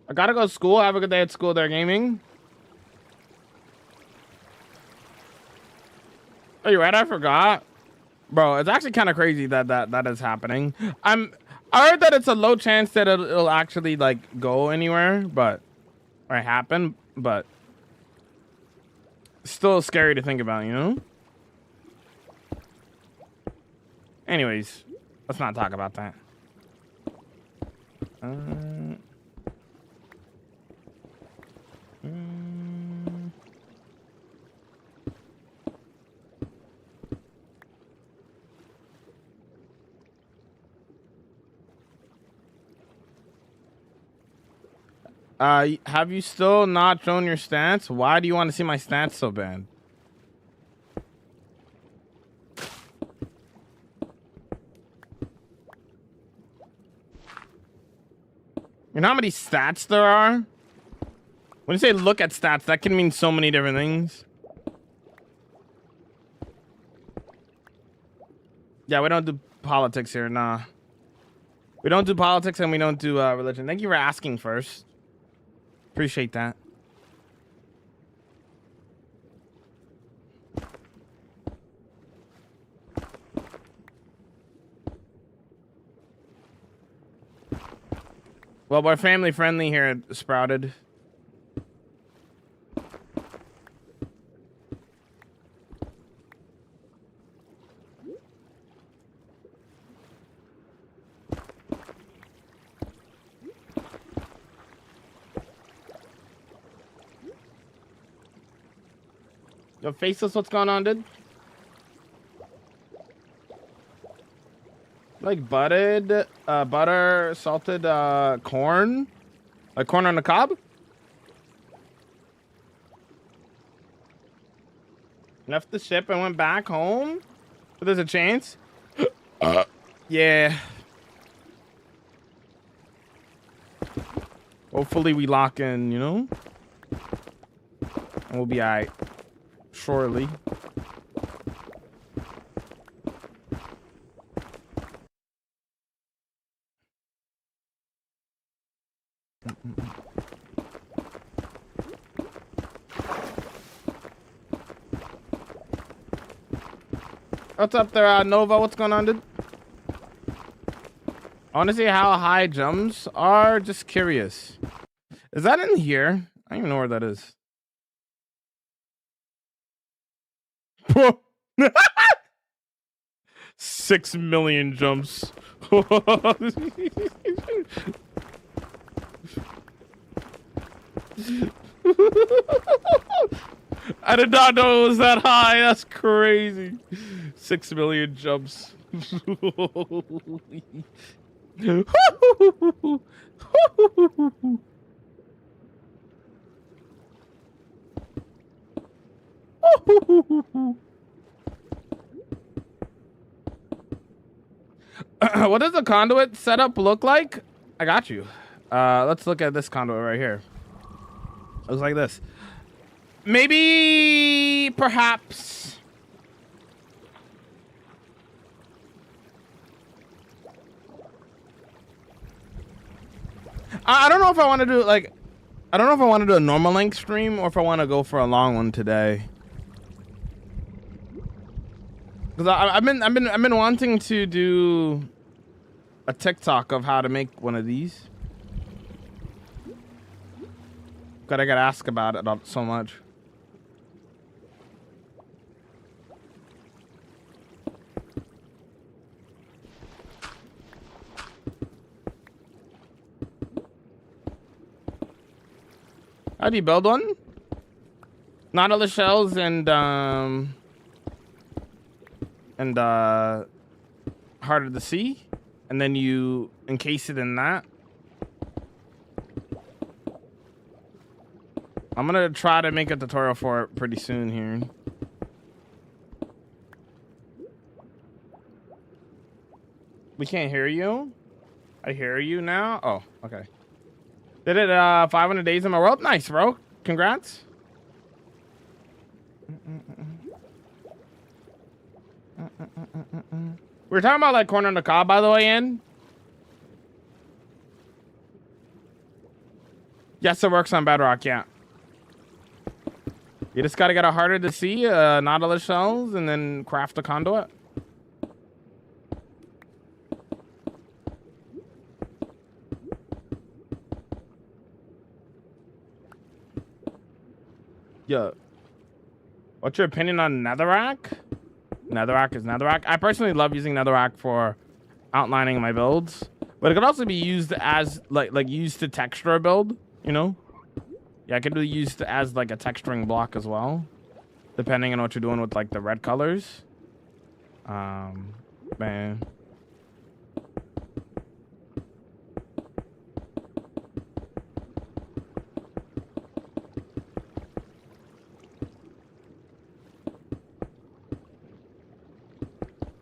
I gotta go to school. Have a good day at school there, gaming. Oh, you right? I forgot. Bro, it's actually kind of crazy that is happening. I heard that it's a low chance that it'll actually like go anywhere, or happen, but still scary to think about, you know? Anyways, let's not talk about that. Have you still not shown your stats? Why do you want to see my stats so bad? You know how many stats there are? When you say look at stats, that can mean so many different things. Yeah, we don't do politics here, nah. We don't do politics and we don't do religion. Thank you for asking first. Appreciate that. Well, we're family friendly here at Sprouted. Yo, Faceless, what's going on, dude? Like butter, salted corn? Like corn on the cob? Left the ship and went back home? But there's a chance? Yeah. Hopefully we lock in, you know? And we'll be alright. Shortly. What's up there, Nova? What's going on, dude? I want to see how high jumps are. Just curious. Is that in here? I don't even know where that is. 6 million jumps. I did not know it was that high. That's crazy. 6 million jumps. What does the conduit setup look like? I got you. Let's look at this conduit right here. Looks like this. Maybe, perhaps. I don't know if I want to do like, I don't know if I want to do a normal length stream or if I want to go for a long one today. Because I've been wanting to do a TikTok of how to make one of these. But I gotta ask about it so much. How do you build one? Nautilus shells and Heart of the Sea, and then you encase it in that. I'm gonna try to make a tutorial for it pretty soon here. We can't hear you. I hear you now. Oh, okay. Did it 500 days in my world. Nice, bro. Congrats. We were talking about like corn on the cob, by the way, in. Yes, it works on Bedrock, yeah. You just gotta get a Heart of the Sea, Nautilus shells, and then craft a conduit. Yeah. What's your opinion on Netherrack? Netherrack is Netherrack. I personally love using Netherrack for outlining my builds, but it could also be used as like used to texture a build, you know? Yeah, it could be used as like a texturing block as well, depending on what you're doing with like the red colors. Man.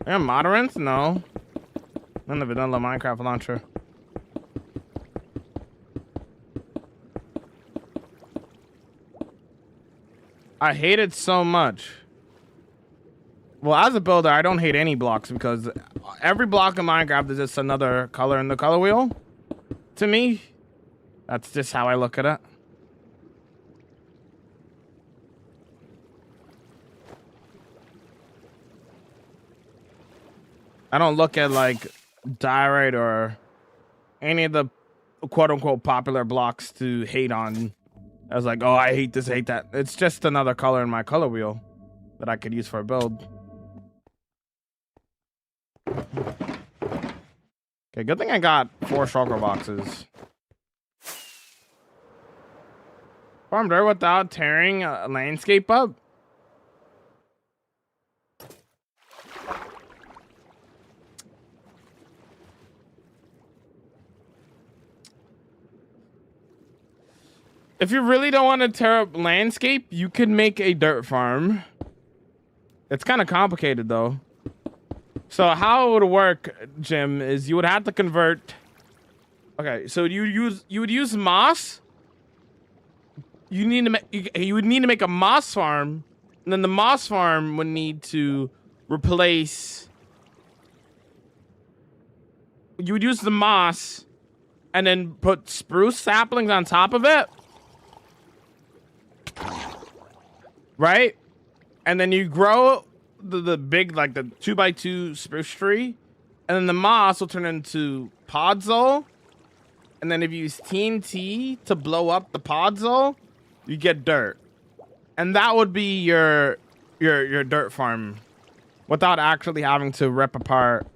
Yeah, moderants? No. None of the vanilla Minecraft launcher. I hate it so much. Well, as a builder, I don't hate any blocks because every block in Minecraft is just another color in the color wheel. To me, that's just how I look at it. I don't look at like diorite or any of the quote unquote popular blocks to hate on as like, oh, I hate this, I hate that. It's just another color in my color wheel that I could use for a build. Okay, good thing I got 4 shulker boxes. Farm dirt without tearing a landscape up. If you really don't want to tear up landscape, you could make a dirt farm. It's kind of complicated though. So how it would work, Jim, is you would have to convert. Okay, so you would use moss. You would need to make a moss farm, and then the moss farm would need to replace. You would use the moss, and then put spruce saplings on top of it. Right? And then you grow the big, like the 2x2 spruce tree, and then the moss will turn into podzol. And then if you use TNT to blow up the podzol, you get dirt. And that would be your dirt farm without actually having to rip apart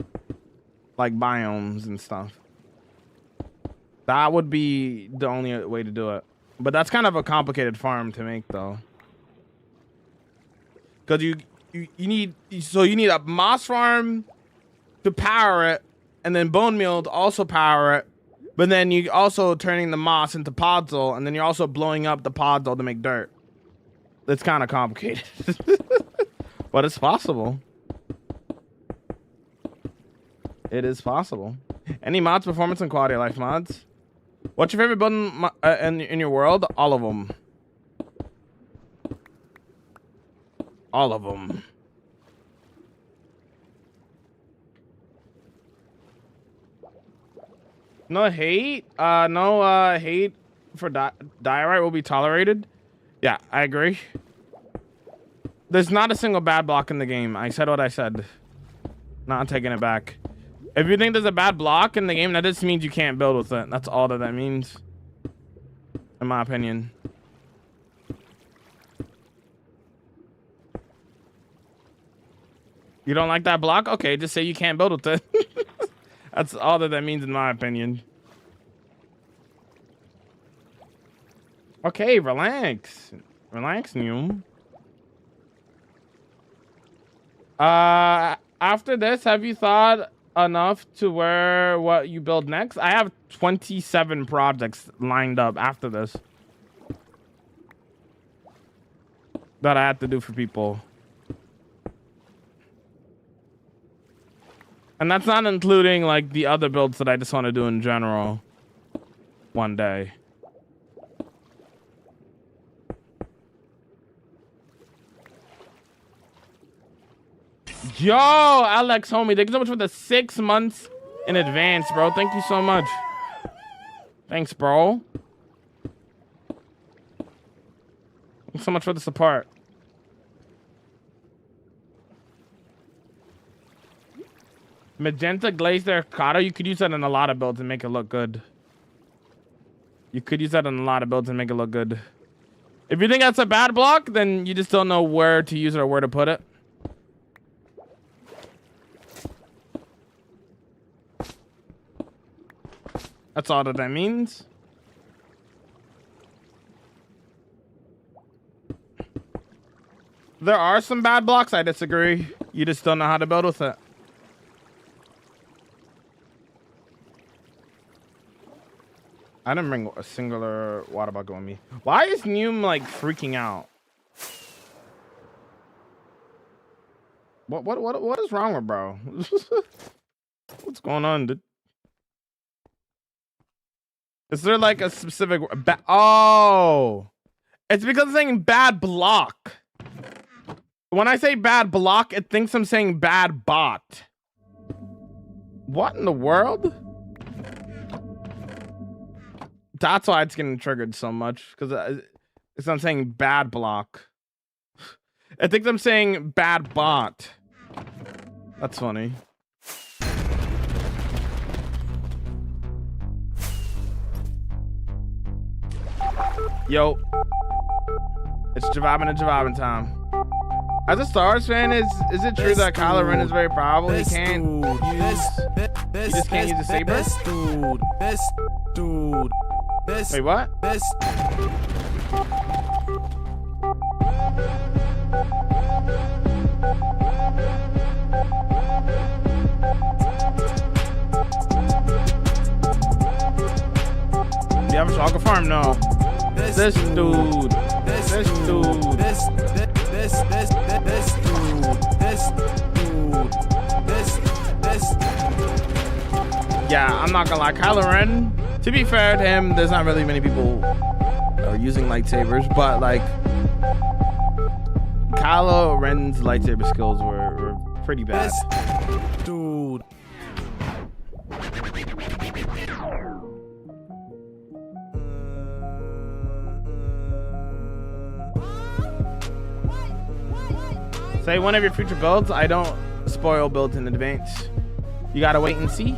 like biomes and stuff. That would be the only way to do it. But that's kind of a complicated farm to make though. Because you need a moss farm to power it, and then bone meal to also power it. But then you also turning the moss into podzol, and then you're also blowing up the podzol to make dirt. It's kind of complicated, but it's possible. It is possible. Any mods, performance, and quality of life mods? What's your favorite button in your world? All of them. All of them. No hate. No hate for diorite will be tolerated. Yeah, I agree. There's not a single bad block in the game. I said what I said. Not taking it back. If you think there's a bad block in the game, that just means you can't build with it. That's all that means, in my opinion. You don't like that block? Okay, just say you can't build with it. That's all that means, in my opinion. Okay, relax. Relax, Noom. After this, have you thought enough to where what you build next? I have 27 projects lined up after this that I have to do for people. And that's not including like the other builds that I just want to do in general one day. Yo, Alex, homie, thank you so much for the 6 months in advance, bro. Thank you so much. Thanks, bro. Thanks so much for the support. Magenta glazed avocado. You could use that in a lot of builds and make it look good. You could use that in a lot of builds and make it look good. If you think that's a bad block, then you just don't know where to use it or where to put it. That's all that means. There are some bad blocks. I disagree. You just don't know how to build with it. I didn't bring a singular water bucket with me. Why is Noom like freaking out? What is wrong with bro? What's going on, dude? Is there like a specific oh, it's because I'm saying bad block. When I say bad block, it thinks I'm saying bad bot. What in the world? That's why it's getting triggered so much, because it's not saying bad block. I think I'm saying bad bot. That's funny. Yo, it's Javabin and Javabin time. As a Star Wars fan, is it true that Kylo Ren is very powerful? He can't use. He just can't use the saber. Best dude. Wait, what? Do you have a chocolate farm? No. This dude. This dude. Yeah, I'm not gonna lie. Kylo Ren, to be fair to him, there's not really many people are using lightsabers, but like Kylo Ren's lightsaber skills were pretty bad. Dude. Say one of your future builds. I don't spoil builds in advance. You gotta wait and see.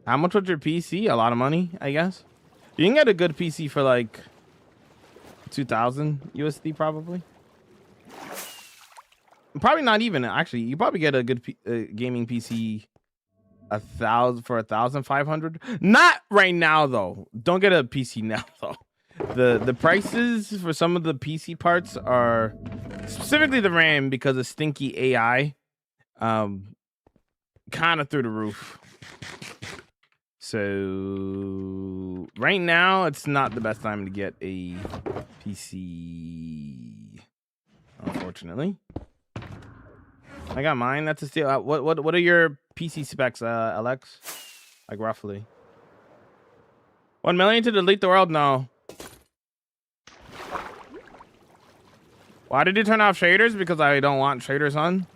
How much was your PC? A lot of money, I guess. You can get a good PC for like 2,000 USD probably. Probably not even, actually. You probably get a good gaming PC 1,500. Not right now though. Don't get a PC now though. The prices for some of the PC parts are, specifically the RAM, because of stinky AI, kind of through the roof. So right now, it's not the best time to get a PC, unfortunately. I got mine. That's a steal. What are your PC specs, Alex? Like roughly. 1 million to delete the world? No. Why did you turn off shaders? Because I don't want shaders on.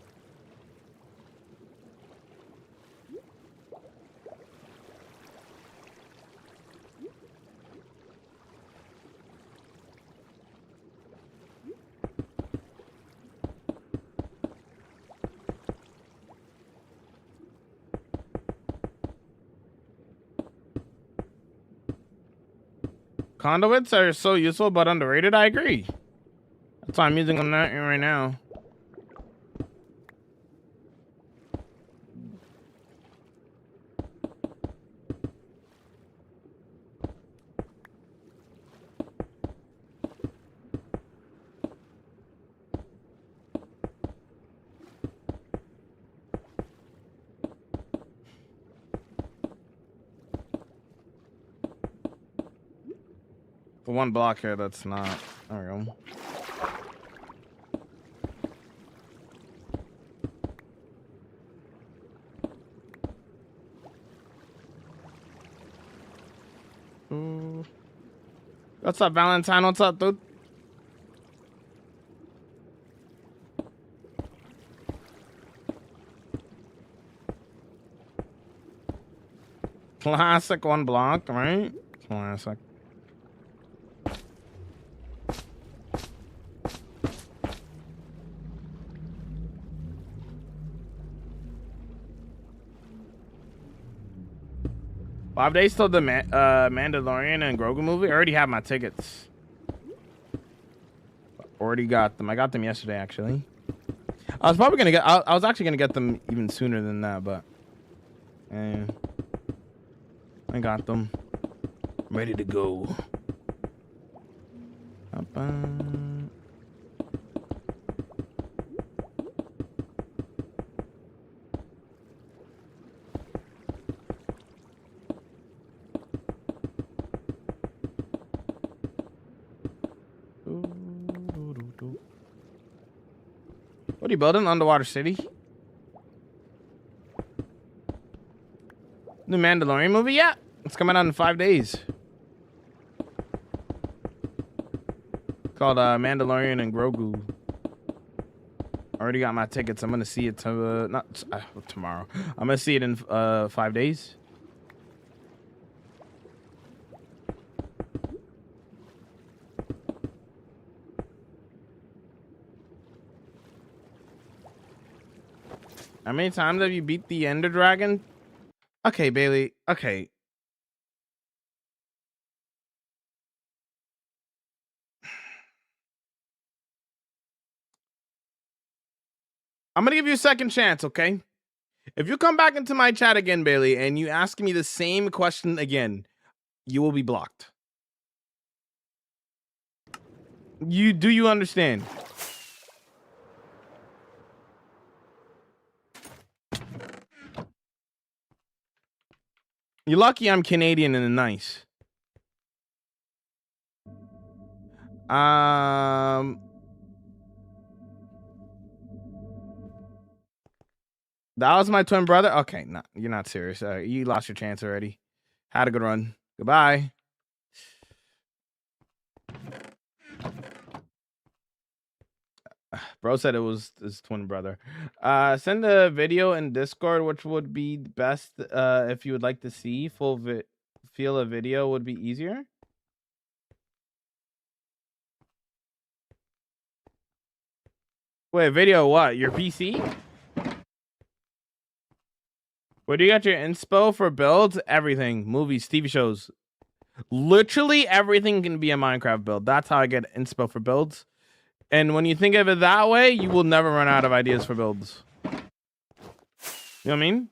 Conduits are so useful but underrated. I agree. That's why I'm using them right now. The one block here that's not. There we go. What's up, Valentine? What's up, dude? Classic one block, right? Classic. Five days till the Mandalorian and Grogu movie. I already have my tickets. Already got them. I got them yesterday, actually. I was probably gonna get. I was actually gonna get them even sooner than that, but I got them. I'm ready to go. What are you building? Underwater city? New Mandalorian movie? Yeah, it's coming out in 5 days. Called Mandalorian and Grogu. Already got my tickets. I'm gonna see it not tomorrow. I'm gonna see it in 5 days. How many times have you beat the Ender Dragon? Okay, Bailey. Okay. I'm gonna give you a second chance, okay? If you come back into my chat again, Bailey, and you ask me the same question again, you will be blocked. Do you understand? You're lucky I'm Canadian and nice. That was my twin brother? Okay, no, you're not serious. You lost your chance already. Had a good run. Goodbye. Bro said it was his twin brother. Send a video in Discord, which would be best if you would like to see. Feel a video would be easier. Wait, video what? Your PC? Where do you got your inspo for builds? Everything. Movies, TV shows. Literally everything can be a Minecraft build. That's how I get inspo for builds. And when you think of it that way, you will never run out of ideas for builds. You know what I mean?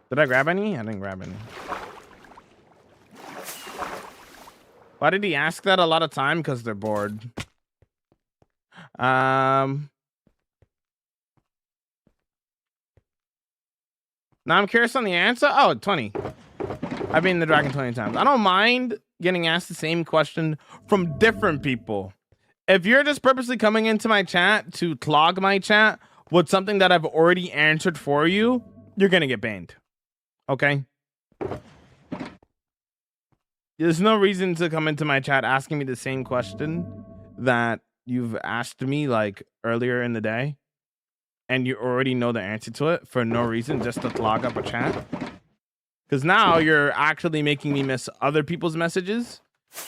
Did I grab any? I didn't grab any. Why did he ask that a lot of time? Because they're bored. Now I'm curious on the answer. Oh, 20. I've been in the dragon 20 times. I don't mind getting asked the same question from different people. If you're just purposely coming into my chat to clog my chat with something that I've already answered for you, you're going to get banned. Okay? There's no reason to come into my chat asking me the same question that you've asked me like earlier in the day, and you already know the answer to it for no reason, just to clog up a chat. Because now you're actually making me miss other people's messages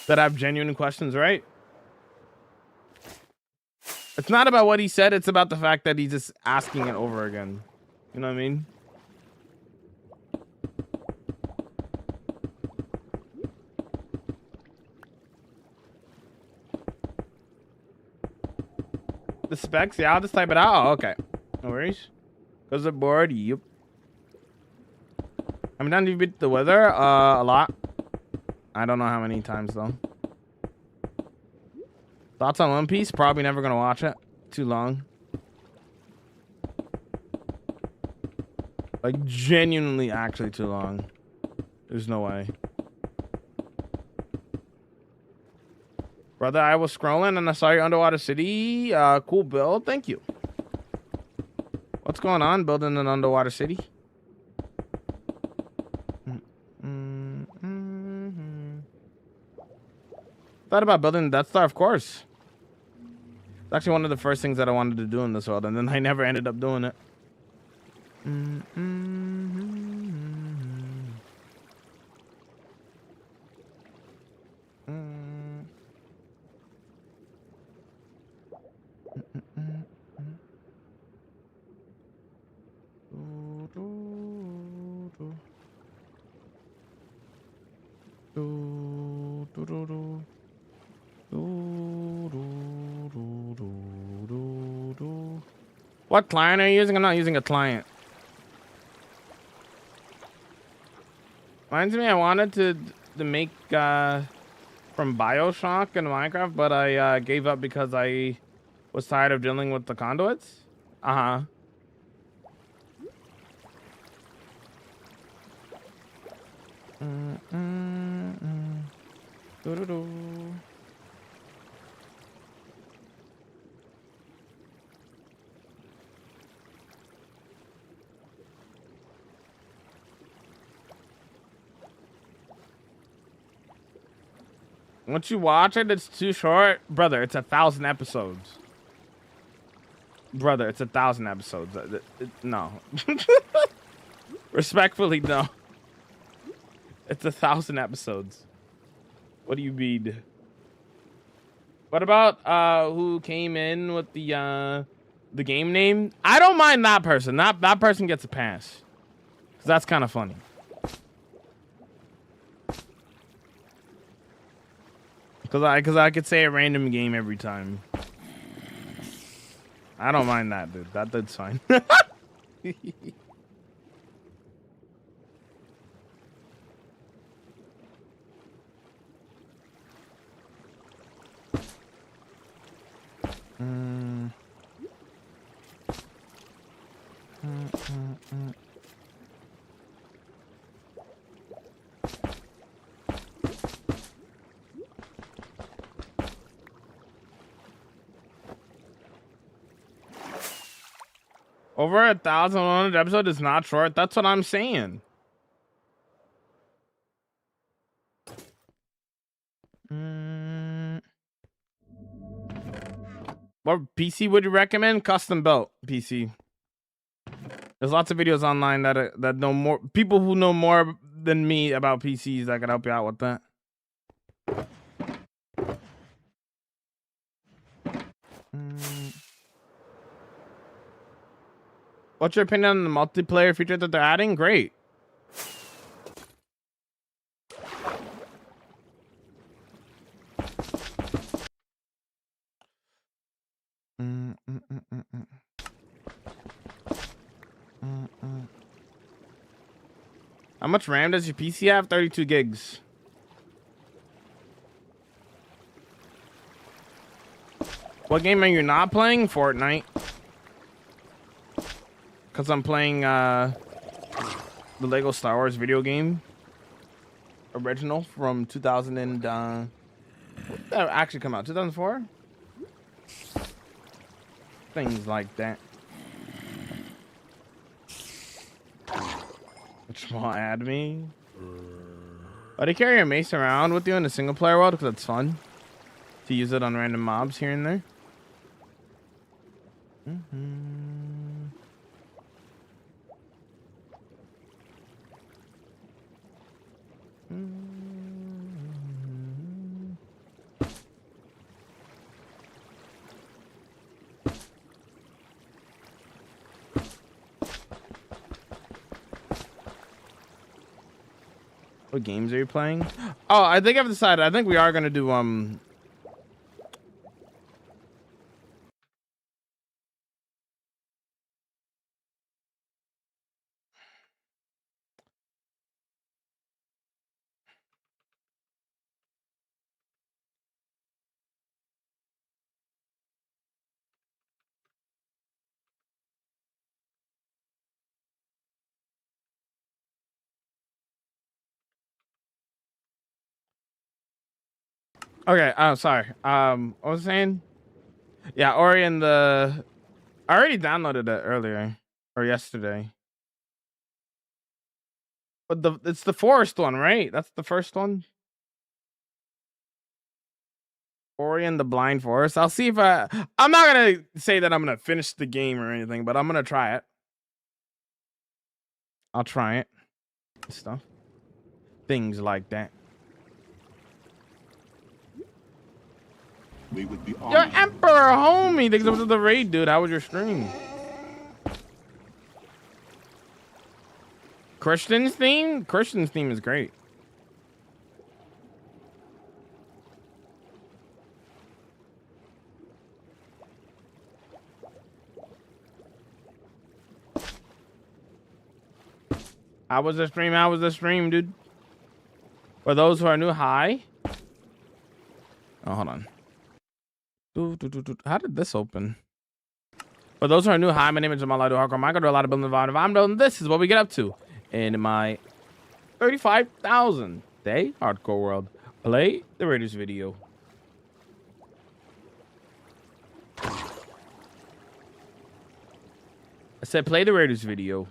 that have genuine questions, right? It's not about what he said. It's about the fact that he's just asking it over again. You know what I mean? The specs, yeah, I'll just type it out. Oh, okay. No worries. Cause I'm bored. Yep. How many times have you beat the weather? A lot. I don't know how many times though. Thoughts on One Piece? Probably never gonna watch it. Too long. Like genuinely, actually too long. There's no way. Brother, I was scrolling and I saw your Underwater City. Cool build. Thank you. What's going on building an underwater city? Thought about building the Death Star, of course. It's actually one of the first things that I wanted to do in this world, and then I never ended up doing it. What client are you using? I'm not using a client. Reminds me, I wanted to make from BioShock in Minecraft, but I gave up because I was tired of dealing with the conduits. Uh-huh. Once you watch it, it's too short. Brother, it's 1,000 episodes. Brother, it's 1,000 episodes. No. Respectfully, no. It's 1,000 episodes. What do you mean? What about who came in with the game name? I don't mind that person. That person gets a pass. 'Cause that's kind of funny. Cause I could say a random game every time. I don't mind that, dude. That's fine. Over 1,100 episode is not short. That's what I'm saying. What PC would you recommend? Custom built PC. There's lots of videos online that know more people who know more than me about PCs that can help you out with that. What's your opinion on the multiplayer feature that they're adding? Great. How much RAM does your PC have? 32 gigs. What game are you not playing? Fortnite. Because I'm playing the Lego Star Wars video game. Original from 2000 and... what did that actually come out? 2004? Things like that. Which will add me. Why do you carry your mace around with you in a single player world? Because it's fun to use it on random mobs here and there. What games are you playing? Oh, I think I've decided. I think we are gonna do Okay. Sorry. What was I saying? Yeah, Ori and the. I already downloaded it earlier or yesterday. But it's the forest one, right? That's the first one. Ori and the Blind Forest. I'll see if I'm not gonna say that I'm gonna finish the game or anything, but I'm gonna try it. I'll try it. Stuff. Things like that. We would be Your Emperor homie, thanks for the raid, dude. How was your stream? Christian's theme? Christian's theme is great. How was the stream? How was the stream, dude? For those who are new, hi. Oh, hold on. How did this open? For those who are new, hi, my name is Jamal. I do hardcore. I do a lot of building vibe. I'm doing this is what we get up to in my 35,000 day hardcore world. Play the Raiders video. I said play the Raiders video.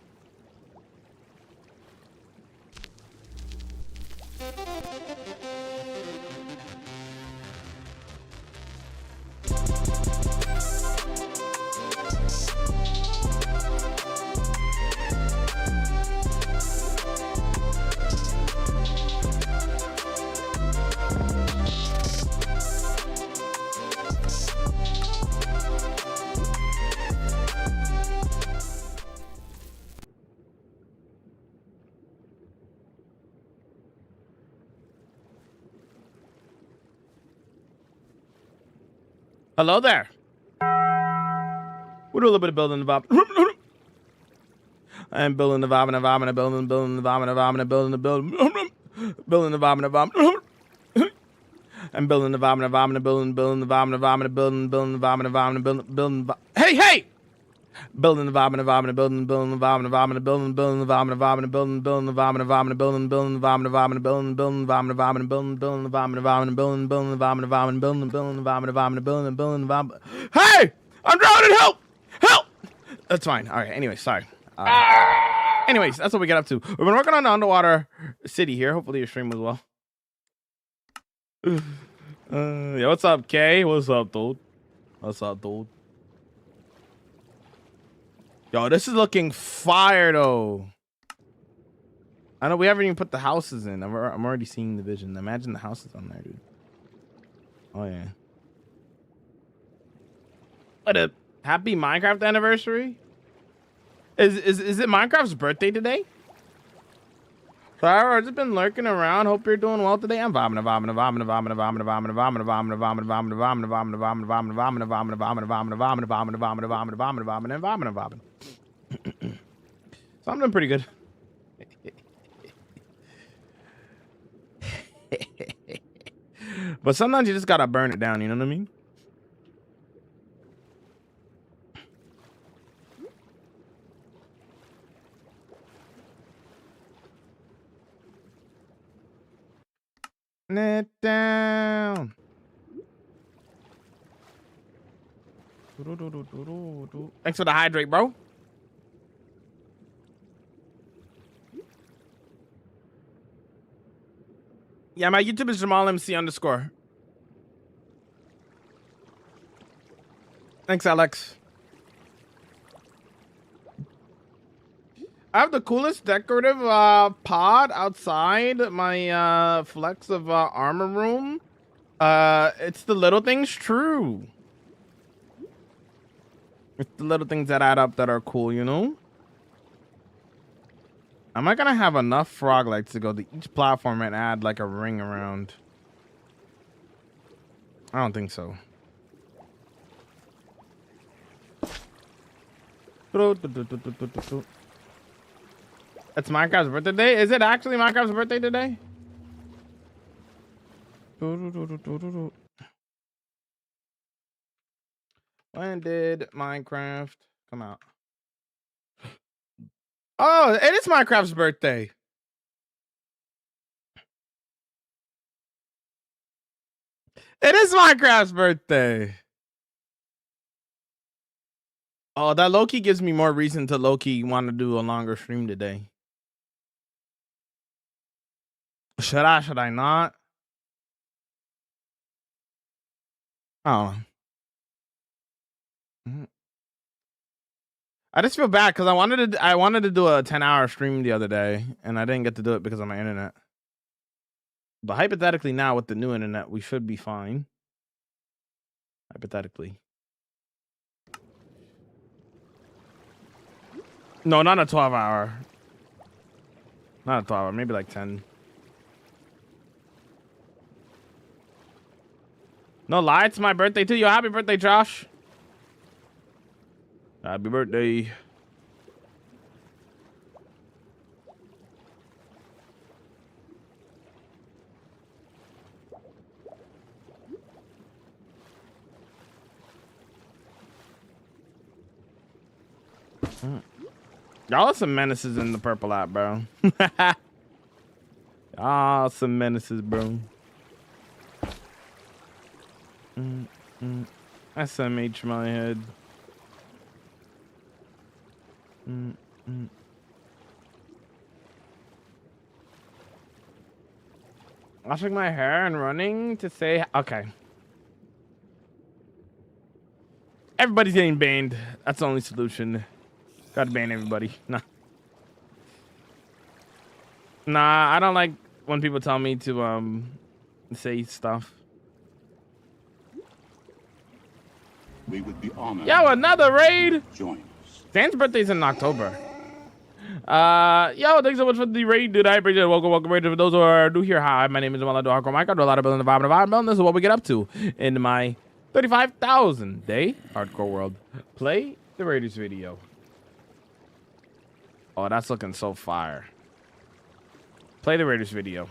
Hello there. We'll do a little bit of building the vibe. I'm building the vibe and the vibe and the building the vibe and the vibe and the building the building the vibe and the vibe. I'm building the vibe and the vibe and the building the vibe and the vibe and the building the vibe and the vibe and the building. Hey! Building the vibe and the vibe and the building the vibe and the vibe and the building the vibe and the vibe and the building the vibe and the vibe and the building the vibe and the vibe and the building the vibe and the vibe and the building the vibe and the vibe and the building the vibe and the vibe and the building the vibe and the vibe and the building the vibe. Hey! I'm drowning! Help! That's fine. All right. Anyway, sorry. Anyways, that's what we get up to. We've been working on the underwater city here. Hopefully your stream was well. Yeah, what's up, Kay? What's up, dude? What's up, dude? Yo, this is looking fire, though. I know we haven't even put the houses in. I'm already seeing the vision. Imagine the houses on there, dude. Oh, yeah. What a happy Minecraft anniversary. Is it Minecraft's birthday today? Flower, I've just been lurking around. Hope you're doing well today. I'm vomiting. So I'm doing pretty good. But sometimes you just gotta burn it down, you know what I mean? Net down. Thanks for the hydrate, bro. Yeah, my YouTube is JamalMC_. Thanks, Alex. I have the coolest decorative pod outside my flex of armor room. It's the little things true. It's the little things that add up that are cool, you know? Am I gonna have enough frog legs to go to each platform and add like a ring around? I don't think so. It's Minecraft's birthday today? Is it actually Minecraft's birthday today? When did Minecraft come out? Oh, it is Minecraft's birthday. It is Minecraft's birthday. Oh, that Loki gives me more reason to Loki want to do a longer stream today. Should I? Should I not? Oh. I just feel bad because I wanted to do a 10-hour stream the other day and I didn't get to do it because of my internet. But hypothetically now with the new internet, we should be fine. Hypothetically. No, not a 12-hour. Not a 12-hour, maybe like 10. No lie, it's my birthday too. Yo, happy birthday, Josh. Happy birthday. Y'all are some menaces in the purple app, bro. Ah, some menaces, bro. SMH my head. Washing my hair and running to say okay. Everybody's getting banned. That's the only solution. Gotta ban everybody. Nah, I don't like when people tell me to say stuff. We would be honored. Yo, another raid. Join us. Dan's birthday's in October. Yo, thanks so much for the raid, dude. I appreciate it. Welcome, raid. For those who are new here, hi, my name is Malado Hardcore Mike. I do a lot of building the vibe and the vibe building. This is what we get up to in my 35,000 day hardcore world. Play the Raiders video. Oh, that's looking so fire. Play the Raiders video.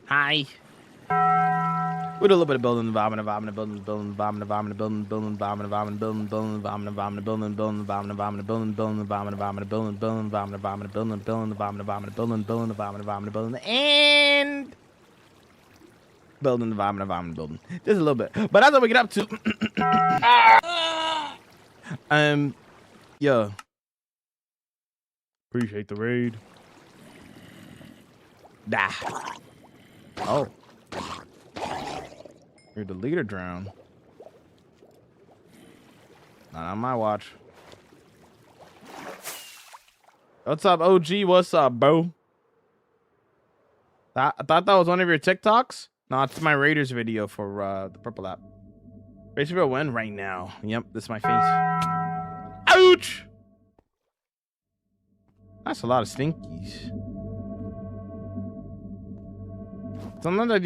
Hi. We do a little bit of building the vibe and the vibe and the building, building the vibe and the vibe and the building, building the vibe and the vibe and building, building the vibe and the vibe and the building, building the vibe and the vibe and the building, building the vibe and the vibe and the building, building the vibe and the vibe and the building, building the vibe and the vibe and the building, building the vibe and the vibe and the building, and building the vibe and the vibe and the building. Just a little bit, but that's what we get up to. Yeah. Appreciate the raid. Dah. Oh. Heard the leader drown. Not on my watch. What's up, OG? What's up, bro? I thought that was one of your TikToks? No, it's my Raiders video for the purple app. Raiders will win right now. Yep, this is my face. Ouch! That's a lot of stinkies. Sometimes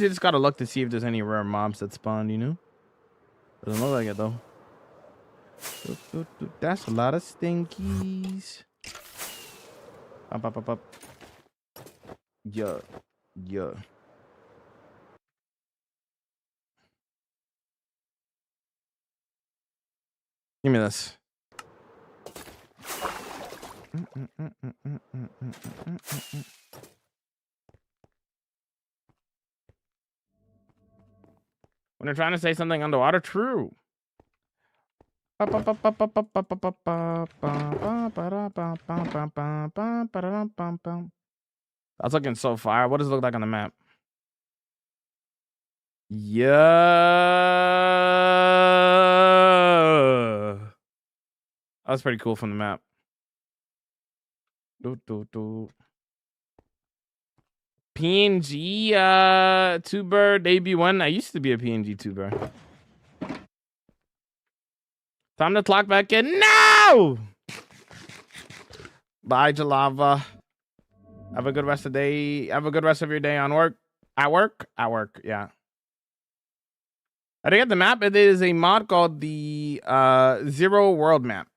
you just gotta look to see if there's any rare mobs that spawn, you know? Doesn't look like it though. That's a lot of stinkies. Up. Yeah. Give me this. When they're trying to say something underwater, true. That's looking so fire. What does it look like on the map? Yeah. That's pretty cool from the map. PNG tuber debut one. I used to be a PNG tuber. Time to clock back in now. Bye, Jalava. Have a good rest of the day. Have a good rest of your day on work. At work? At work, yeah. I didn't get the map. It is a mod called the Zero World Map.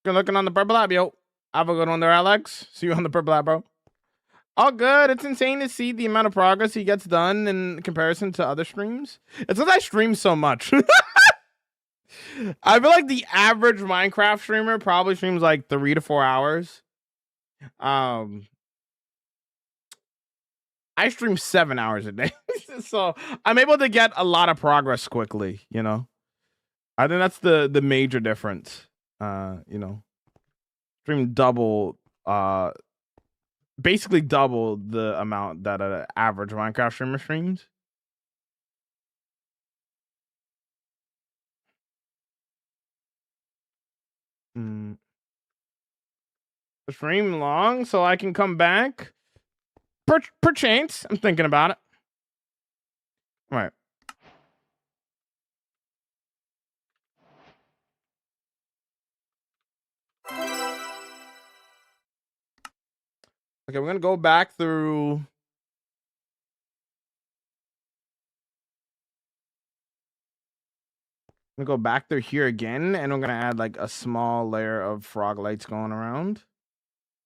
Good looking on the purple app, yo. Have a good one there, Alex. See you on the purple app, bro. All good. It's insane to see the amount of progress he gets done in comparison to other streams. It's because I stream so much. I feel like the average Minecraft streamer probably streams like 3 to 4 hours. I stream 7 hours a day. So I'm able to get a lot of progress quickly, you know. I think that's the major difference. You know. Stream double basically double the amount that an average Minecraft streamer streams. Stream long so I can come back. Perchance. I'm thinking about it. All right. Okay, we're gonna go back through. I'm gonna go back through here again, and we're gonna add like a small layer of frog lights going around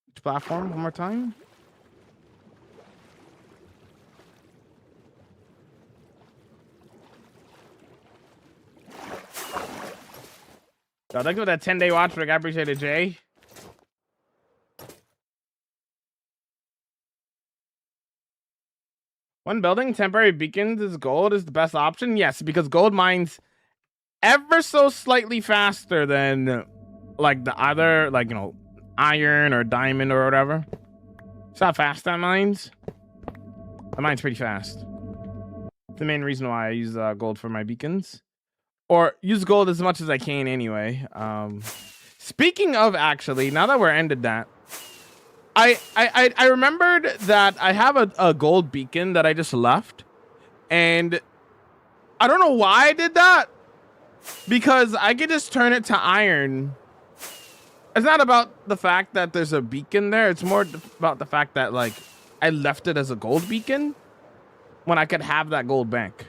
each platform one more time. So thank you for that 10-day watch break. I appreciate it, Jay. When building temporary beacons is gold is the best option? Yes, because gold mines ever so slightly faster than like the other, like, you know, iron or diamond or whatever. It's how fast that mines. That mine's pretty fast. It's the main reason why I use gold for my beacons. Or use gold as much as I can anyway. Speaking of, actually, now that we're ended that, I remembered that I have a gold beacon that I just left, and I don't know why I did that, because I could just turn it to iron. It's not about the fact that there's a beacon there. It's more about the fact that, like, I left it as a gold beacon when I could have that gold bank.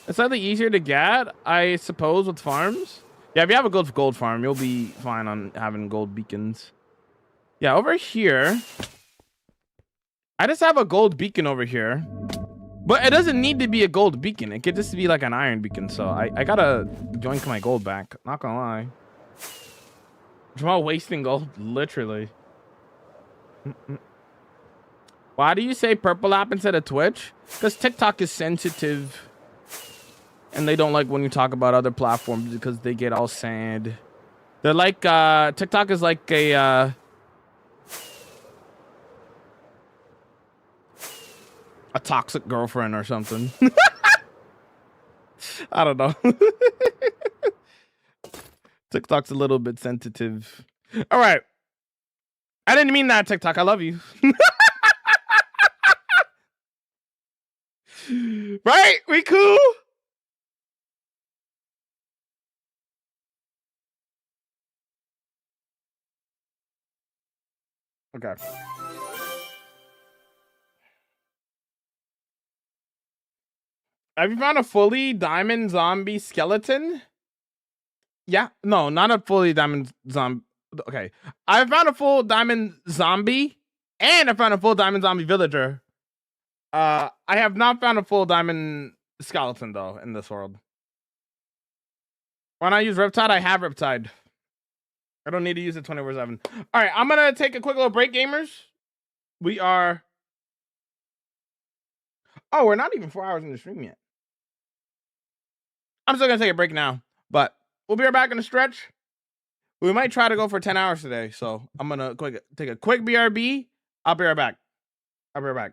It's slightly easier to get, I suppose, with farms. Yeah, if you have a gold farm, you'll be fine on having gold beacons. Yeah, over here, I just have a gold beacon over here. But it doesn't need to be a gold beacon. It could just be like an iron beacon. So I gotta joink my gold back. Not gonna lie. Jamal wasting gold, literally. Why do you say purple app instead of Twitch? Because TikTok is sensitive. And they don't like when you talk about other platforms because they get all sad. They're like, TikTok is like a toxic girlfriend or something. I don't know. TikTok's a little bit sensitive. All right. I didn't mean that, TikTok. I love you. Right? We cool? Okay. Have you found a fully diamond zombie skeleton? Yeah. No, not a fully diamond zombie. Okay. I found a full diamond zombie, and I found a full diamond zombie villager. I have not found a full diamond skeleton, though, in this world. When I use Riptide, I have Riptide. I don't need to use it 24/7. All right, I'm gonna take a quick little break, gamers. We are. Oh, we're not even 4 hours in the stream yet. I'm still gonna take a break now, but we'll be right back in a stretch. We might try to go for 10 hours today, so I'm gonna take a quick BRB. I'll be right back. I'll be right back.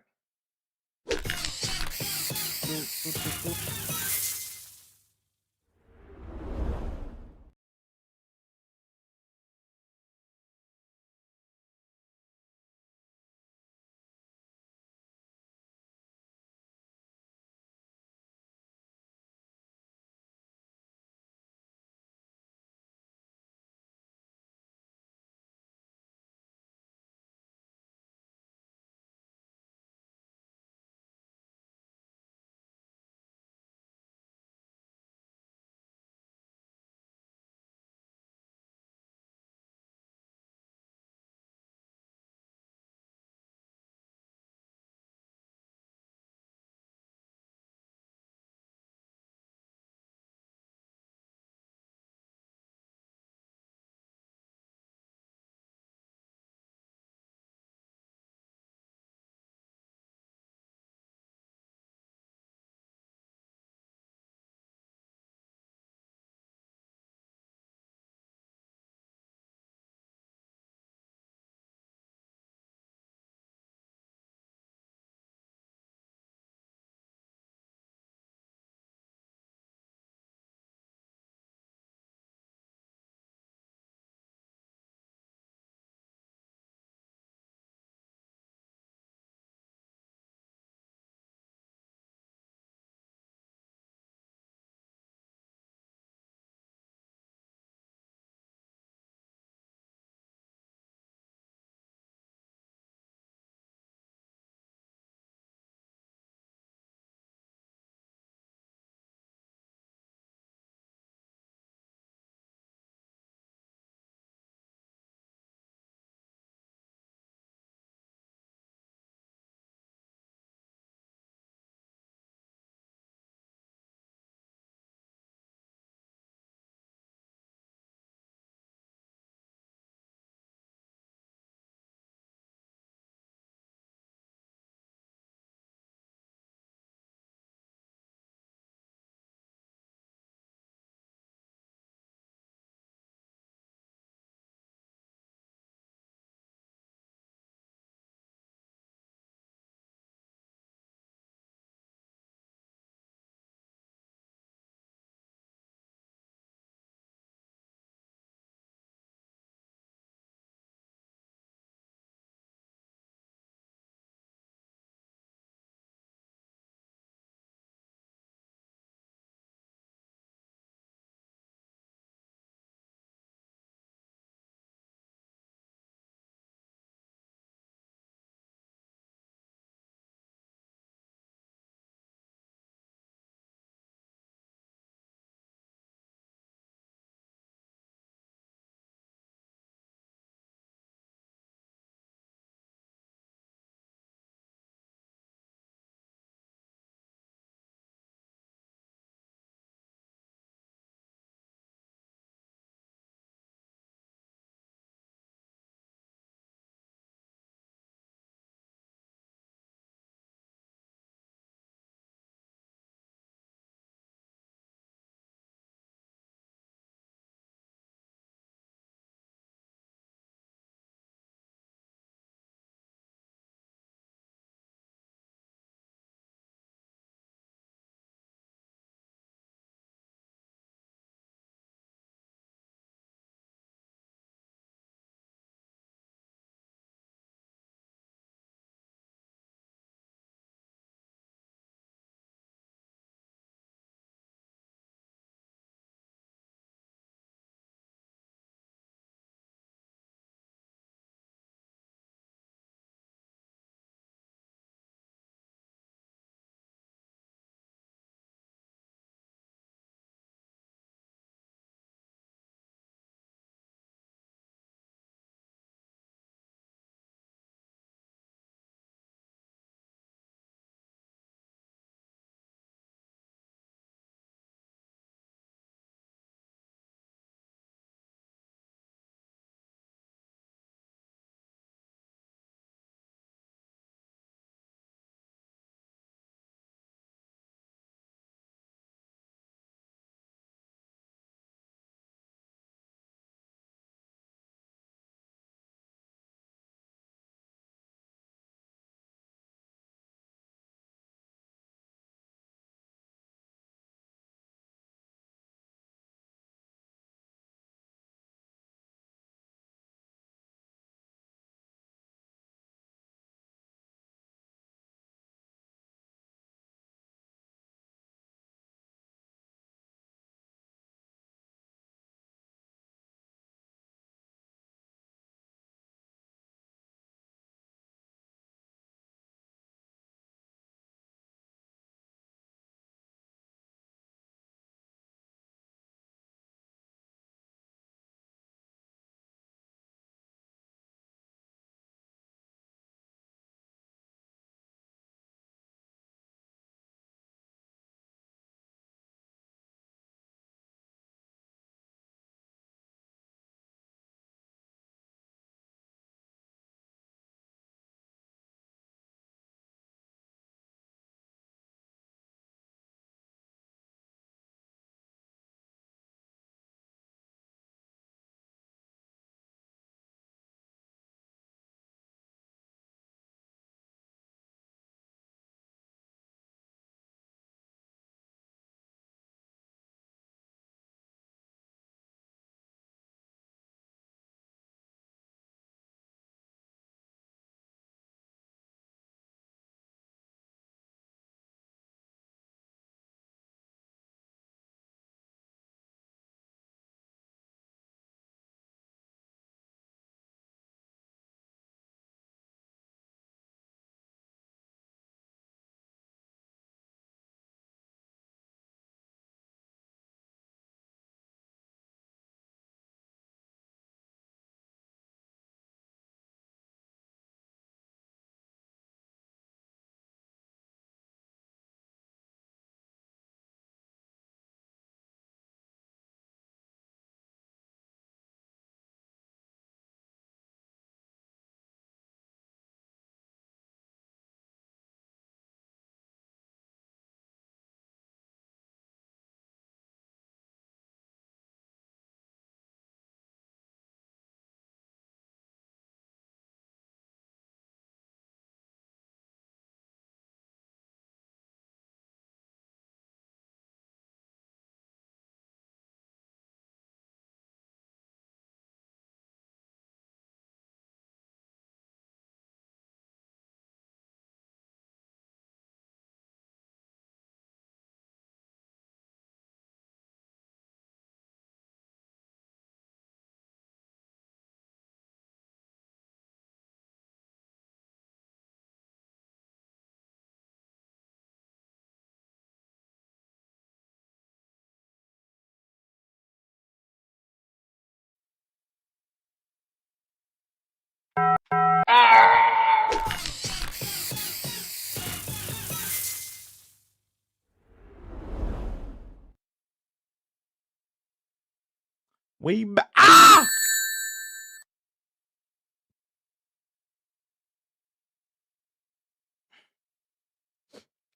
We back. Ah!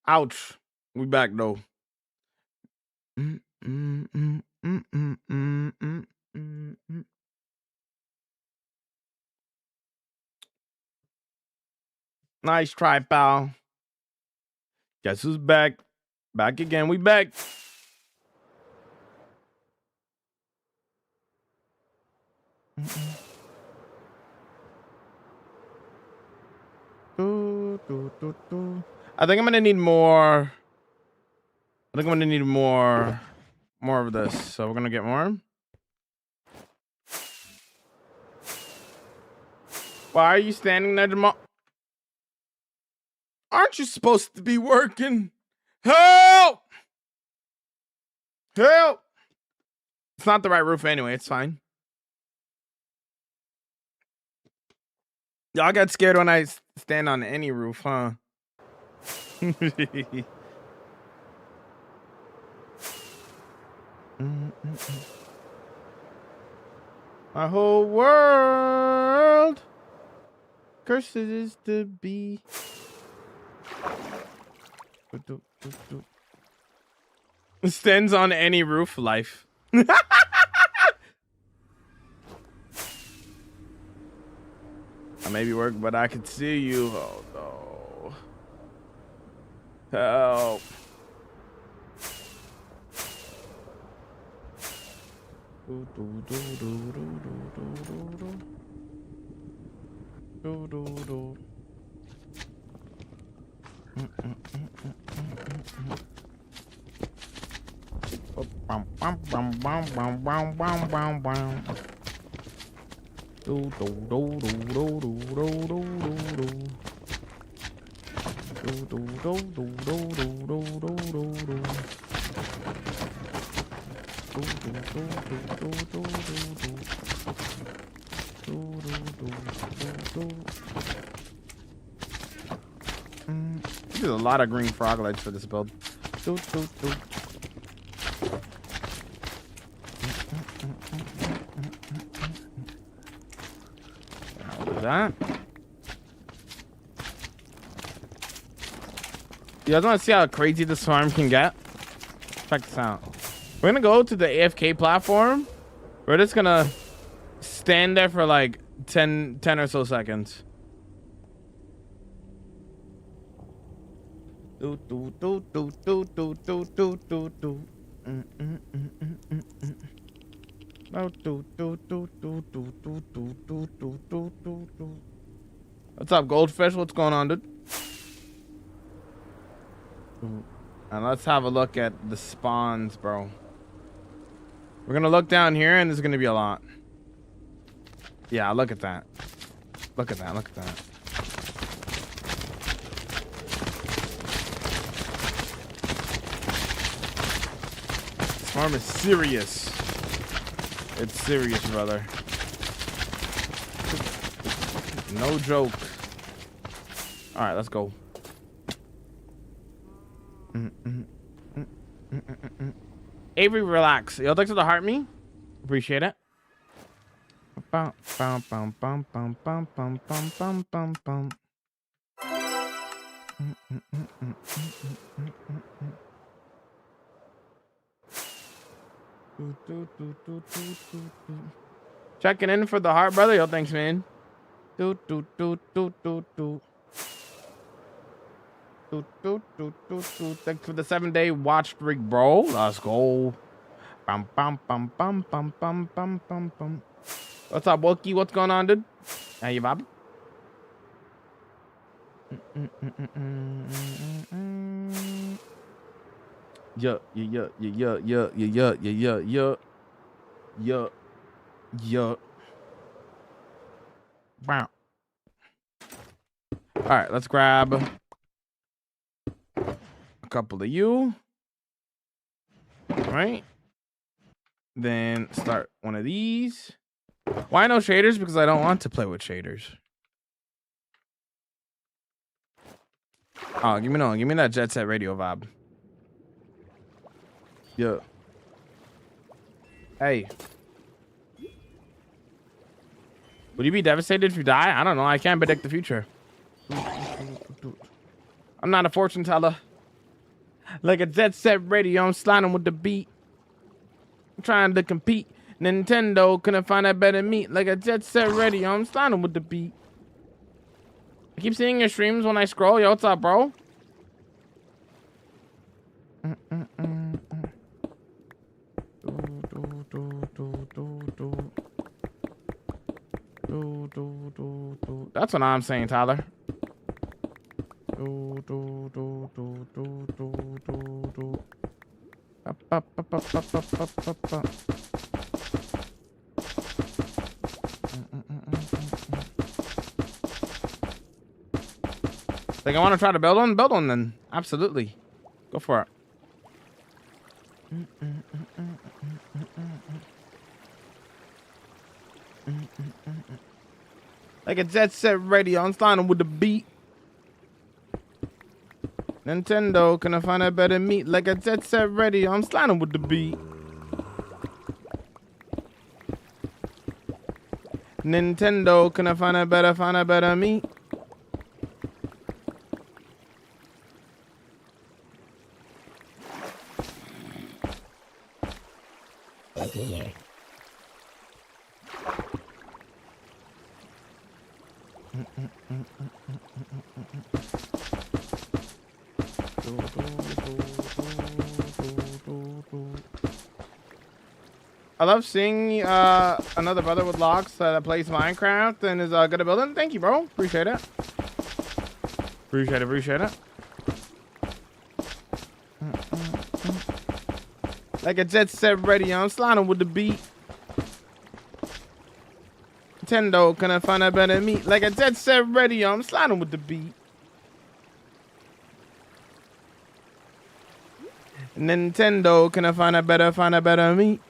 Ouch. We back though. Mm, mm, mm, mm, mm, mm, mm, mm, mm. Nice try, pal. Guess who's back? Back again. We back. I think I'm gonna need more. I think I'm gonna need more of this. So we're gonna get more. Why are you standing there, Jamal? Aren't you supposed to be working? Help! Help! It's not the right roof anyway. It's fine. Y'all get scared when I stand on any roof, huh? My whole world curses to be. Stands on any roof, life. I may be working, but I can see you. Oh no. Help. There's a lot of green frog legs for this build. What is that? You guys want to see how crazy this farm can get? Check this out. We're gonna go to the AFK platform. We're just gonna stand there for like 10 or so seconds. What's up, Goldfish? What's going on, dude? And let's have a look at the spawns, bro. We're gonna look down here and there's gonna be a lot. Yeah, look at that. Look at that, look at that. This farm is serious. It's serious, brother. No joke. Alright, let's go. Avery, relax. Yo, thanks for the heart me. Appreciate it. Bum, bum, bum, bum, bum, bum, bum, bum, bum, bum, bum. Checking in for the heart, brother. Yo, thanks, man. Thanks for the 7-day watch streak, bro. Let's go. Bum, bum, bum, bum, bum, bum, bum, bum, bum. What's up, Wookie? What's going on, dude? How you, Bob? Yeah. Wow. All right, let's grab a couple of you. All right. Then start one of these. Why no shaders? Because I don't want to play with shaders. Oh, give me that Jet Set Radio vibe. Yeah. Hey. Would you be devastated if you die? I don't know. I can't predict the future. I'm not a fortune teller. Like a jet set radio, I'm sliding with the beat. I'm trying to compete. Nintendo couldn't find a better meat. Like a jet set radio, I'm sliding with the beat. I keep seeing your streams when I scroll. Yo, what's up, bro? That's what I'm saying, Tyler. Think I want to try to build one? Build one then. Absolutely. Go for it. Like a jet set radio, I'm starting with the beat. Nintendo, can I find a better meat? Like a jet set radio, I'm sliding with the beat. Nintendo, can I find a better meat? I love seeing another brother with locks that plays Minecraft and is good at building. Thank you, bro. Appreciate it. Appreciate it. Like a jet set radio, I'm sliding with the beat. Nintendo, can I find a better meat? Like a jet set radio, I'm sliding with the beat. Nintendo, can I find a better meat?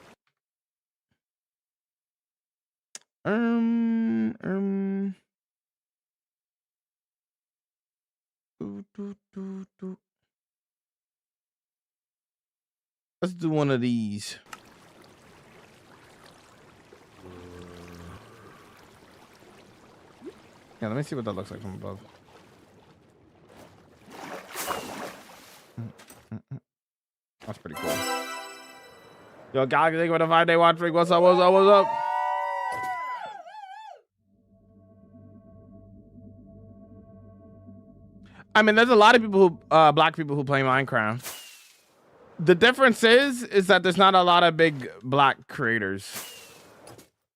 Let's do one of these. Yeah, let me see what that looks like from above. That's pretty cool. Yo, Galaxy, thank you for the 5-day watch freak. What's up? What's up? I mean, there's a lot of people who, black people who play Minecraft. The difference is that there's not a lot of big black creators,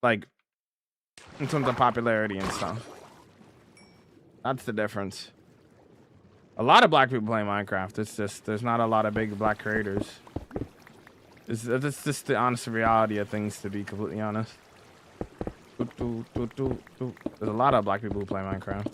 like in terms of popularity and stuff. That's the difference. A lot of black people play Minecraft. It's just there's not a lot of big black creators. It's just the honest reality of things, to be completely honest. There's a lot of black people who play Minecraft.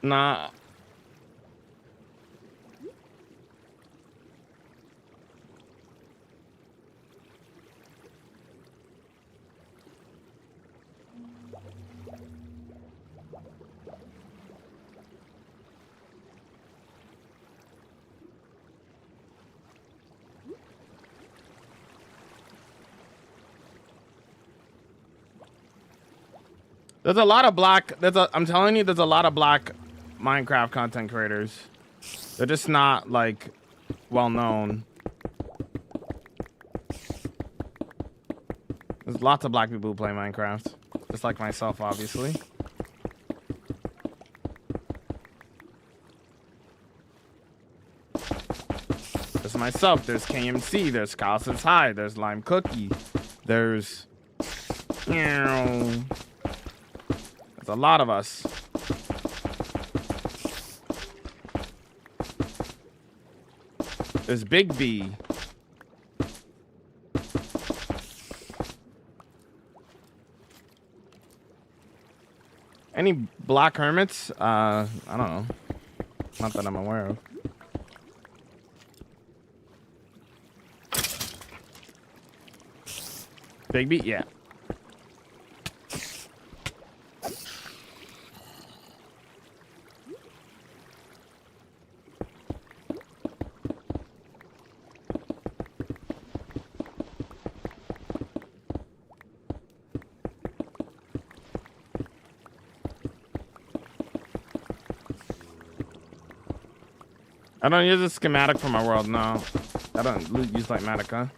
Nah. There's a lot of black. I'm telling you, there's a lot of black Minecraft content creators. They're just not like well known. There's lots of black people who play Minecraft, just like myself, obviously. There's myself, there's KMC, there's Costas High, there's Lime Cookie, there's a lot of us. There's Big B. Any black hermits? I don't know. Not that I'm aware of. Big B, yeah. I don't use a schematic for my world, no. I don't use like Matica.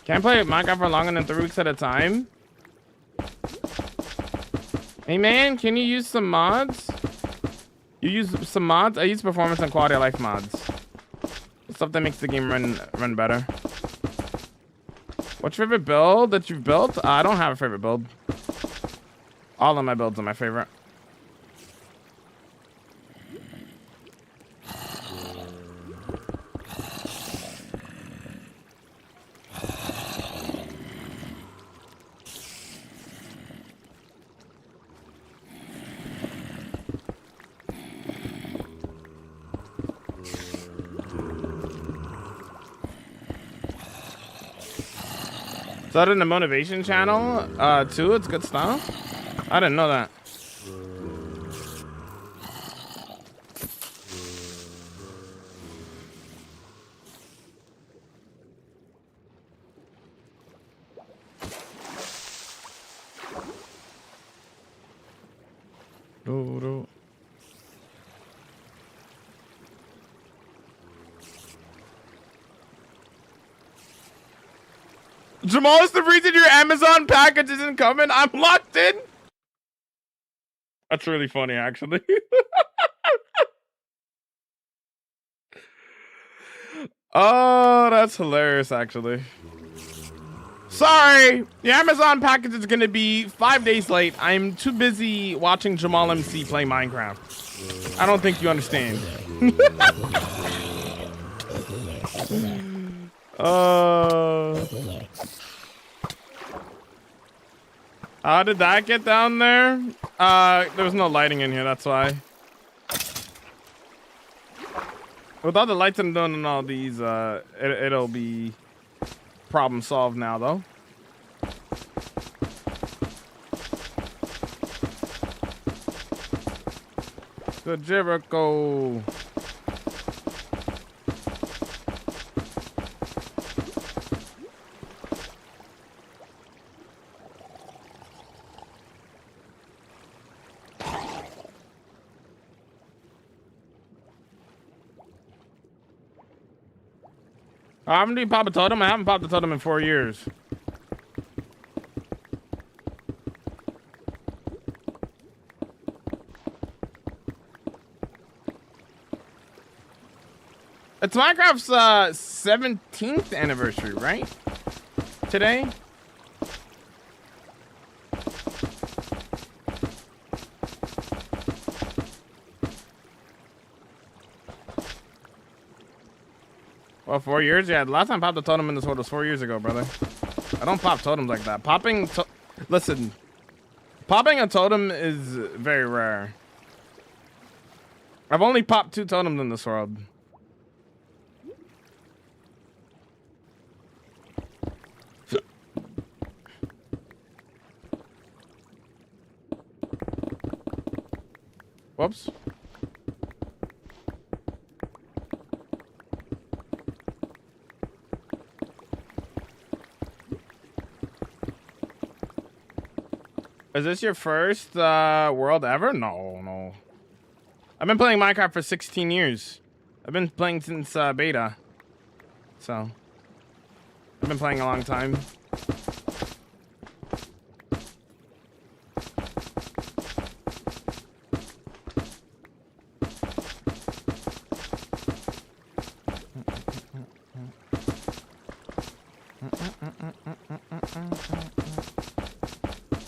Can't play Minecraft for longer than 3 weeks at a time. Hey man, can you use some mods? You use some mods? I use performance and quality of life mods. Stuff that makes the game run better. What's your favorite build that you've built? I don't have a favorite build. All of my builds are my favorite. Started in the motivation channel too. It's good stuff. I didn't know that. Jamal, is the reason your Amazon package isn't coming? I'm locked in. That's really funny, actually. Oh, that's hilarious, actually. Sorry, the Amazon package is gonna be 5 days late. I'm too busy watching Jamal MC play Minecraft. I don't think you understand. How did that get down there? There was no lighting in here, that's why. With all the lights I'm doing and all these, it'll be problem solved now, though. Good Jericho. I haven't even popped a totem. I haven't popped a totem in 4 years. It's Minecraft's 17th anniversary, right? Today? Well, 4 years? Yeah, the last time I popped a totem in this world was 4 years ago, brother. I don't pop totems like that. Listen, popping a totem is very rare. I've only popped 2 totems in this world. Whoops. Is this your first world ever? No. I've been playing Minecraft for 16 years. I've been playing since beta. So, I've been playing a long time.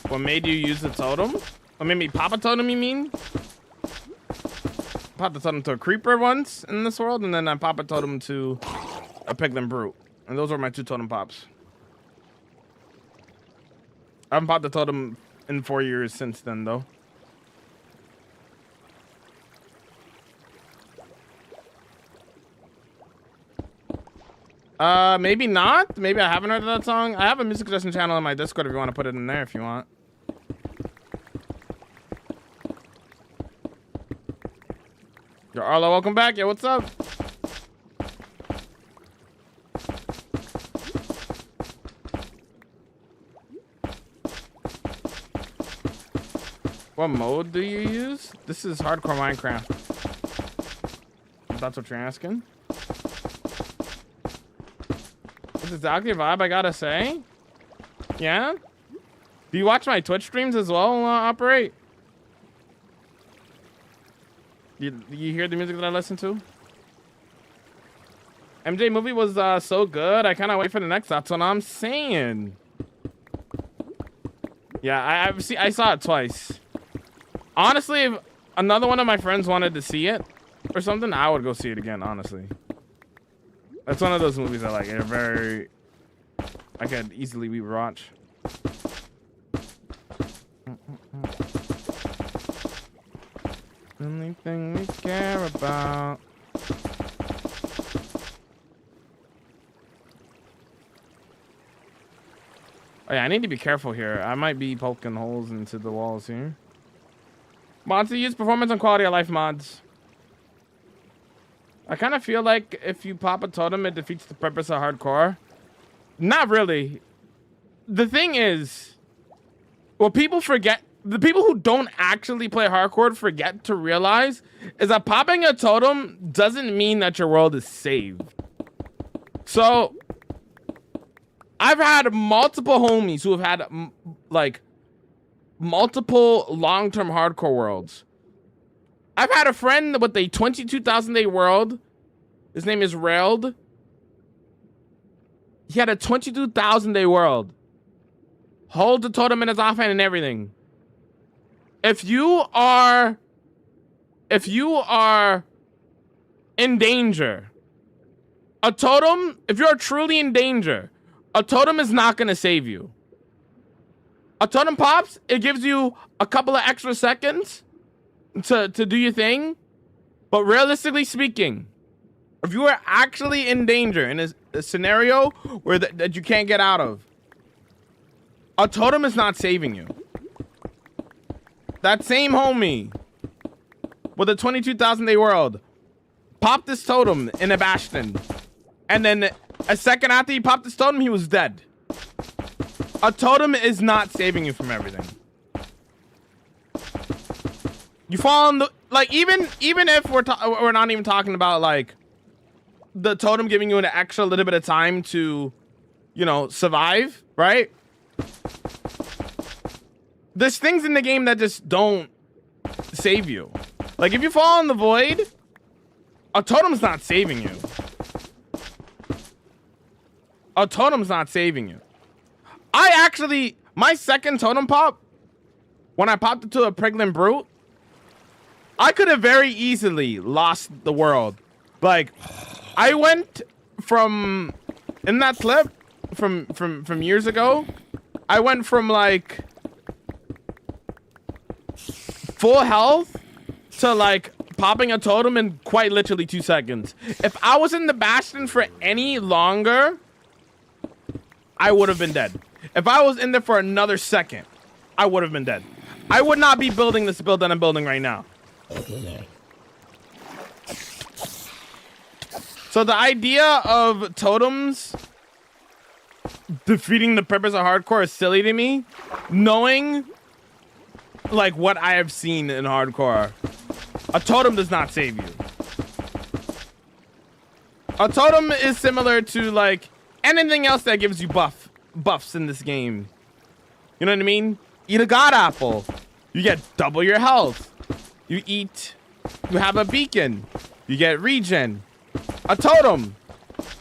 What made you use the totem? What made me pop a totem, you mean? popped a totem to a creeper once in this world, and then I popped a totem to a piglin brute. And those were my 2 totem pops. I haven't popped a totem in 4 years since then, though. Maybe not. Maybe I haven't heard of that song. I have a music suggestion channel on my Discord if you want to put it in there if you want. Yo, Arlo, welcome back. Yeah, what's up? What mode do you use? This is hardcore Minecraft. If that's what you're asking. It's exactly a vibe, I gotta say. Yeah? Do you watch my Twitch streams as well, Operate? You hear the music that I listen to? MJ movie was so good. I kind of wait for the next. That's what I'm saying. Yeah, I saw it twice. Honestly, if another one of my friends wanted to see it or something, I would go see it again, honestly. That's one of those movies I like. They're very... I could easily rewatch. Only thing we care about. Oh yeah, I need to be careful here. I might be poking holes into the walls here. Mods to use performance and quality of life mods. I kind of feel like if you pop a totem, it defeats the purpose of hardcore. Not really. The thing is, what people forget, the people who don't actually play hardcore forget to realize is that popping a totem doesn't mean that your world is saved. So, I've had multiple homies who have had, like, multiple long-term hardcore worlds. I've had a friend with a 22,000 day world. His name is Railed. He had a 22,000 day world. Holds the totem in his offhand and everything. If you are in danger, a totem, if you're truly in danger, a totem is not going to save you. A totem pops, it gives you a couple of extra seconds to do your thing. But realistically speaking, if you are actually in danger in a scenario where that you can't get out of, a totem is not saving you. That same homie with a 22,000 day world popped this totem in a bastion, and then a second after he popped this totem, he was dead. A totem is not saving you from everything. You fall in the, like, even if we're not even talking about like the totem giving you an extra little bit of time to, you know, survive, right? There's things in the game that just don't save you. Like if you fall in the void, a totem's not saving you. A totem's not saving you. My second totem pop, when I popped it to a piglin brute, I could have very easily lost the world. Like, I went from, in that clip from years ago, I went from like full health to like popping a totem in quite literally 2 seconds. If I was in the bastion for any longer, I would have been dead. If I was in there for another second, I would have been dead. I would not be building this build that I'm building right now. So the idea of totems defeating the purpose of hardcore is silly to me, knowing like what I have seen in hardcore. A totem does not save you. A totem is similar to like anything else that gives you buffs in this game. You know what I mean? Eat a god apple, you get double your health. You have a beacon, you get regen. A totem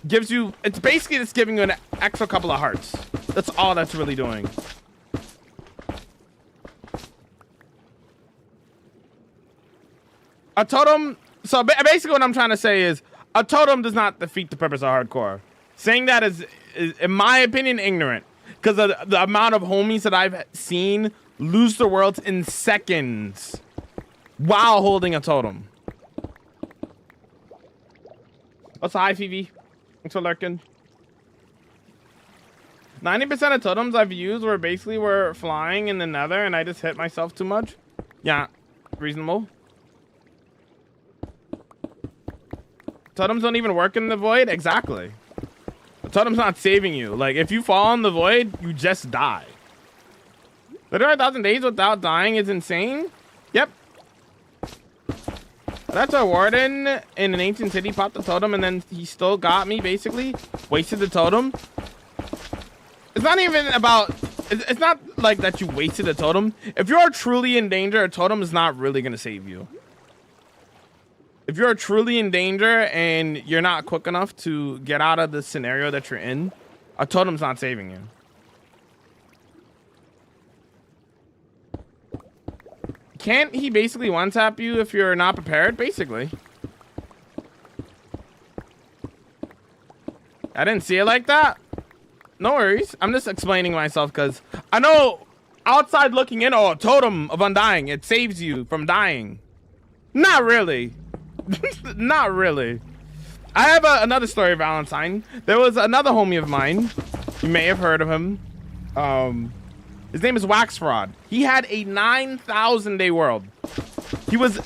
gives you, it's basically just giving you an extra couple of hearts. That's all that's really doing. A totem So basically what I'm trying to say is a totem does not defeat the purpose of hardcore. Saying that is in my opinion, ignorant. Because of the amount of homies that I've seen lose their worlds in seconds while holding a totem. What's hi, Phoebe? Thanks for lurking. 90% of totems I've used were flying in the nether and I just hit myself too much. Yeah, reasonable. Totems don't even work in the void? Exactly. The totem's not saving you. Like, if you fall in the void, you just die. Literally 1,000 days without dying is insane. Yep. That's a warden in an ancient city popped the totem and then he still got me, basically. Wasted the totem. It's not even about... It's not like that you wasted a totem. If you're truly in danger, a totem is not really going to save you. If you're truly in danger and you're not quick enough to get out of the scenario that you're in, a totem's not saving you. Can't he basically one-tap you if you're not prepared? Basically. I didn't see it like that. No worries. I'm just explaining myself because I know outside looking in, oh, a totem of undying. It saves you from dying. Not really. Not really. I have another story, Valentine. There was another homie of mine. You may have heard of him. His name is Wax Fraud. He had a 9,000 day world. He was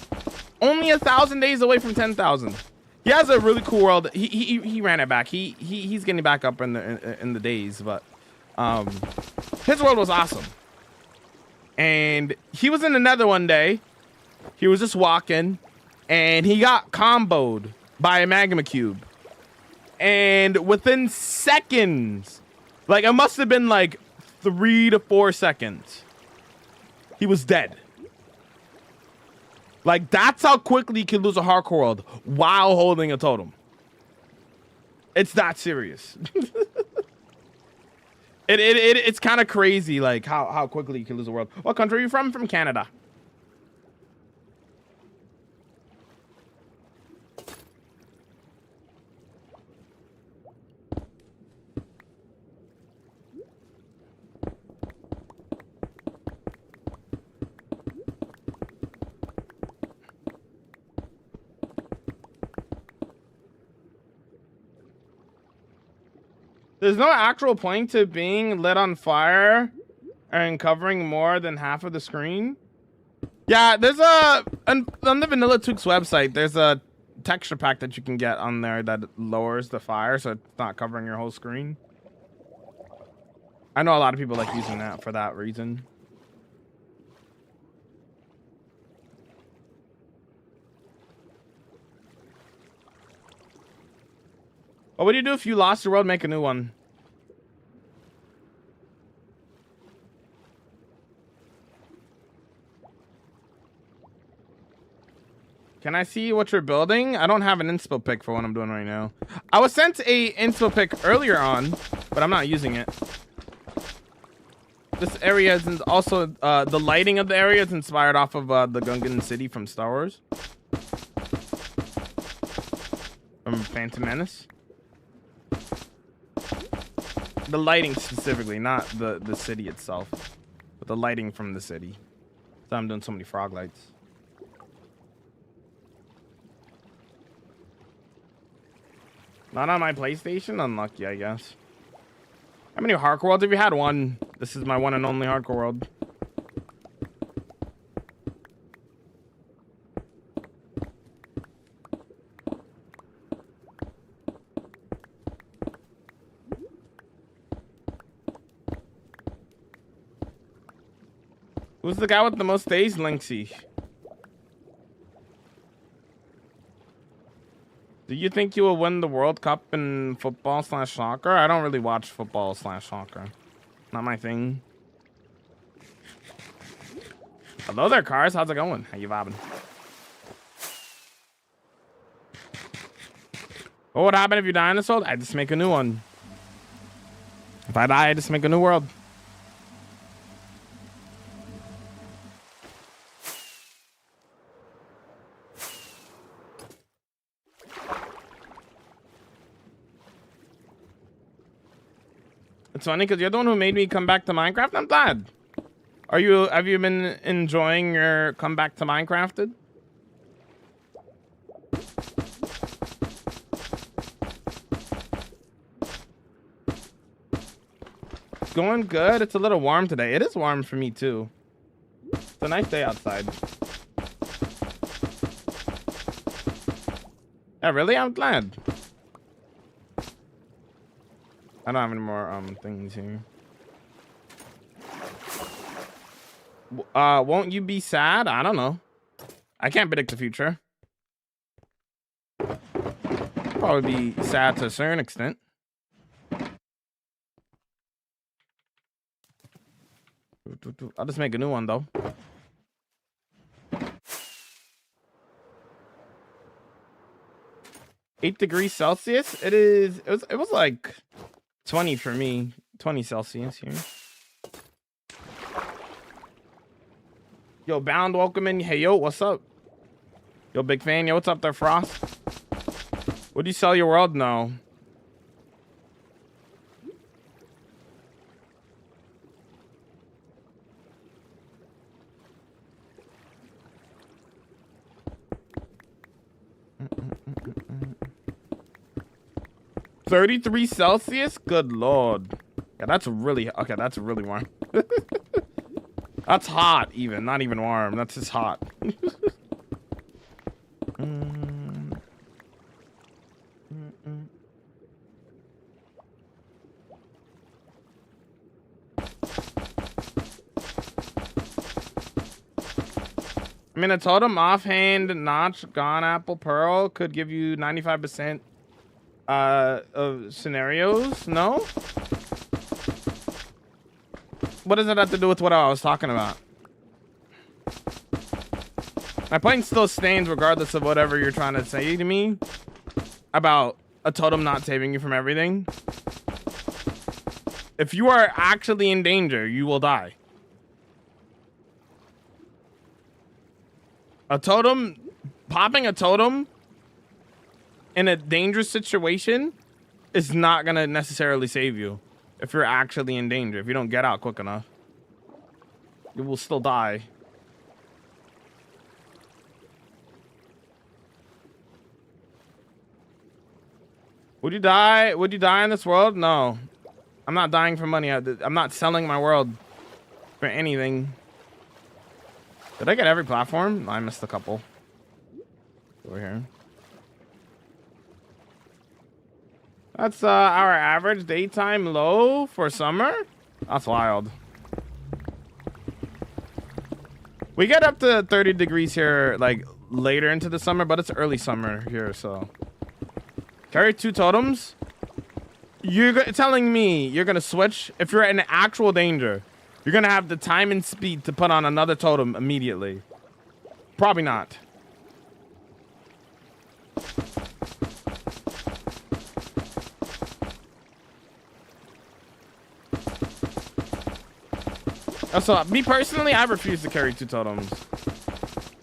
only 1,000 days away from 10,000. He has a really cool world. He ran it back. He's getting back up in the days, but his world was awesome. And he was in the nether one day. He was just walking, and he got comboed by a magma cube. And within seconds, like it must have been like 3 to 4 seconds, he was dead. Like, that's how quickly you can lose a hardcore world while holding a totem. It's that serious. It's kind of crazy, like, how quickly you can lose a world. What country are you from? From Canada. There's no actual point to being lit on fire and covering more than half of the screen. Yeah, there's on the Vanilla Tukes website, there's a texture pack that you can get on there that lowers the fire so it's not covering your whole screen. I know a lot of people like using that for that reason. What would you do if you lost your world? Make a new one. Can I see what you're building? I don't have an inspo pick for what I'm doing right now. I was sent a inspo pick earlier on, but I'm not using it. This area is also the lighting of the area is inspired off of the Gungan City from Star Wars, from Phantom Menace. The lighting specifically, not the city itself, but the lighting from the city. So I'm doing so many frog lights. Not on my PlayStation? Unlucky, I guess. How many hardcore worlds have you had? One. This is my one and only hardcore world. Who's the guy with the most days, Linksy? Do you think you will win the World Cup in football/soccer? I don't really watch football/soccer. Not my thing. Hello there, Cars. How's it going? How you vibing? What would happen if you die in this world? I just make a new one. If I die, I just make a new world. It's funny because you're the one who made me come back to Minecraft. I'm glad. Have you been enjoying your comeback to Minecrafted? It's going good. It's a little warm today. It is warm for me too. It's a nice day outside. Yeah, really? I'm glad. I don't have any more things here. Won't you be sad? I don't know. I can't predict the future. Probably be sad to a certain extent. I'll just make a new one though. $8°C. It was like 20 for me. 20 Celsius here. Yo, Bound, welcome in. Hey, yo, what's up? Yo, big fan. Yo, what's up there, Frost? Would you sell your world? No. $33°C? Good lord. Yeah, that's really okay. That's really warm. That's hot, even not even warm. That's just hot. I mean, a totem offhand notch gone apple pearl could give you 95% of scenarios. No. What does it have to do with what I was talking about? My point still stands regardless of whatever you're trying to say to me about a totem not saving you from everything. If you are actually in danger, you will die. A totem, popping a totem in a dangerous situation is not going to necessarily save you. If you're actually in danger, if you don't get out quick enough, you will still die. Would you die? Would you die in this world? No. I'm not dying for money. I'm not selling my world for anything. Did I get every platform? No, I missed a couple. Over here. That's our average daytime low for summer. That's wild. We get up to 30 degrees here like later into the summer, but it's early summer here, so. Carry 2 totems? You're telling me you're gonna switch? If you're in actual danger, you're gonna have the time and speed to put on another totem immediately? Probably not. So, me personally, I refuse to carry 2 totems.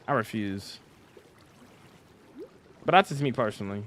I refuse. But that's just me personally.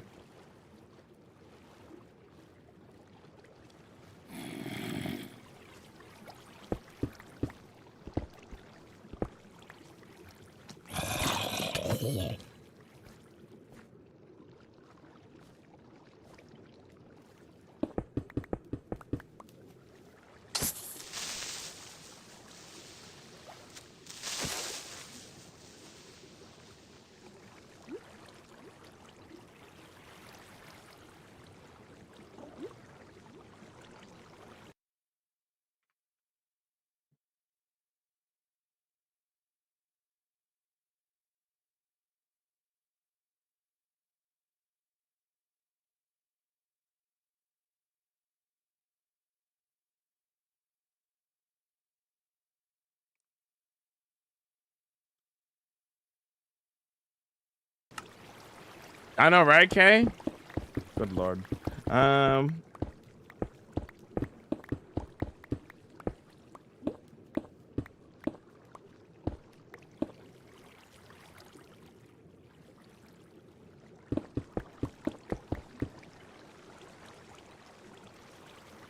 I know, right, Kay? Good lord.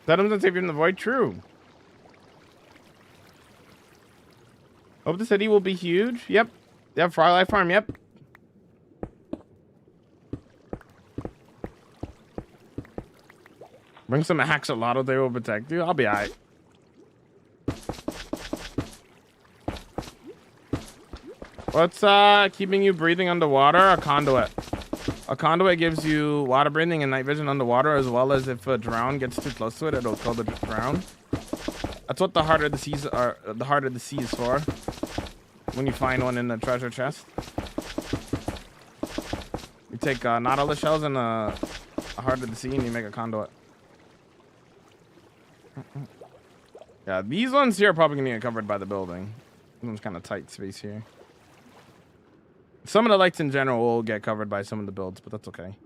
That save you in the void. True. Hope the city will be huge. Yep. Yep. Firelight Farm. Yep. Bring some axolotl. They will protect you. I'll be alright. What's keeping you breathing underwater? A conduit. A conduit gives you water breathing and night vision underwater, as well as if a drown gets too close to it, it'll kill the drown. That's what the heart of the seas are. The heart of the sea is for. When you find one in the treasure chest, you take nautilus shells and a heart of the sea, and you make a conduit. Yeah, these ones here are probably gonna get covered by the building. This one's kind of tight space here. Some of the lights in general will get covered by some of the builds, but that's okay.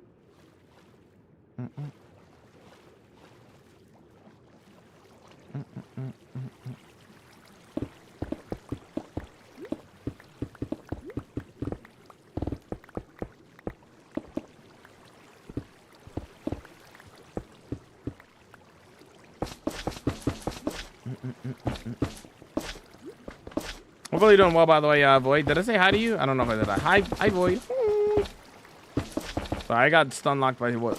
Hopefully you're doing well, by the way, Void. Did I say hi to you? I don't know if I did. Hi, Void. So I got stun locked by not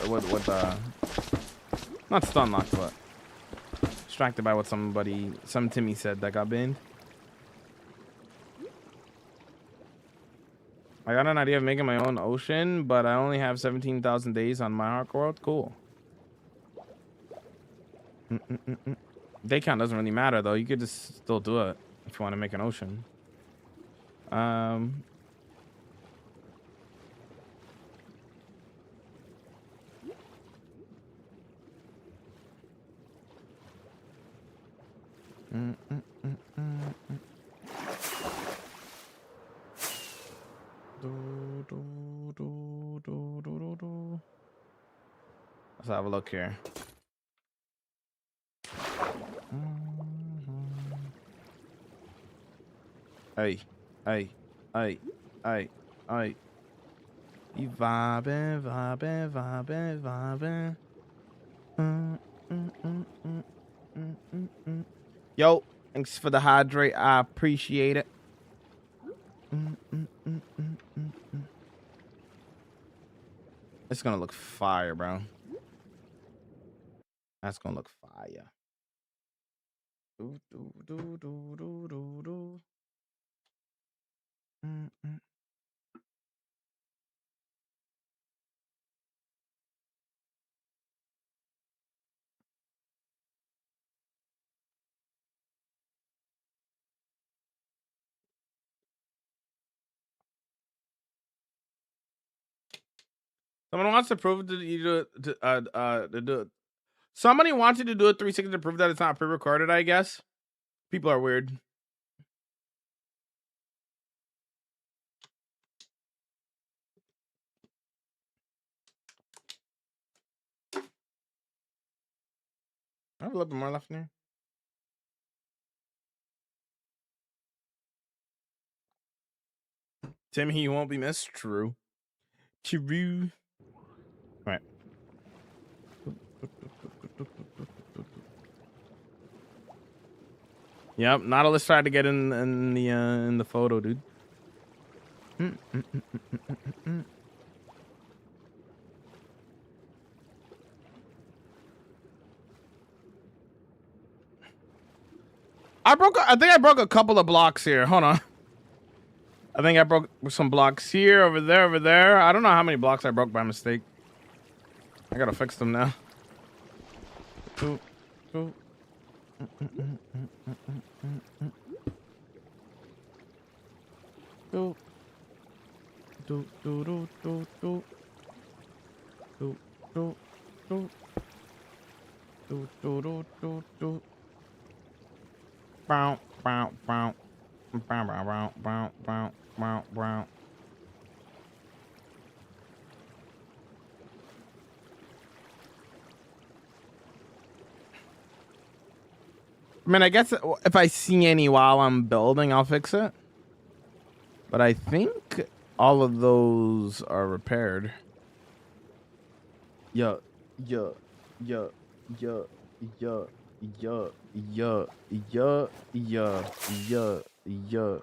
stun locked, but distracted by what some Timmy said that got banned. I got an idea of making my own ocean, but I only have 17,000 days on my Ark World. Cool. Day count doesn't really matter though. You could just still do it if you want to make an ocean. Let's have a look here. Hey. You vibing. Yo, thanks for the hydrate. I appreciate it. It's gonna look fire, bro. That's gonna look fire. Someone wants to prove that you do it. Somebody wants you to do a 360 to prove that it's not pre-recorded, I guess. People are weird. I have a little bit more left in here. Timmy, you won't be missed. True. All right. Yep, Nautilus tried to get in the photo, dude. I think I broke a couple of blocks here. Hold on. I think I broke some blocks here, over there. I don't know how many blocks I broke by mistake. I gotta fix them now. Ooh. Bow. I mean, I guess if I see any while I'm building, I'll fix it. But I think all of those are repaired. Yeah. yeah, yeah, yeah, yeah, yeah, yeah, yeah.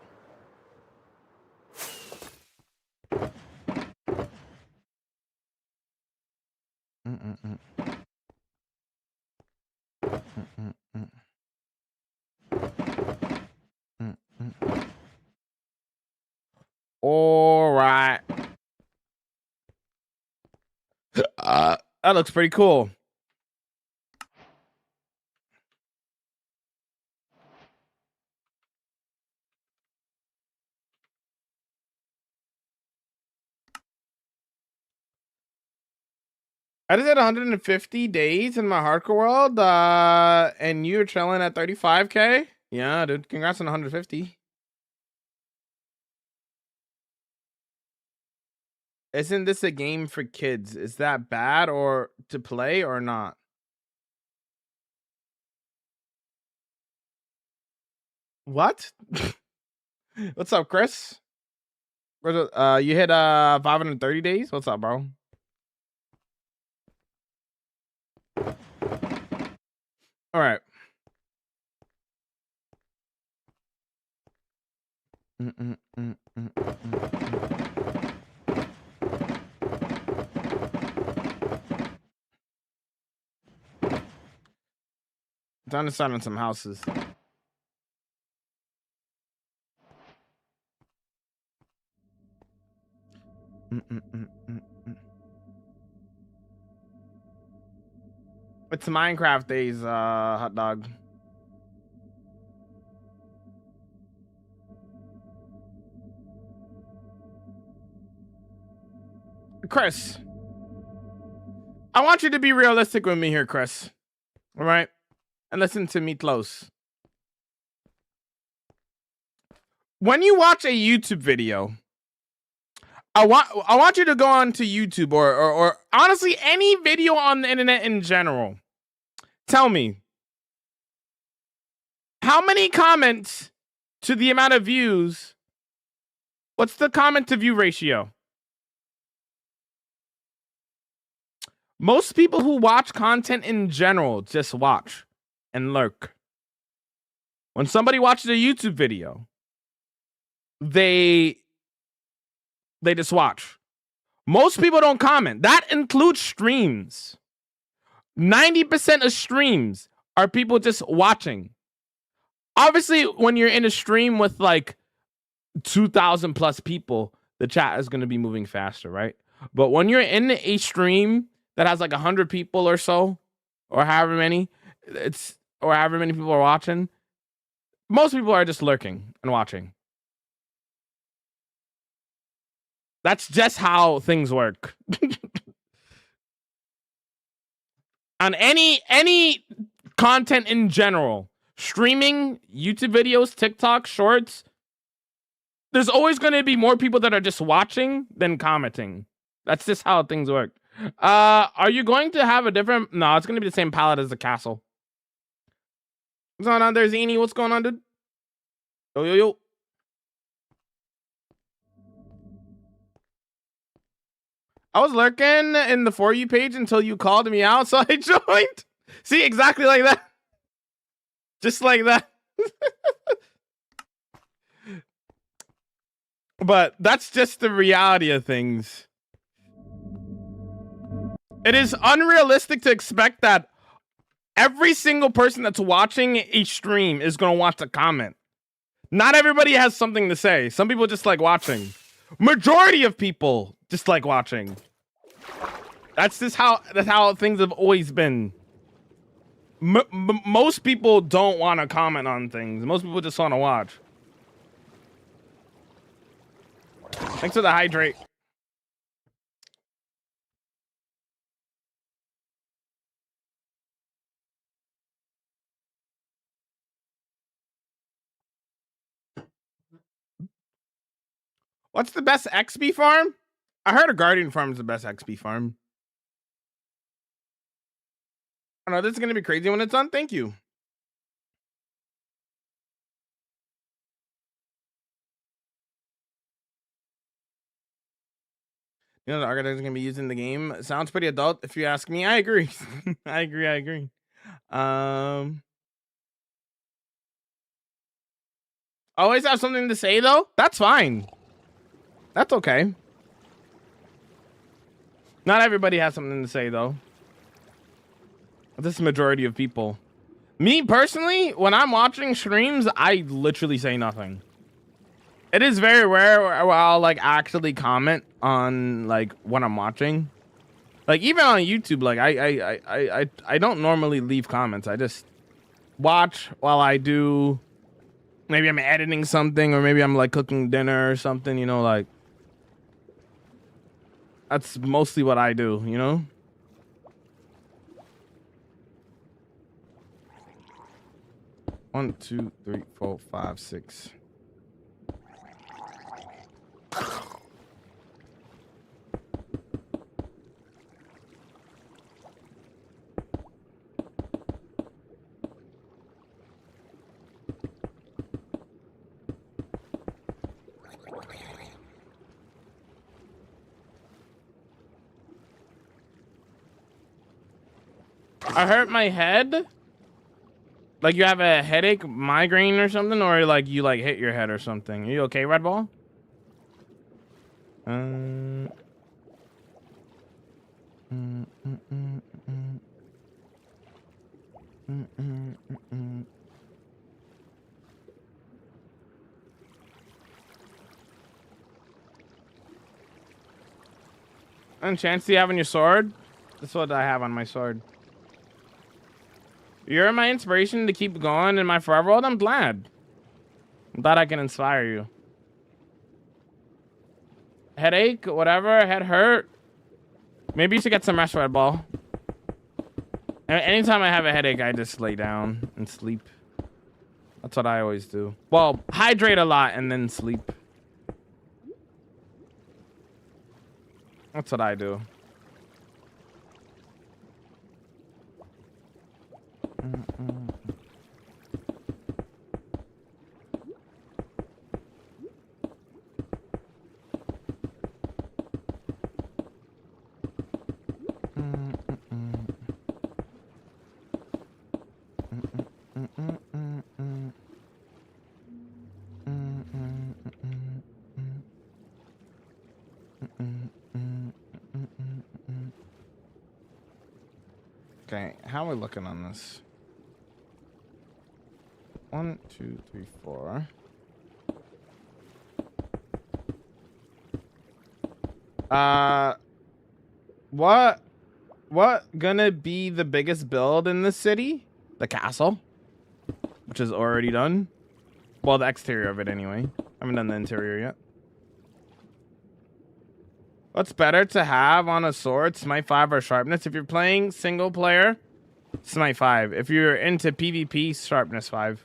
Mm-mm-mm. Mm-mm-mm. Mm-mm. All right. That looks pretty cool. I just had 150 days in my hardcore world, and you're chilling at 35K. Yeah, dude. Congrats on 150. Isn't this a game for kids? Is that bad or to play or not? What? What's up, Chris? You hit 530 days? What's up, bro? All right. Time to start on some houses. It's Minecraft days, hot dog. Chris, I want you to be realistic with me here, Chris. All right? And listen to me close. When you watch a YouTube video, I want you to go on to YouTube or honestly any video on the internet in general. Tell me, how many comments to the amount of views? What's the comment to view ratio? Most people who watch content in general just watch and lurk. When somebody watches a YouTube video, they just watch. Most people don't comment. That includes streams. 90% of streams are people just watching. Obviously, when you're in a stream with like 2,000 plus people, the chat is going to be moving faster, right? But when you're in a stream that has like 100 people or so, or however many, or however many people are watching, most people are just lurking and watching. That's just how things work. On any content in general, streaming, YouTube videos, TikTok, shorts, there's always going to be more people that are just watching than commenting. That's just how things work. Are you going to have a different? No, it's going to be the same palette as the castle. What's going on there, Zini? What's going on, dude? Yo. I was lurking in the For You page until you called me out, so I joined. See, exactly like that. Just like that. But that's just the reality of things. It is unrealistic to expect that every single person that's watching a stream is going to want to comment. Not everybody has something to say. Some people just like watching. Majority of people just like watching. That's how things have always been. Most people don't want to comment on things. Most people just want to watch. Thanks for the hydrate. What's the best XP farm? I heard a Guardian farm is the best XP farm. I know this is going to be crazy when it's done. Thank you. You know, the architects are going to be used in the game. Sounds pretty adult if you ask me. I agree. I agree. Always have something to say though. That's fine. That's okay. Not everybody has something to say though. This is the majority of people. Me personally, when I'm watching streams, I literally say nothing. It is very rare where I'll like actually comment on like what I'm watching. Like even on YouTube, like I don't normally leave comments. I just watch while I do. Maybe I'm editing something, or maybe I'm like cooking dinner or something. You know, like that's mostly what I do. You know. One, two, three, four, five, six. I hurt my head. Like you have a headache, migraine or something, or like you like hit your head or something. Are you okay, Red Ball? And chance do you have on your sword? That's what I have on my sword. You're my inspiration to keep going in my forever world. I'm glad. I'm glad I can inspire you. Headache, whatever, head hurt. Maybe you should get some rest, Red Ball. Anytime I have a headache, I just lay down and sleep. That's what I always do. Well, hydrate a lot and then sleep. That's what I do. Okay, how are we looking on this? 1, 2, 3, 4. What gonna be the biggest build in this city? The castle, which is already done. Well, the exterior of it anyway. I haven't done the interior yet. What's better to have on a sword, Smite 5 or Sharpness? If you're playing single player, Smite 5. If you're into PvP, Sharpness 5.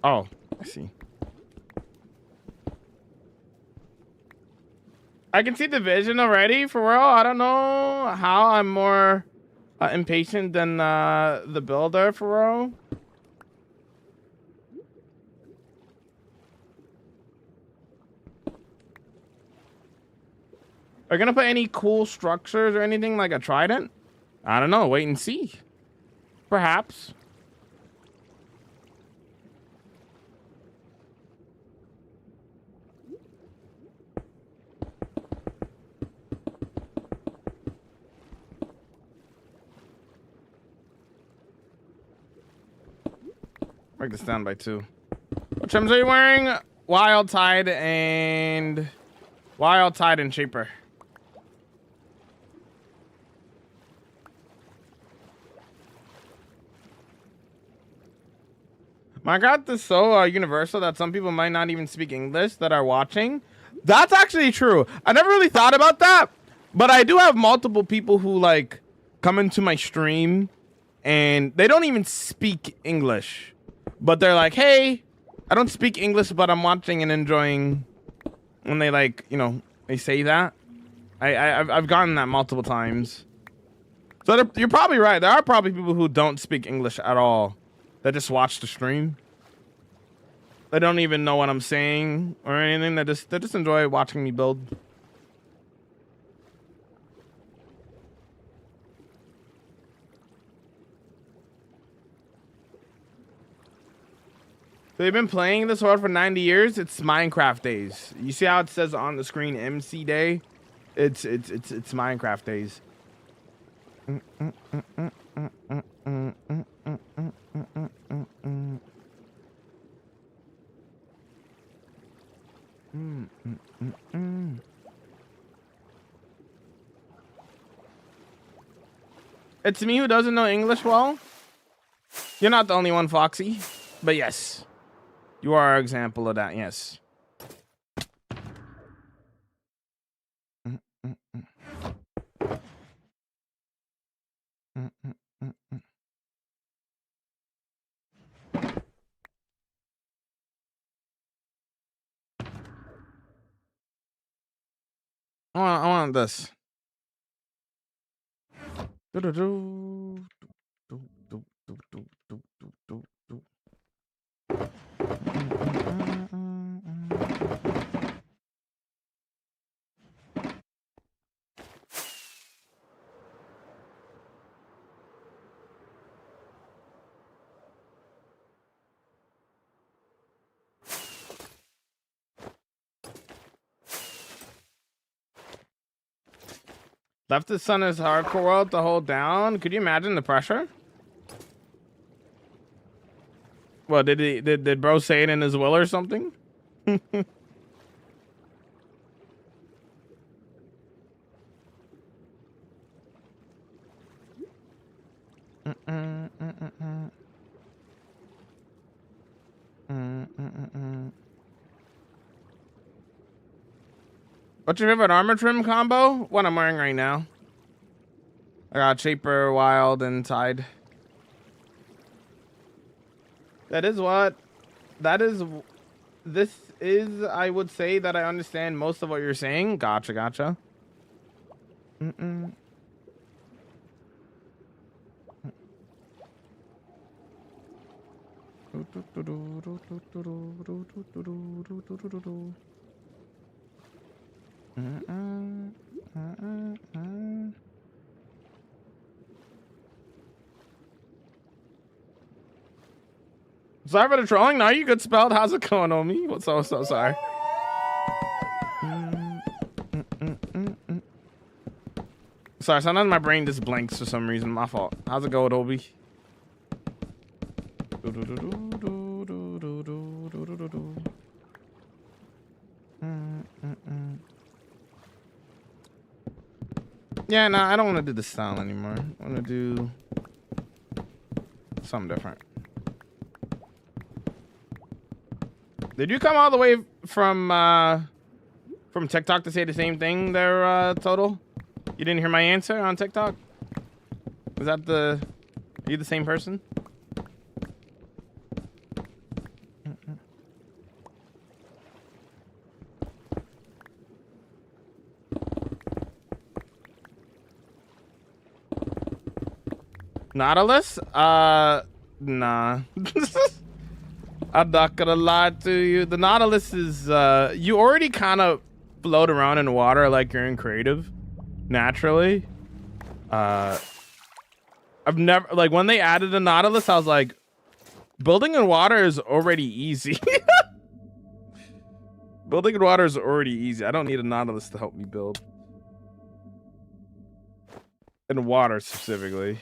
Oh, I see. I can see the vision already, for real. I don't know how I'm more impatient than the builder, for real. Are you gonna put any cool structures or anything like a trident? I don't know. Wait and see. Perhaps. Break this down by 2. What trims are you wearing? Wild Tide and Shaper. Minecraft is so universal that some people might not even speak English that are watching. That's actually true. I never really thought about that, but I do have multiple people who like come into my stream and they don't even speak English, but they're like, hey, I don't speak English, but I'm watching and enjoying. When they like, you know, they say that. I've gotten that multiple times. So you're probably right. There are probably people who don't speak English at all that just watch the stream. They don't even know what I'm saying or anything. They just enjoy watching me build. They've been playing this world for 90 years. It's Minecraft days. You see how it says on the screen MC Day? It's Minecraft days. It's me who doesn't know English well. You're not the only one, Foxy. But yes, you are an example of that, yes. I want this. Left his son his hardcore world to hold down. Could you imagine the pressure? Well, did bro say it in his will or something? What's your favorite armor trim combo? What I'm wearing right now. I got Shaper, Wild, and Tide. This is, I would say that I understand most of what you're saying. Gotcha. Sorry for the trolling. No, you good spelled. How's it going on me? What's so sorry. Sorry, sometimes my brain just blanks for some reason. My fault. How's it going, Obi? Yeah, no, I don't want to do the style anymore. I want to do something different. Did you come all the way from TikTok to say the same thing there, Total? You didn't hear my answer on TikTok? Is that are you the same person? Nautilus? Nah. I'm not gonna lie to you. The Nautilus is, you already kind of float around in water like you're in creative, naturally. I've never, like, when they added the Nautilus, I was like, building in water is already easy. Building in water is already easy. I don't need a Nautilus to help me build. In water, specifically.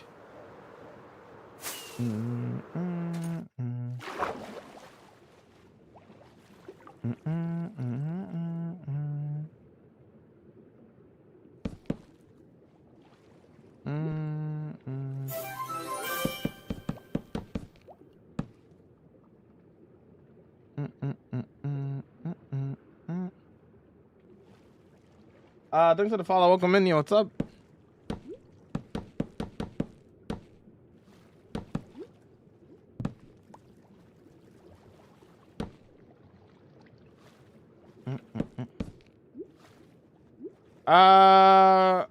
Thanks for the follow. Welcome in, yo. What's up? I'm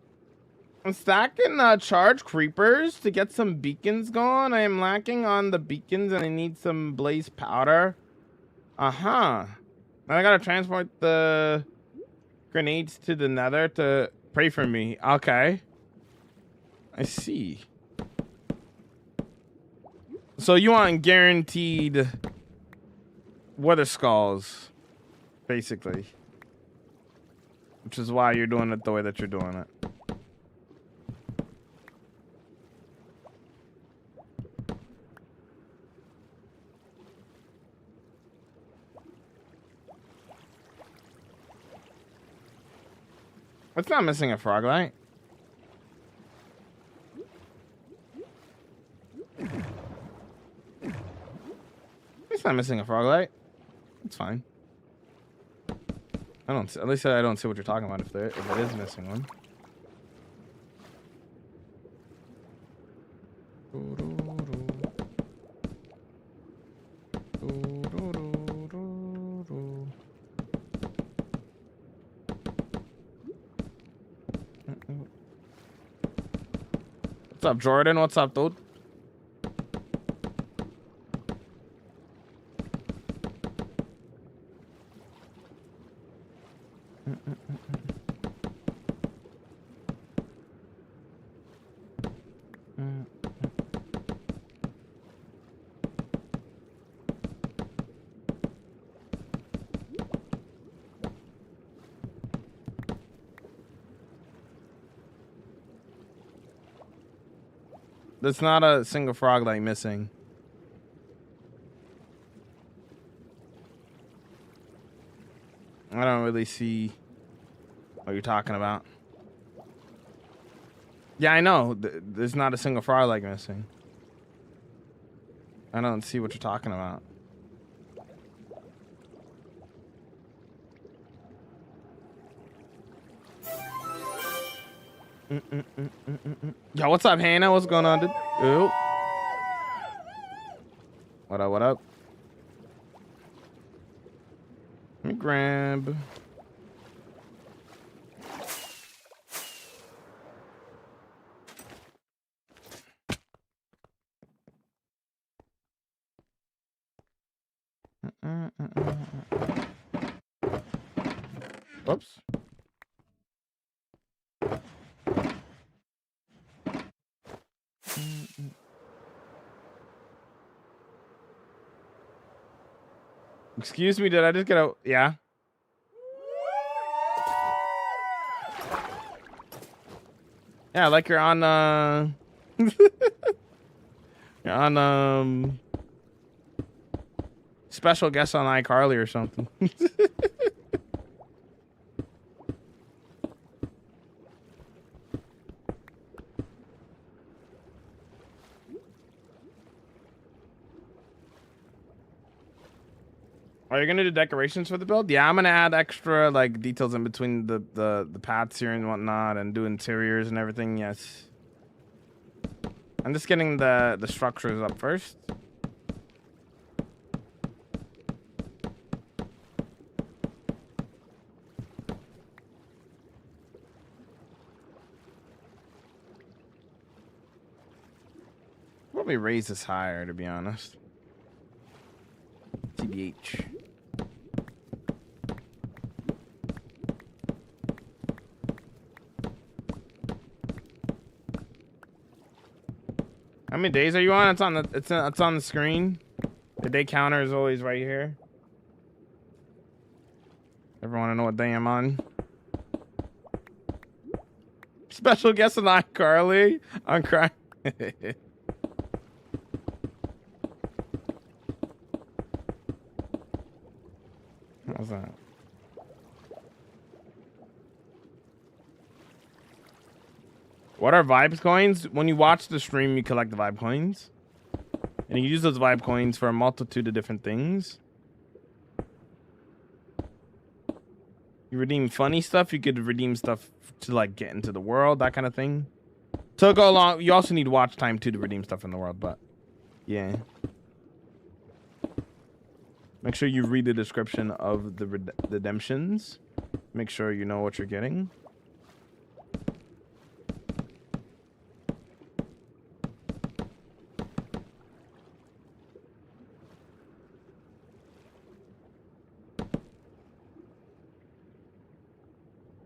stacking charge creepers to get some beacons going. I am lacking on the beacons and I need some blaze powder. Uh-huh. And I gotta transport the grenades to the nether to pray for me. Okay. I see. So you want guaranteed weather skulls, basically. Which is why you're doing it the way that you're doing it. It's not missing a frog light. It's not missing a frog light. It's fine. I don't see, at least I don't see what you're talking about if it is missing one. What's up, Jordan? What's up, dude? There's not a single frog light missing. I don't really see what you're talking about. Yeah, I know. There's not a single frog light missing. I don't see what you're talking about. Yo, what's up, Hannah? What's going on, dude? Yo. What up, what up? Let me grab... Whoops. Excuse me, did I just get a... Yeah. Yeah, like you're on, you're on, special guest on iCarly or something. Are you gonna do decorations for the build? Yeah, I'm gonna add extra like details in between the paths here and whatnot, and do interiors and everything. Yes, I'm just getting the structures up first. Probably raise this higher, to be honest. TBH. How many days are you on? It's on the it's on the screen. The day counter is always right here. Ever want to know what day I'm on? Special guest on iCarly. I'm crying. How's that? What are Vibes coins? When you watch the stream, you collect the Vibe coins. And you use those Vibe coins for a multitude of different things. You redeem funny stuff. You could redeem stuff to like get into the world, that kind of thing. To go along, you also need watch time too to redeem stuff in the world. But yeah, make sure you read the description of the redemptions. Make sure you know what you're getting.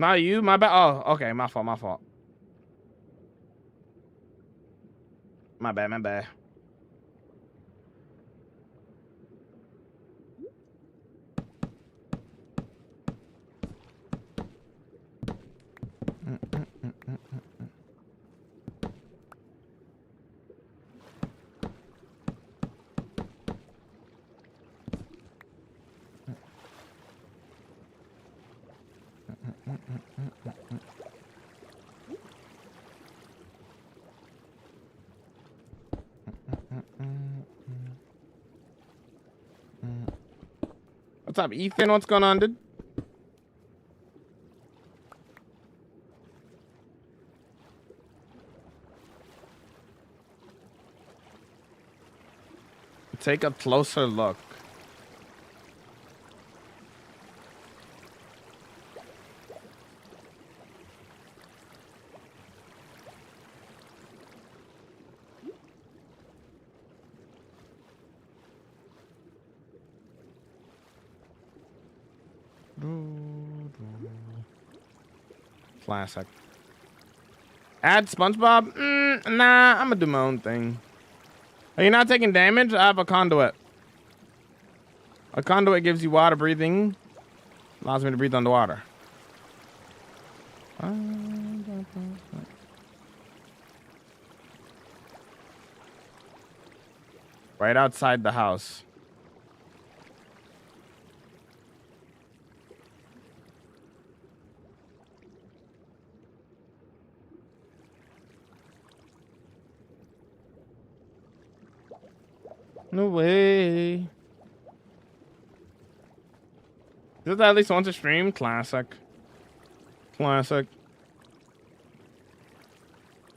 Not you, my bad. Oh, okay, my fault, my fault. My bad, my bad. What's up, Ethan? What's going on, dude? Take a closer look. Classic. Add SpongeBob? Nah, I'm gonna do my own thing. Are you not taking damage? I have a conduit. A conduit gives you water breathing. Allows me to breathe underwater. Right outside the house. No way. Does that at least once a stream? Classic. Classic.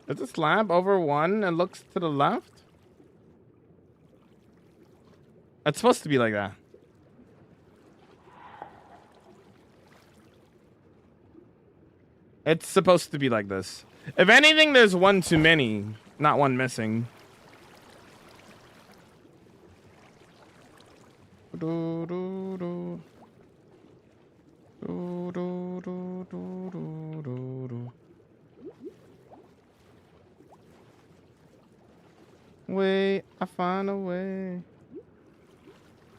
Is the slab over one and looks to the left? It's supposed to be like that. It's supposed to be like this. If anything, there's one too many, not one missing. Do, do, do. Do, do, do, do, do, do, do. Wait, I find a way.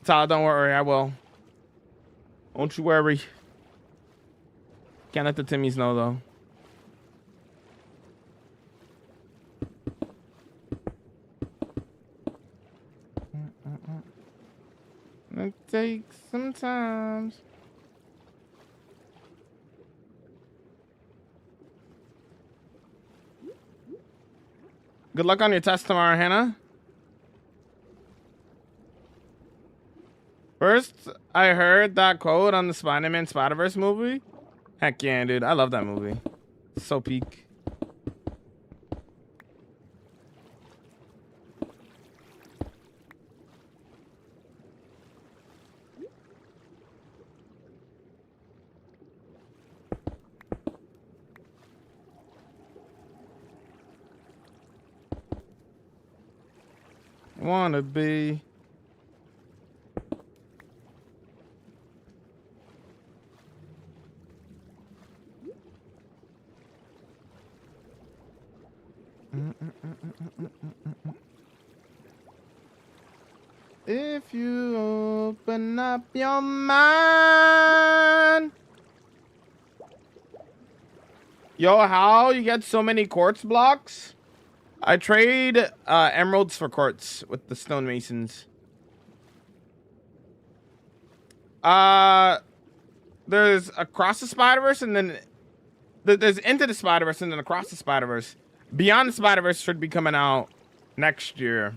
Tyler, don't worry, I will. Don't you worry. Can't let the Timmies know though. It takes some time. Good luck on your test tomorrow, Hannah. First, I heard that quote on the Spider-Man Spider-Verse movie. Heck yeah, dude. I love that movie. So peak. Wanna be. If you open up your mind. Yo, how you get so many quartz blocks? I trade emeralds for quartz with the stonemasons. There's Across the Spider-Verse, and then there's Into the Spider-Verse, and then Across the Spider-Verse. Beyond the Spider-Verse should be coming out next year.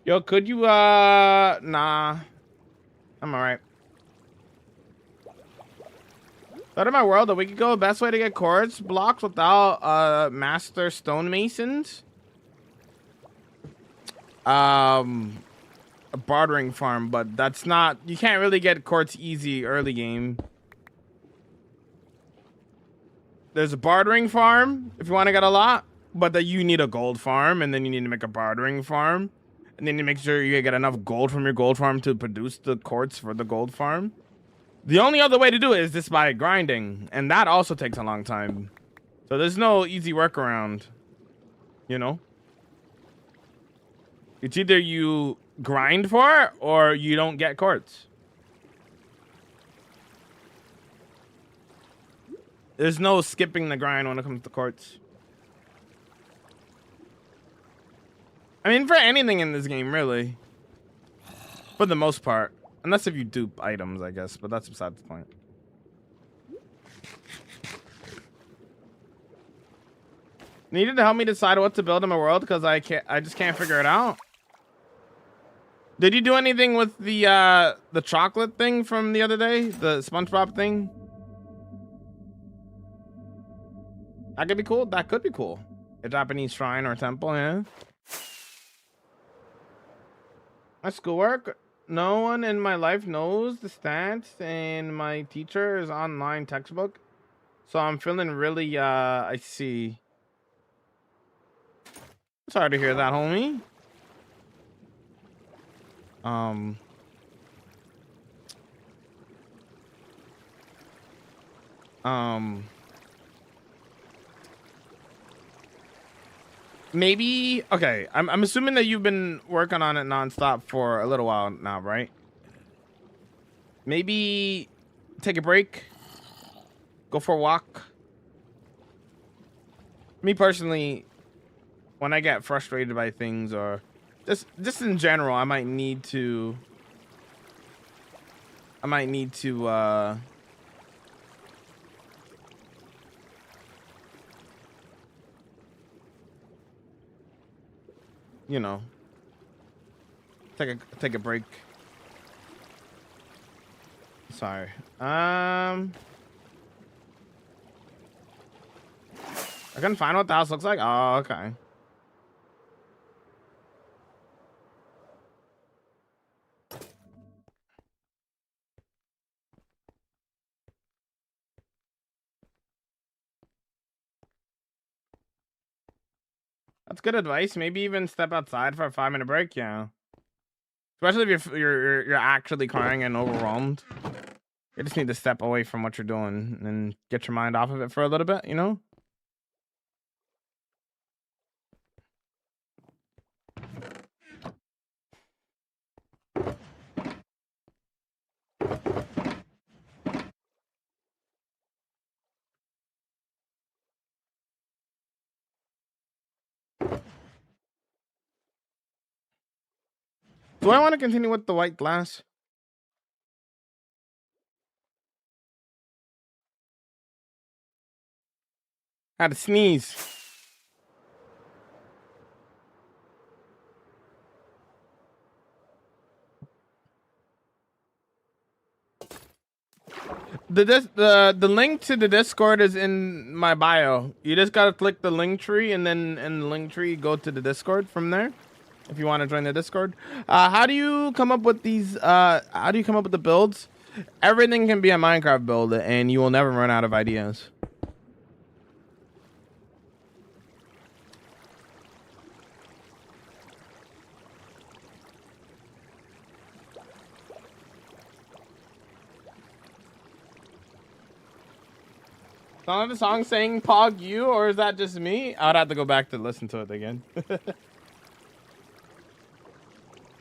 Yo, could you, nah. I'm alright. Out of my world, a week ago, the best way to get quartz blocks without, master stonemasons? A bartering farm, but that's not, you can't really get quartz easy early game. There's a bartering farm if you want to get a lot, but then you need a gold farm, and then you need to make a bartering farm, and then you make sure you get enough gold from your gold farm to produce the quartz for the gold farm. The only other way to do it is just by grinding, and that also takes a long time. So there's no easy workaround, you know? It's either you grind for it or you don't get quartz. There's no skipping the grind when it comes to quartz. I mean, for anything in this game, really. For the most part. Unless if you dupe items, I guess, but that's beside the point. Needed to help me decide what to build in my world because I just can't figure it out. Did you do anything with the chocolate thing from the other day? The SpongeBob thing? That could be cool. That could be cool. A Japanese shrine or temple, yeah. My schoolwork. No one in my life knows the stats, and my teacher's online textbook. So I'm feeling really, I see. Sorry to hear that, homie. Maybe, okay, I'm assuming that you've been working on it nonstop for a little while now, right? Maybe take a break, go for a walk. Me personally, when I get frustrated by things or just in general, I might need to you know, take a break. Sorry. I couldn't find what the house looks like. Oh, okay. That's good advice. Maybe even step outside for a 5-minute break. Yeah. Especially if you're actually crying and overwhelmed. You just need to step away from what you're doing and get your mind off of it for a little bit, you know? Do I want to continue with the white glass? I had to sneeze. The link to the Discord is in my bio. You just gotta click the link tree and then in the link tree go to the Discord from there. If you want to join the Discord. How do you come up with these? How do you come up with the builds? Everything can be a Minecraft build, and you will never run out of ideas. Sound like the song saying "Pog you," or is that just me? I'd have to go back to listen to it again.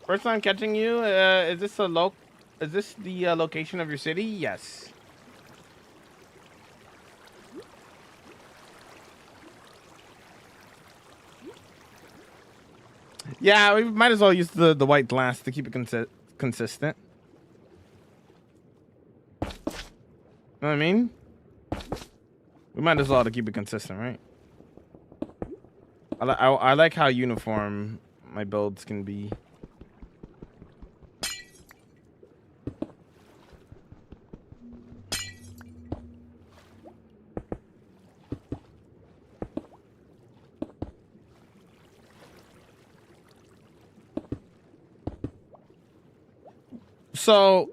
First time catching you. Is this the location of your city? Yes. Yeah, we might as well use the white glass to keep it consistent. Know what I mean? We might as well to keep it consistent, right? I like how uniform my builds can be. So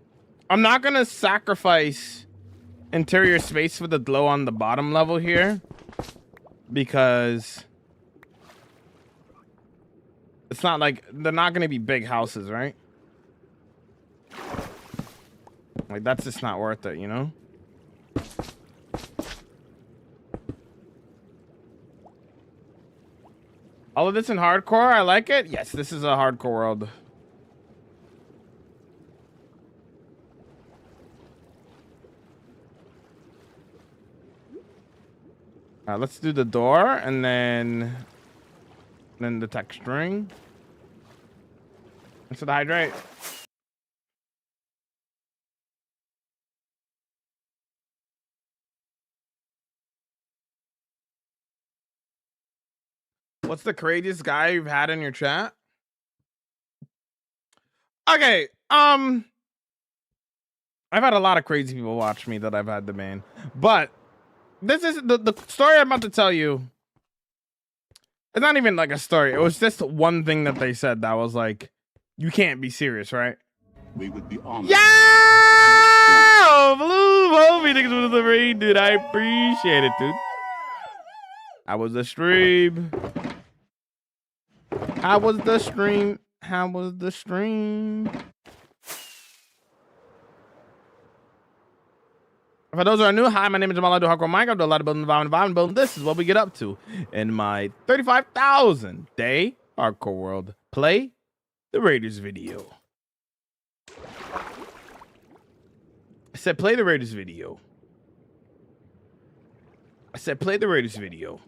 I'm not gonna sacrifice interior space for the glow on the bottom level here because it's not like they're not gonna be big houses, right? Like that's just not worth it, you know? All of this in hardcore, I like it. Yes, this is a hardcore world. Let's do the door and then the texturing. Let's hydrate. What's the craziest guy you've had in your chat? Okay, I've had a lot of crazy people watch me that I've had to ban, but this is the story I'm about to tell you. It's not even like a story. It was just one thing that they said that was like, you can't be serious, right? We would be honored. Yeah, Blue Bobby, thanks for the raid, dude. I appreciate it, dude. How was the stream? How was the stream? How was the stream? For those who are new, hi, my name is Jamal. I do hardcore Minecraft. I do a lot of building, building. This is what we get up to in my 35,000 day hardcore world. Play the Raiders video. I said play the Raiders video. I said play the Raiders video.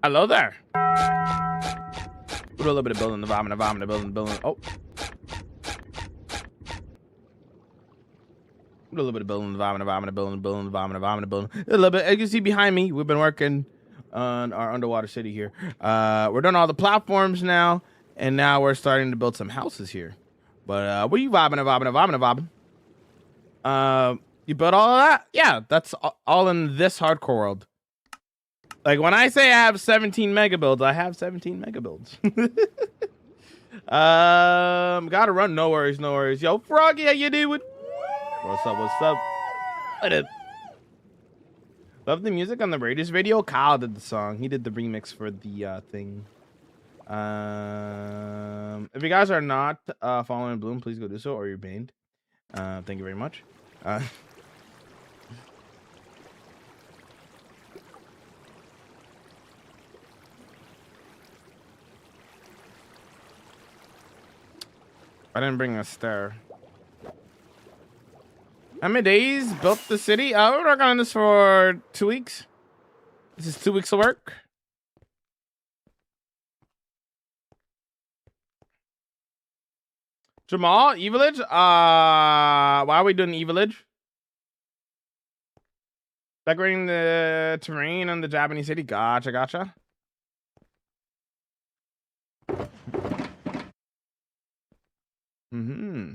Hello there. Put a little bit of building, the building. Oh. Put a little bit of building, the building. A little bit. As you can see behind me, we've been working on our underwater city here. We're doing all the platforms now, and now we're starting to build some houses here. But were you vibing? You built all of that? Yeah, that's all in this hardcore world. Like when I say I have 17 mega builds, I have 17 mega builds. Gotta run. No worries. Yo, Froggy, how you doing? What's up? What up? Love the music on the Raiders video. Kyle did the song. He did the remix for the thing. If you guys are not following Bloom, please go do so, or you're banned. Thank you very much. I didn't bring a stair. How many days built the city? We're working on this for 2 weeks. This is 2 weeks of work. Jamal, Evilage? Why are we doing Evilage? Decorating the terrain on the Japanese city. Gotcha. Mm-hmm.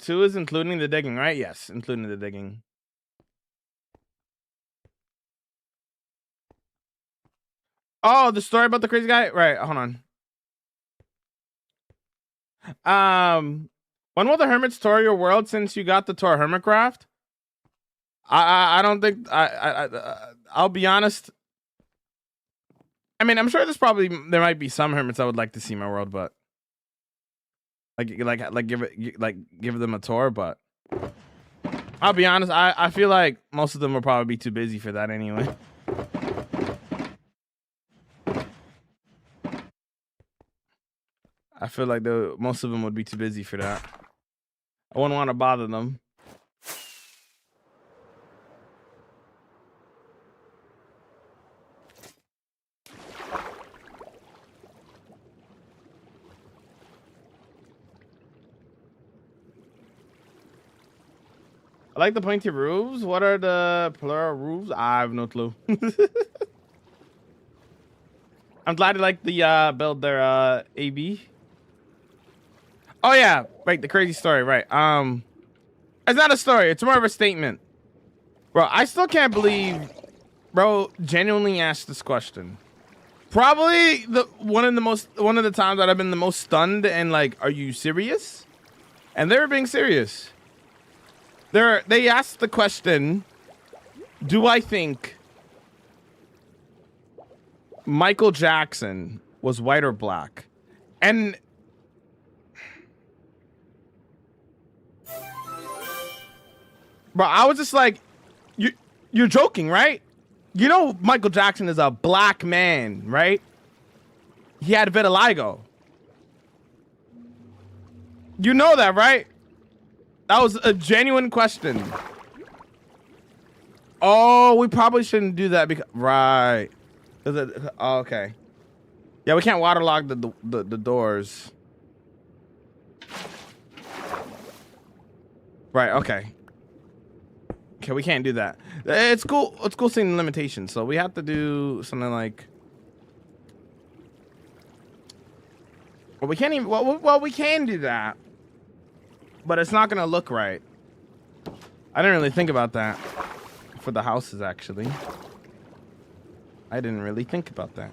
Two is including the digging, right? Yes, including the digging. Oh, the story about the crazy guy? Right, hold on. When will the hermits tour your world since you got the tour Hermitcraft? I don't think I'll be honest. I mean, I'm sure there might be some hermits I would like to see my world, but give them a tour, but I'll be honest, I feel like most of them will probably be too busy for that anyway. I feel like most of them would be too busy for that. I wouldn't want to bother them. I like the pointy roofs. What are the plural roofs? I have no clue. I'm glad they like the build their AB. Oh yeah, right, the crazy story, right. It's not a story, it's more of a statement. Bro, I still can't believe bro genuinely asked this question. Probably one of the times that I've been the most stunned and like, are you serious? And they were being serious. They asked the question, do I think Michael Jackson was white or black? And bro, I was just like, you're joking, right? You know Michael Jackson is a black man, right? He had vitiligo. You know that, right? That was a genuine question. Oh, we probably shouldn't do that because right. Oh, okay. Yeah, we can't waterlog the doors. Right, okay. Okay, we can't do that. It's cool. It's cool seeing the limitations. So we have to do something like. Well, we can't even. Well, we can do that, but it's not gonna look right. I didn't really think about that for the houses. Actually, I didn't really think about that.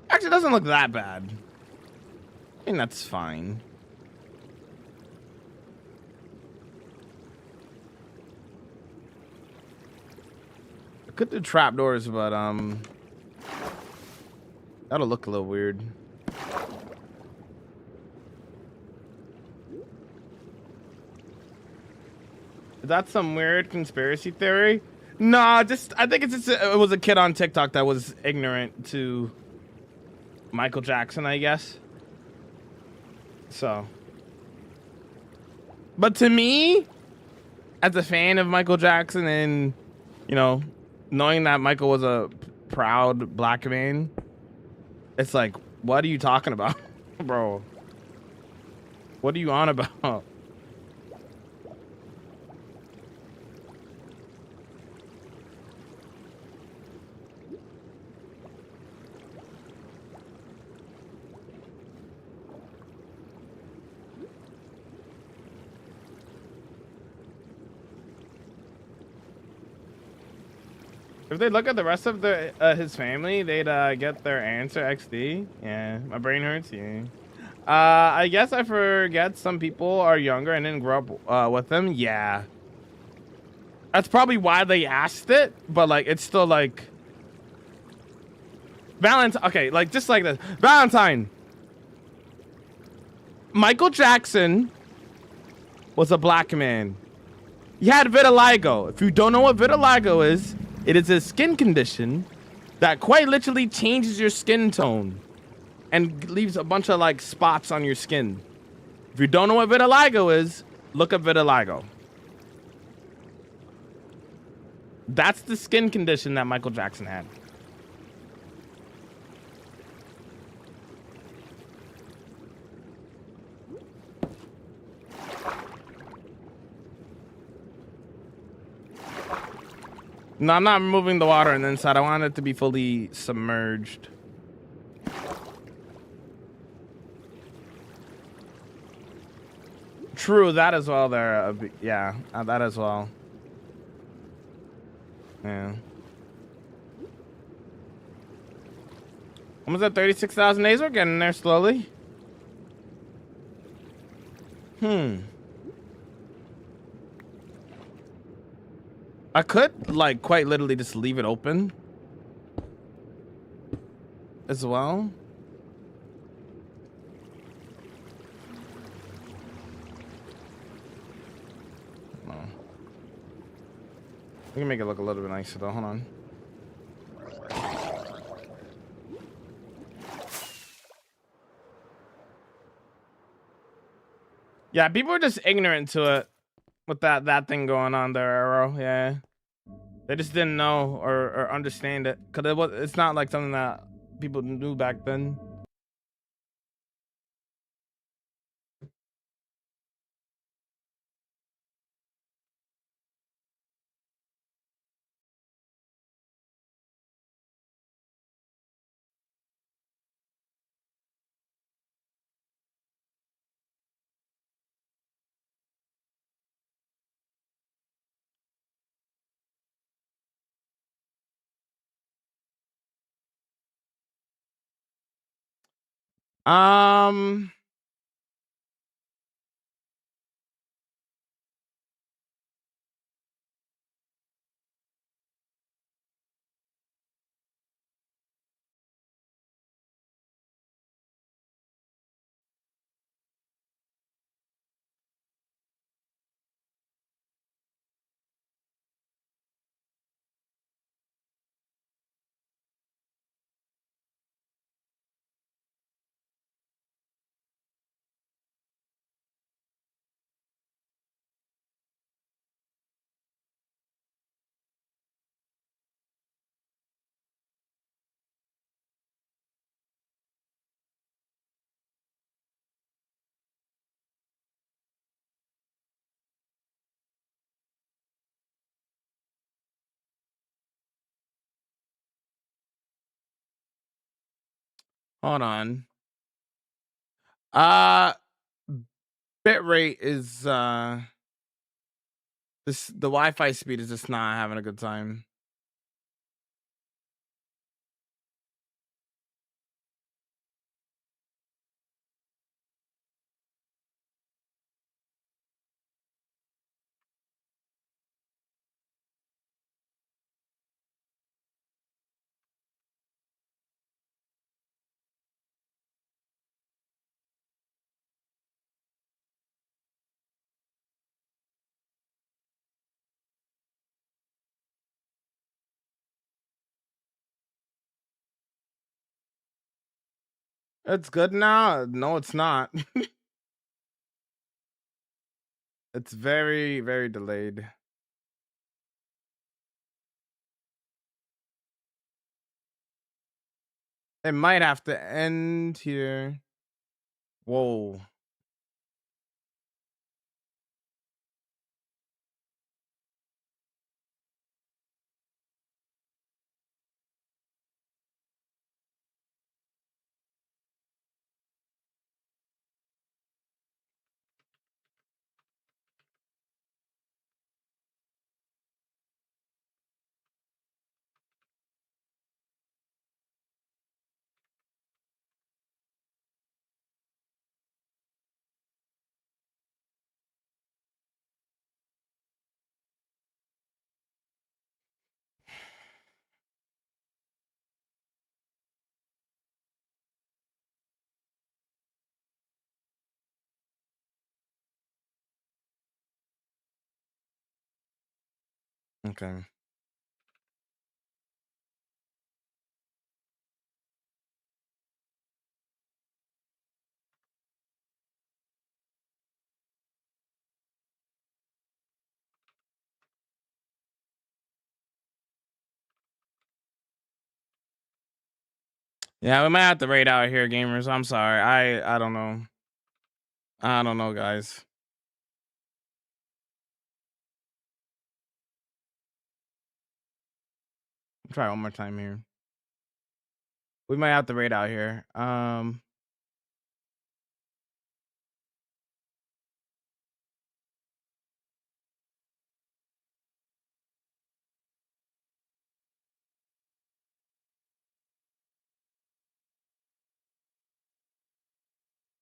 Actually, it doesn't look that bad. I mean, that's fine. I could do trapdoors, but that'll look a little weird. Is that some weird conspiracy theory? Nah, just I think it was a kid on TikTok that was ignorant to Michael Jackson, I guess. So, but to me, as a fan of Michael Jackson and, you know, knowing that Michael was a proud black man, it's like, what are you talking about, bro? What are you on about? If they look at the rest of his family, they'd get their answer XD. Yeah, my brain hurts. Yeah. I guess I forget some people are younger and didn't grow up with them. Yeah. That's probably why they asked it, but like it's still like Valentine. Okay, like just like this. Valentine. Michael Jackson was a black man. He had vitiligo. If you don't know what vitiligo is, it is a skin condition that quite literally changes your skin tone and leaves a bunch of like spots on your skin. If you don't know what vitiligo is, look up vitiligo. That's the skin condition that Michael Jackson had. No, I'm not removing the water on the inside. I want it to be fully submerged. True, that as well there. Yeah, that as well. Yeah. Almost at 36,000 days. We're getting there slowly. I could, like, quite literally just leave it open as well. No. We can make it look a little bit nicer, though. Hold on. Yeah, people are just ignorant to it with that thing going on there, Arrow. Yeah. They just didn't know or understand it. Cause it's not like something that people knew back then. Um hold on. Uh Bitrate is the Wi-Fi speed is just not having a good time. It's good now. No, it's not. It's very, very delayed. It might have to end here. Whoa. Okay. Yeah, we might have to raid out here, gamers. I'm sorry. I don't know. I don't know, guys. Try one more time here. We might have to raid out here.